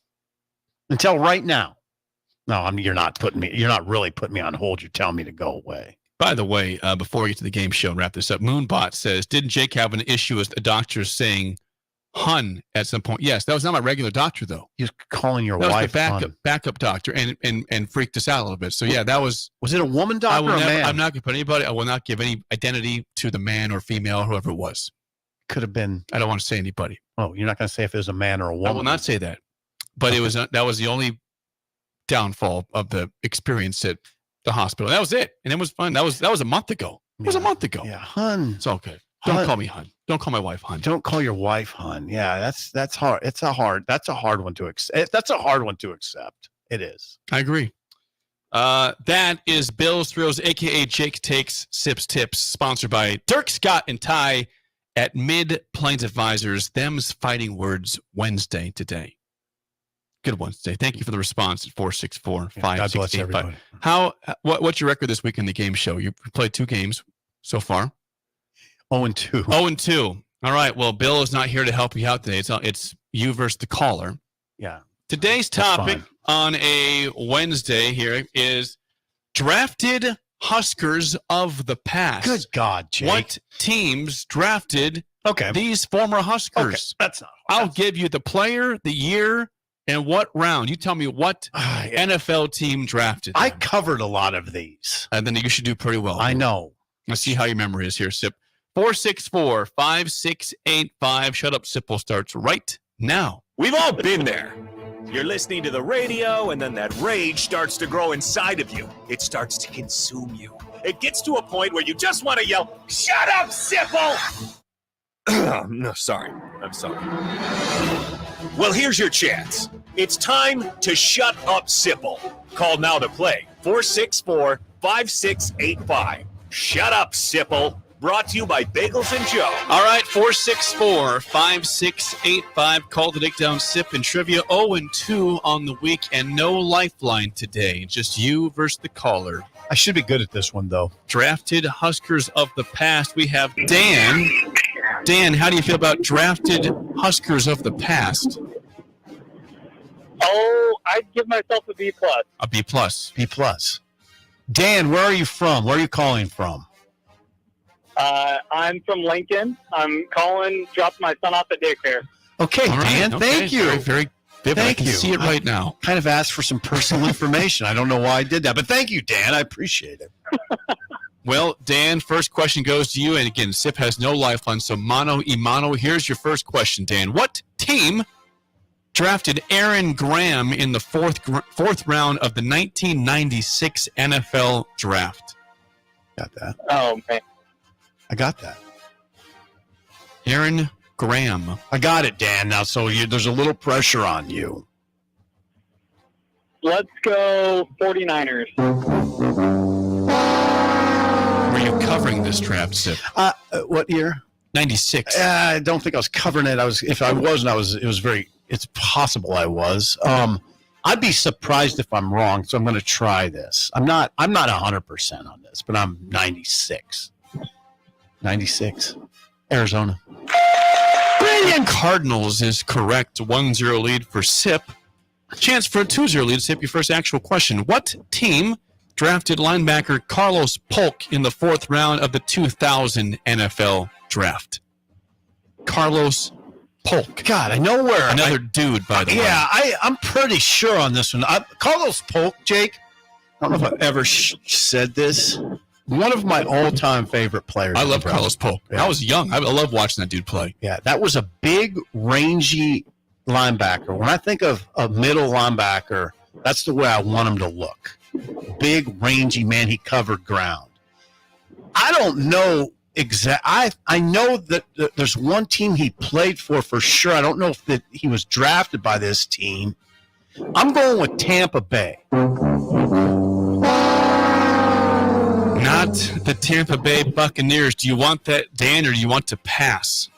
until right now. No, you're not really putting me on hold. You're telling me to go away. By the way, before we get to the game show and wrap this up, Moonbot says, "Didn't Jake have an issue with a doctor saying hun at some point?" Yes, that was not my regular doctor, though. He was calling your that wife was the backup doctor, and freaked us out a little bit. So, yeah, that was... Was it a woman doctor or a man? I'm not going to put anybody... I will not give any identity to the man or female, or whoever it was. Could have been... I don't want to say anybody. Oh, you're not going to say if it was a man or a woman? I will not say that. But it was that was the only downfall of the experience at the hospital. That was it. And it was fun. That was a month ago. It was a month ago. Yeah, hun. It's okay. Don't call me hun. Don't call my wife hun. Don't call your wife hun. Yeah, that's hard. That's a hard one to accept. That's a hard one to accept. It is. I agree. That is Bill's Thrills, aka Jake Takes Sips Tips, sponsored by Dirk Scott and Ty at Mid Plains Advisors. Them's Fighting Words Wednesday today. Good Wednesday. Thank you for the response at 464-5685. God bless everybody. What's your record this week in the game show? You played 2 games so far. 0-2. 0-2. All right. Well, Bill is not here to help you out today. It's you versus the caller. Yeah. Today's topic on a Wednesday here is drafted Huskers of the past. Good God, Jake. What teams drafted these former Huskers? Okay. That's not hard. I'll give you the player, the year, and what round. You tell me what NFL team drafted them. I covered a lot of these. And then you should do pretty well. I know. Let's see how your memory is here, Sip. 464-5685. Shut up, Sip will starts right now. We've all been there. You're listening to the radio, and then that rage starts to grow inside of you. It starts to consume you. It gets to a point where you just want to yell, "Shut up, Sipple!" No, sorry. I'm sorry. Well, here's your chance. It's time to shut up, Sipple. Call now to play. 464-5685. Shut up, Sipple. Brought to you by Bagels and Joe. All right, 464-5685. Call the Dick Down Sip and Trivia. 0-2 on the week, and no lifeline today. Just you versus the caller. I should be good at this one, though. Drafted Huskers of the past. We have Dan. Dan, how do you feel about drafted Huskers of the past? Oh, I'd give myself a B+. A B+. B+. Dan, where are you from? Where are you calling from? I'm from Lincoln. I'm calling, dropped my son off at daycare. Okay, All right, Dan, okay. thank you. Very, very vivid. Thank I can you. see it right now. Kind of asked for some personal information. I don't know why I did that, but thank you, Dan. I appreciate it. Well, Dan, first question goes to you. And again, Sip has no lifeline, so mano y mano. Here's your first question, Dan. What team drafted Aaron Graham in the fourth round of the 1996 NFL Draft? Got that. Oh, man. I got that. Aaron Graham. I got it, Dan. Now, so there's a little pressure on you. Let's go 49ers. Were you covering this draft, Sip? What year? 96. I don't think I was covering it. If I wasn't, it's possible I was. I'd be surprised if I'm wrong, so I'm going to try this. I'm not 100% on this, but I'm 96. 96. Arizona. Brilliant. Cardinals is correct. 1-0 lead for Sip. Chance for a 2-0 lead. Sip, your first actual question. What team drafted linebacker Carlos Polk in the fourth round of the 2000 NFL Draft? Carlos Polk. God, I know where. Another dude, by the way. Yeah, I'm pretty sure on this one. Carlos Polk, Jake, I don't know if I've ever said this. One of my all-time favorite players. I love Carlos Polk. Yeah. I was young. I love watching that dude play. Yeah, that was a big, rangy linebacker. When I think of a middle linebacker, that's the way I want him to look. Big, rangy man. He covered ground. I don't know I know that there's one team he played for sure. I don't know if that he was drafted by this team. I'm going with Tampa Bay. Not the Tampa Bay Buccaneers. Do you want that, Dan, or do you want to pass?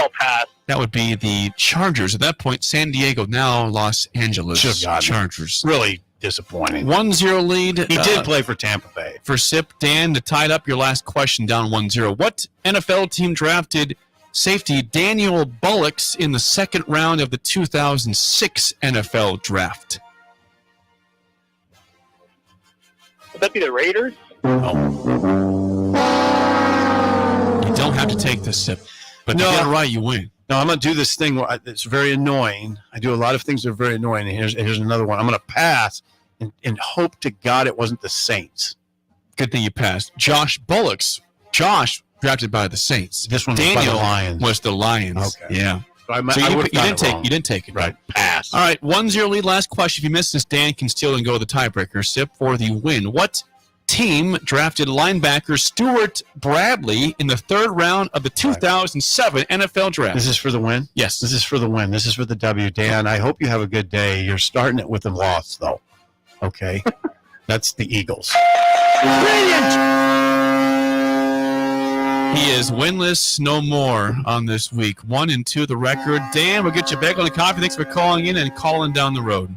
I'll pass. That would be the Chargers. At that point, San Diego, now Los Angeles Chargers. Really disappointing. 1-0 lead. He did play for Tampa Bay. For Sip, Dan, to tie it up, your last question down 1-0. What NFL team drafted safety Daniel Bullocks in the second round of the 2006 NFL Draft? Would that be the Raiders? You don't have to take this, Sip. But No. to get it right, you win. No, I'm going to do this thing. It's very annoying. I do a lot of things that are very annoying. And here's another one. I'm going to pass and hope to God it wasn't the Saints. Good thing you passed. Josh Bullocks. Josh drafted by the Saints. This one was Daniel by the Lions. was the Lions. Okay. Yeah. So You didn't take it. Right. Pass. All right. 1-0 lead. Last question. If you miss this, Dan can steal and go the tiebreaker. Sip for the win. What team drafted linebacker Stuart Bradley in the third round of the 2007 NFL Draft? This is for the win? Yes. This is for the win. This is for the W. Dan, I hope you have a good day. You're starting it with a loss, though. Okay? That's the Eagles. He is winless no more on this week. 1-2 the record. Dan, we'll get you back on the coffee. Thanks for calling in and calling down the road.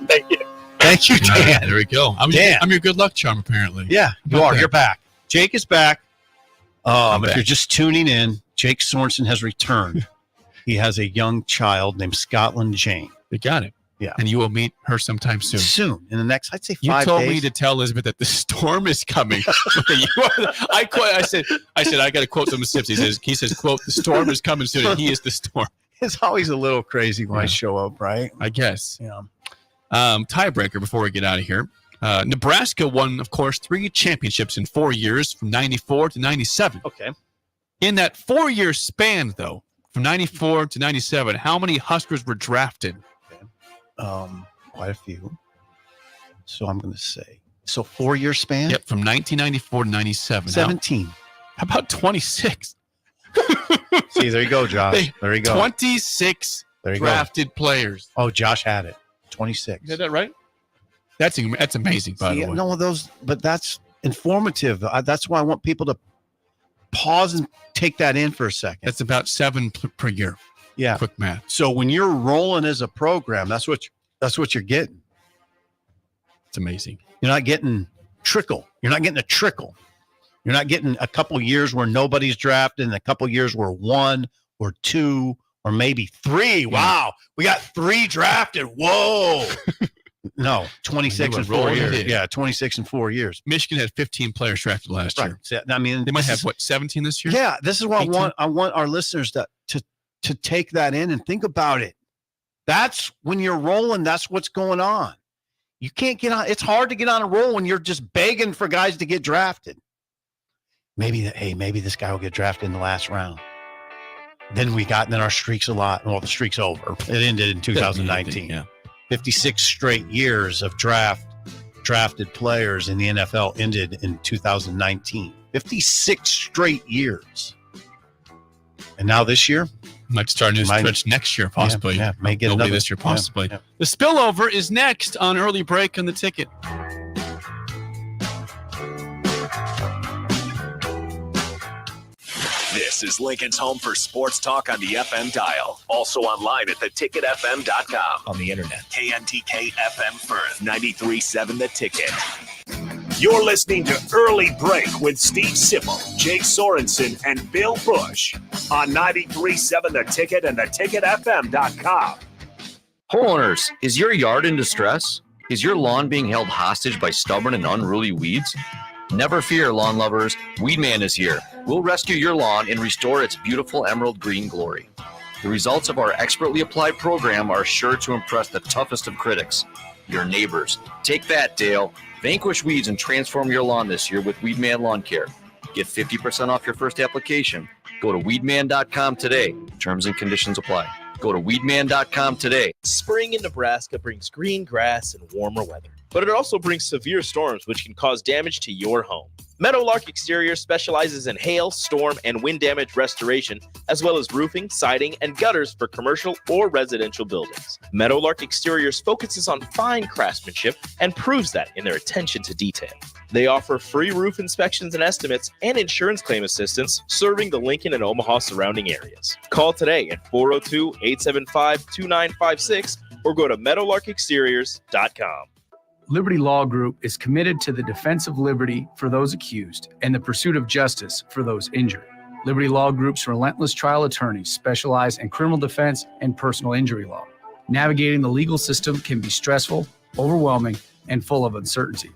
Thank you. Thank you, Dan. There we go. I'm your good luck charm, apparently. Yeah, you are. You're back. Jake is back. I'm If back. you're just tuning in, Jake Sorensen has returned. He has a young child named Scotland Jane. You got it. Yeah. And you will meet her sometime soon. Soon. In the next, I'd say 5 You days. told me to tell Elizabeth that the storm is coming. I said, I got to quote some of Sips. He says, quote, the storm is coming soon, and he is the storm. It's always a little crazy when I show up, right? I guess. Yeah. Tiebreaker before we get out of here. Nebraska won, of course, 3 championships in 4 years, from 94 to 97. Okay. In that 4-year span, though, from 94 to 97, how many Huskers were drafted? Quite a few. So I'm going to say. So 4-year span? Yep, from 1994 to 97. 17. How about 26? See, there you go, Josh. There you go. 26 drafted players. Oh, Josh had it. 26. Is that right? That's amazing, by the way. No, but that's informative. That's why I want people to pause and take that in for a second. That's about 7 per year. Yeah. Quick math. So when you're rolling as a program, that's what you're getting. It's amazing. You're not getting trickle. You're not getting a trickle. You're not getting a couple years where nobody's drafted and a couple years where 1 or 2 or maybe 3. Wow. We got 3 drafted. Whoa. No, 26 and 4 years. Yeah, 26 and 4 years. Michigan had 15 players drafted last year. So, I mean, they might have 17 this year. Yeah, this is what I want our listeners to take that in and think about it. That's when you're rolling. That's what's going on. You can't get on. It's hard to get on a roll when you're just begging for guys to get drafted. Maybe this guy will get drafted in the last round. Then our streak's a lot. Well, the streak's over. It ended in 2019. Yeah. 56 straight years of drafted players in the NFL ended in 2019. 56 straight years. And now this year? Might start a new stretch next year, possibly. Yeah, may get Nobody another this year, possibly. Yeah. The Spillover is next on Early Break on the Ticket. This is Lincoln's home for sports talk on the FM dial. Also online at theticketfm.com. On the internet. KNTK FM Firth, 93.7 The Ticket. You're listening to Early Break with Steve Sipple, Jake Sorensen, and Bill Busch on 93.7 The Ticket and theticketfm.com. Homeowners, is your yard in distress? Is your lawn being held hostage by stubborn and unruly weeds? Never fear, lawn lovers. Weedman is here. We'll rescue your lawn and restore its beautiful emerald green glory. The results of our expertly applied program are sure to impress the toughest of critics, your neighbors. Take that, Dale. Vanquish weeds and transform your lawn this year with Weedman Lawn Care. Get 50% off your first application. Go to weedman.com today. Terms and conditions apply. Go to weedman.com today. Spring in Nebraska brings green grass and warmer weather, but it also brings severe storms which can cause damage to your home. Meadowlark Exterior specializes in hail, storm, and wind damage restoration, as well as roofing, siding, and gutters for commercial or residential buildings. Meadowlark Exteriors focuses on fine craftsmanship and proves that in their attention to detail. They offer free roof inspections and estimates and insurance claim assistance, serving the Lincoln and Omaha surrounding areas. Call today at 402-875-2956 or go to meadowlarkexteriors.com. Liberty Law Group is committed to the defense of liberty for those accused and the pursuit of justice for those injured. Liberty Law Group's relentless trial attorneys specialize in criminal defense and personal injury law. Navigating the legal system can be stressful, overwhelming, and full of uncertainty.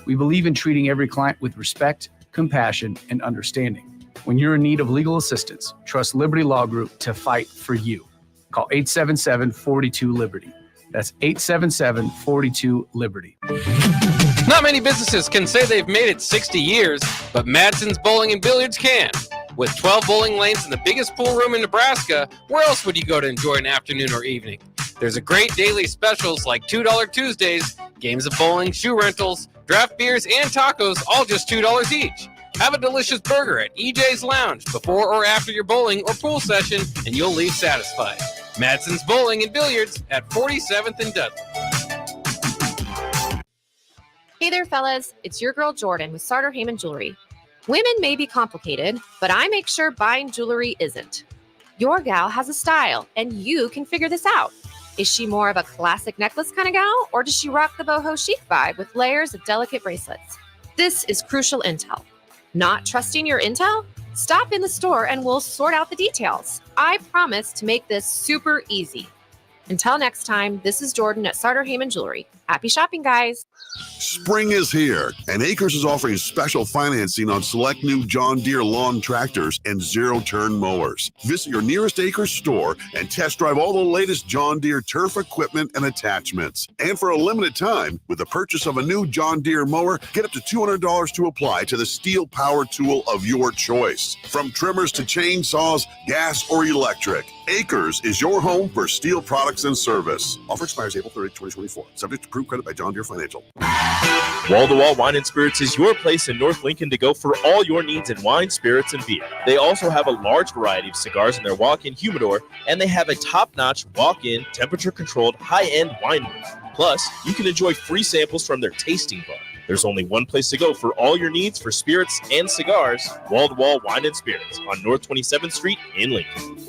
We believe in treating every client with respect, compassion, and understanding. When you're in need of legal assistance, trust Liberty Law Group to fight for you. Call 877-42-LIBERTY. That's 877-42-LIBERTY. Not many businesses can say they've made it 60 years, but Madsen's Bowling and Billiards can. With 12 bowling lanes and the biggest pool room in Nebraska, where else would you go to enjoy an afternoon or evening? There's a great daily specials like $2 Tuesdays, games of bowling, shoe rentals, draft beers, and tacos, all just $2 each. Have a delicious burger at EJ's Lounge before or after your bowling or pool session, and you'll leave satisfied. Madsen's Bowling and Billiards at 47th and Dudley. Hey there, fellas. It's your girl Jordan with Sartor Heyman Jewelry. Women may be complicated, but I make sure buying jewelry isn't. Your gal has a style, and you can figure this out. Is she more of a classic necklace kind of gal, or does she rock the boho chic vibe with layers of delicate bracelets? This is crucial intel. Not trusting your intel? Stop in the store and we'll sort out the details. I promise to make this super easy. Until next time, this is Jordan at Sartor Heyman Jewelry. Happy shopping, guys. Spring is here, and Acres is offering special financing on select new John Deere lawn tractors and zero-turn mowers. Visit your nearest Acres store and test drive all the latest John Deere turf equipment and attachments. And for a limited time, with the purchase of a new John Deere mower, get up to $200 to apply to the steel power tool of your choice. From trimmers to chainsaws, gas or electric, Acres is your home for steel products and service. Offer expires April 30, 2024. Subject to approved credit by John Deere Financial. Wall-to-Wall Wine and Spirits is your place in North Lincoln to go for all your needs in wine, spirits, and beer. They also have a large variety of cigars in their walk-in humidor, and they have a top-notch walk-in, temperature-controlled, high-end wine room. Plus, you can enjoy free samples from their tasting bar. There's only one place to go for all your needs for spirits and cigars. Wall-to-Wall Wine and Spirits on North 27th Street in Lincoln.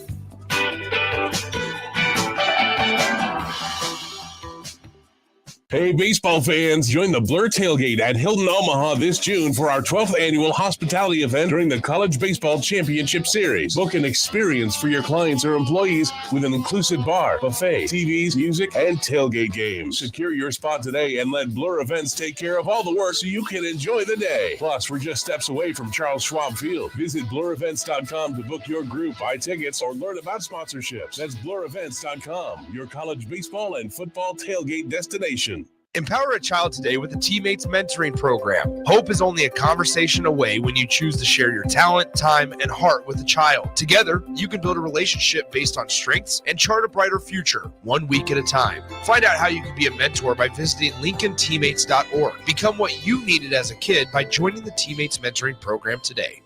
Hey, baseball fans, join the Blur Tailgate at Hilton Omaha this June for our 12th annual hospitality event during the College Baseball Championship Series. Book an experience for your clients or employees with an inclusive bar, buffet, TVs, music, and tailgate games. Secure your spot today and let Blur Events take care of all the work so you can enjoy the day. Plus, we're just steps away from Charles Schwab Field. Visit blurevents.com to book your group, buy tickets, or learn about sponsorships. That's blurevents.com, your college baseball and football tailgate destination. Empower a child today with the Teammates Mentoring Program. Hope is only a conversation away when you choose to share your talent, time, and heart with a child. Together, you can build a relationship based on strengths and chart a brighter future, 1 week at a time. Find out how you can be a mentor by visiting LincolnTeammates.org. Become what you needed as a kid by joining the Teammates Mentoring Program today.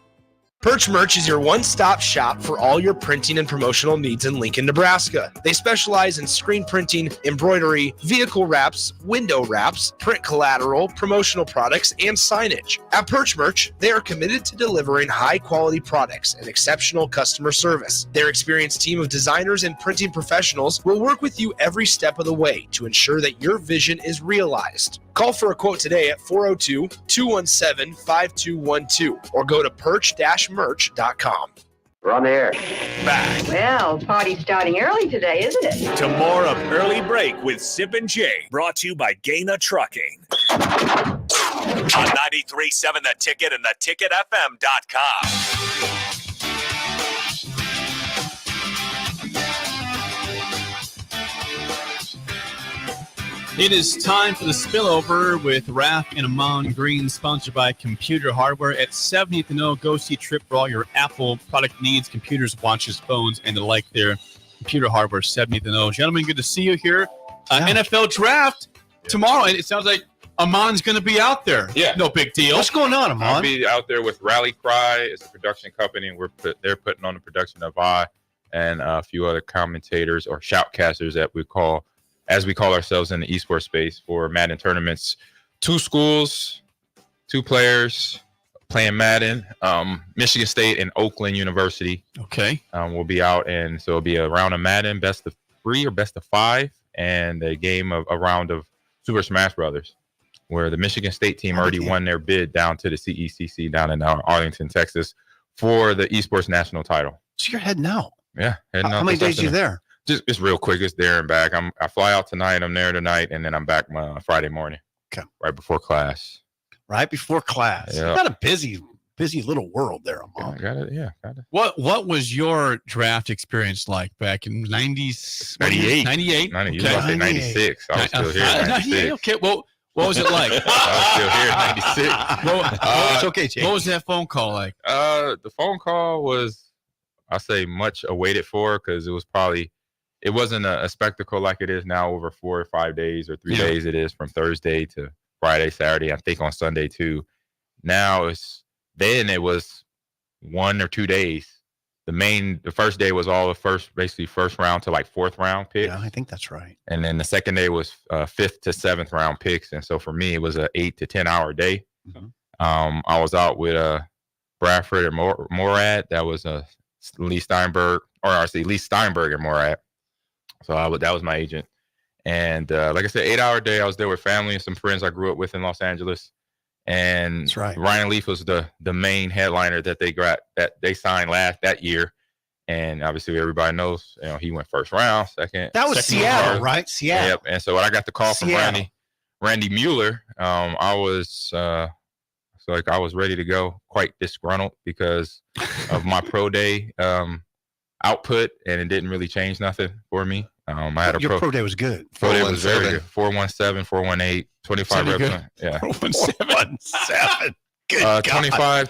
Perch Merch is your one-stop shop for all your printing and promotional needs in Lincoln, Nebraska. They specialize in screen printing, embroidery, vehicle wraps, window wraps, print collateral, promotional products, and signage. At Perch Merch, they are committed to delivering high-quality products and exceptional customer service. Their experienced team of designers and printing professionals will work with you every step of the way to ensure that your vision is realized. Call for a quote today at 402-217-5212 or go to perch-merch.com. We're on the air. Back Well, party's starting early today, isn't it? to more of Early Break with Sip and Jay, brought to you by Gaina Trucking. On 93.7 The Ticket and theticketfm.com. It is time for the Spillover with Raph and Amon Green, sponsored by Computer Hardware. At 70th and O, go see Trip for all your Apple product needs, computers, watches, phones, and the like there. Computer Hardware, 70th and O. Gentlemen, good to see you here. NFL Draft tomorrow, and it sounds like Amon's going to be out there. Yeah. No big deal. What's going on, Amon? I'll be out there with Rally Cry. It's a production company, and they're putting on the production of I and a few other commentators or shoutcasters that we call, as we call ourselves in the esports space, for Madden tournaments. 2 schools, 2 players playing Madden. Michigan State and Oakland University. Okay. Will be out, and so it'll be a round of Madden, best of 3 or best of 5, and a round of Super Smash Brothers, where the Michigan State team already won their bid down to the CECC down in Arlington, Texas, for the esports national title. So you're heading out. Yeah. How many days are you there? Just real quick. It's there and back. I fly out tonight. I'm there tonight, and then I'm back Friday morning. Okay. Right before class. Right before class. Yeah. You got a busy little world there, Amon. Got it. What was your draft experience like back in 98? 98. You was about to say 96. I was still here in 96. Okay. Well, what was it like? I was still here in 96. It's okay, Jake. What was that phone call like? The phone call was, I say, much awaited for, because it wasn't a spectacle like it is now over 4 or 5 days or 3 days. It is from Thursday to Friday, Saturday, I think on Sunday too. Now it was 1 or 2 days. The first day was all the first round to like 4th round picks. Yeah, I think that's right. And then the second day was 5th to 7th round picks. And so for me, it was an 8 to 10 hour day. Mm-hmm. I was out with Bradford and Morad. That was Lee Steinberg and Morad. So that was my agent. And like I said, 8-hour day. I was there with family and some friends I grew up with in Los Angeles. And that's right. Ryan Leaf was the main headliner that they signed that year. And obviously everybody knows, he went first round, second. That was Seattle, right? Seattle. Yep. And so when I got the call from Randy Mueller, I was ready to go, quite disgruntled because of my pro day output, and it didn't really change nothing for me. I had Your pro day was good. Pro day was very good. 417, 418, 25 reps. Yeah. 417. Good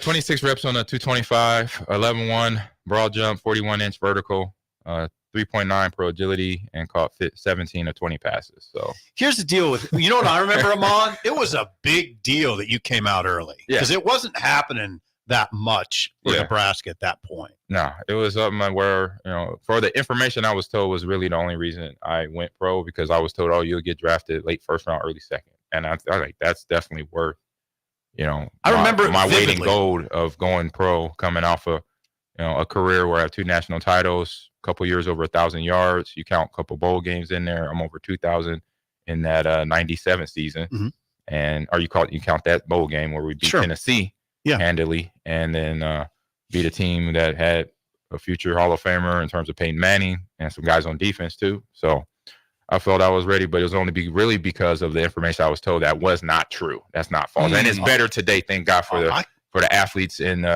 26 reps on a 225, 11-1 broad jump, 41-inch vertical, 3.9 pro agility, and caught 17 of 20 passes. So here's the deal with, you know what I remember, Amon? It was a big deal that you came out early because it wasn't happening that much for Nebraska at that point. No, it was something where, for the information I was told was really the only reason I went pro, because I was told, you'll get drafted late 1st round, early 2nd. And I was like, that's definitely worth, I remember my weight in gold of going pro, coming off of, a career where I have 2 national titles, a couple years over 1,000 yards. You count a couple bowl games in there. I'm over 2,000 in that 97 season. And or you count that bowl game where we beat Tennessee handily, and then beat a team that had a future Hall of Famer in terms of Peyton Manning and some guys on defense too. So I felt I was ready, but it was only really because of the information I was told that was not true. That's not false, and it's better today. Thank God for the athletes. And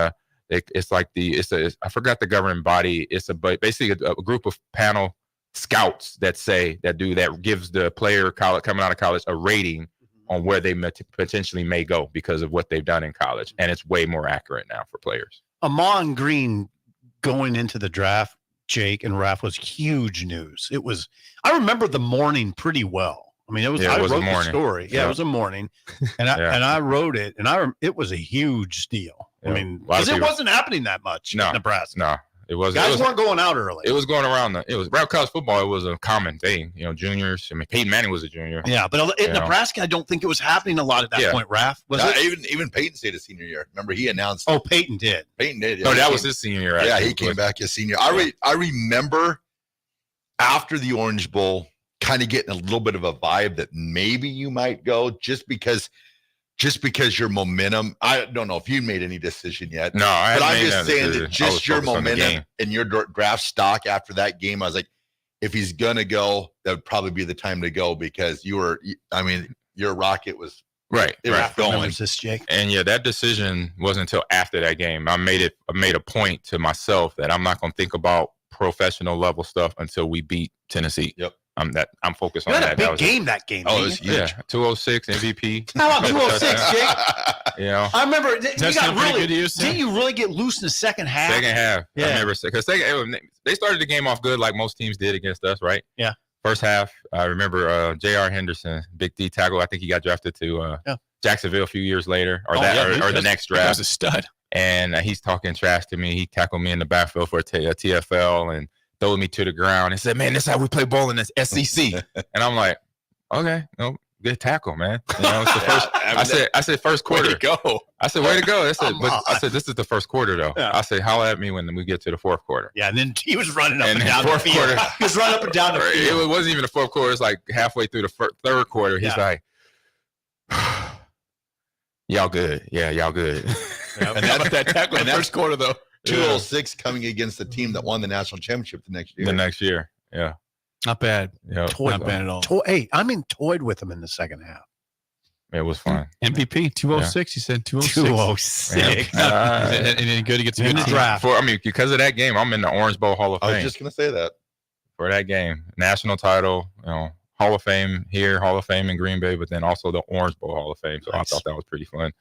it's like I forgot the governing body. It's basically a group of panel scouts that gives the player coming out of college a rating on where they potentially may go because of what they've done in college, and it's way more accurate now for players. Amon Green going into the draft, Jake and Raph, was huge news. I remember the morning pretty well. I mean, I wrote the story. Yeah, it was a morning, and I wrote it, and it was a huge deal. I mean, because it wasn't happening that much in Nebraska. No, it wasn't. Guys weren't going out early. It was going around. Around college football. It was a common thing. Juniors. I mean, Peyton Manning was a junior. Yeah, but in Nebraska, I don't think it was happening a lot at that point. Raph, was it? Even Peyton stayed his senior year. Remember, he announced. Oh, Peyton did. No, that was his senior year. Yeah, he came back his senior. I remember after the Orange Bowl, kind of getting a little bit of a vibe that maybe you might go just because your momentum. I don't know if you made any decision yet. No, but I'm just saying that just your momentum and your draft stock after that game, I was like, if he's gonna go, that would probably be the time to go because your rocket was right. It was going. Was this, Jake? And that decision wasn't until after that game. I made a point to myself that I'm not gonna think about professional level stuff until we beat Tennessee. Yep. I'm focused on that. You had a big game that game. Oh, it was huge. Yeah, 206 MVP. How about 206, Jake? I remember. Didn't you really get loose in the second half? Second half. Yeah. I remember because they started the game off good, like most teams did against us, right? Yeah. First half, I remember J.R. Henderson, big D tackle. I think he got drafted to Jacksonville a few years later, or the next draft. He was a stud. And he's talking trash to me. He tackled me in the backfield for a TFL and threw me to the ground and said, "Man, this is how we play ball in this SEC." And I'm like, "Okay, good tackle, man." It's the first. I said first quarter. Way to go. I said, "Way to go." I said, "This is the first quarter, though." Yeah. I said, "Holla at me when we get to the fourth quarter." Yeah, and then he was running up and down the field. He was running up and down the field. It wasn't even the fourth quarter. It's like halfway through the third quarter. He's like, "Y'all good? Yeah, y'all good." And that tackle in the first quarter, though. 206 coming against the team that won the national championship the next year. Yeah. Not bad. Yeah. Not bad at all. Hey, I'm toyed with him in the second half. It was fun. MVP 206. He said 206. 206. And good to get to in the draft. Because of that game, I'm in the Orange Bowl Hall of Fame. I was just gonna say that for that game, national title, Hall of Fame here, Hall of Fame in Green Bay, but then also the Orange Bowl Hall of Fame. So nice. I thought that was pretty fun.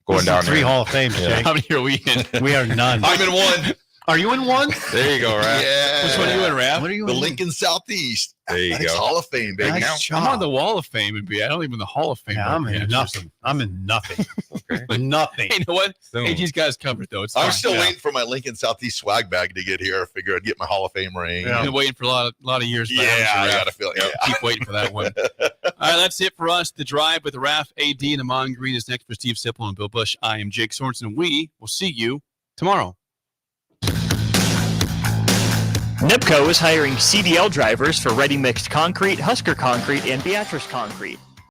Going down 3 Hall of Fames, Jake. How many are we in? We are none. I'm in one. Are you in one? There you go, Raph. Yeah. Which one are you in, Raph? What are you the in? Lincoln Southeast. There you go. Hall of Fame, baby. Nice I'm on the Wall of Fame, and I don't even the Hall of Fame. Yeah, I'm in nothing. I'm in nothing. Okay. Nothing. Hey, you know what? AG's got us covered, though. I'm still waiting for my Lincoln Southeast swag bag to get here. I figure I'd get my Hall of Fame ring. I've been waiting for a lot of years. Yeah, I got to feel it. Yeah. Keep waiting for that one. All right, that's it for us. The Drive with Raph, AD, and Amon Green is next for Steve Sipple and Bill Busch. I am Jake Sorensen, and we will see you tomorrow. NIPCO is hiring CDL drivers for ready-mixed concrete, Husker Concrete, and Beatrice Concrete.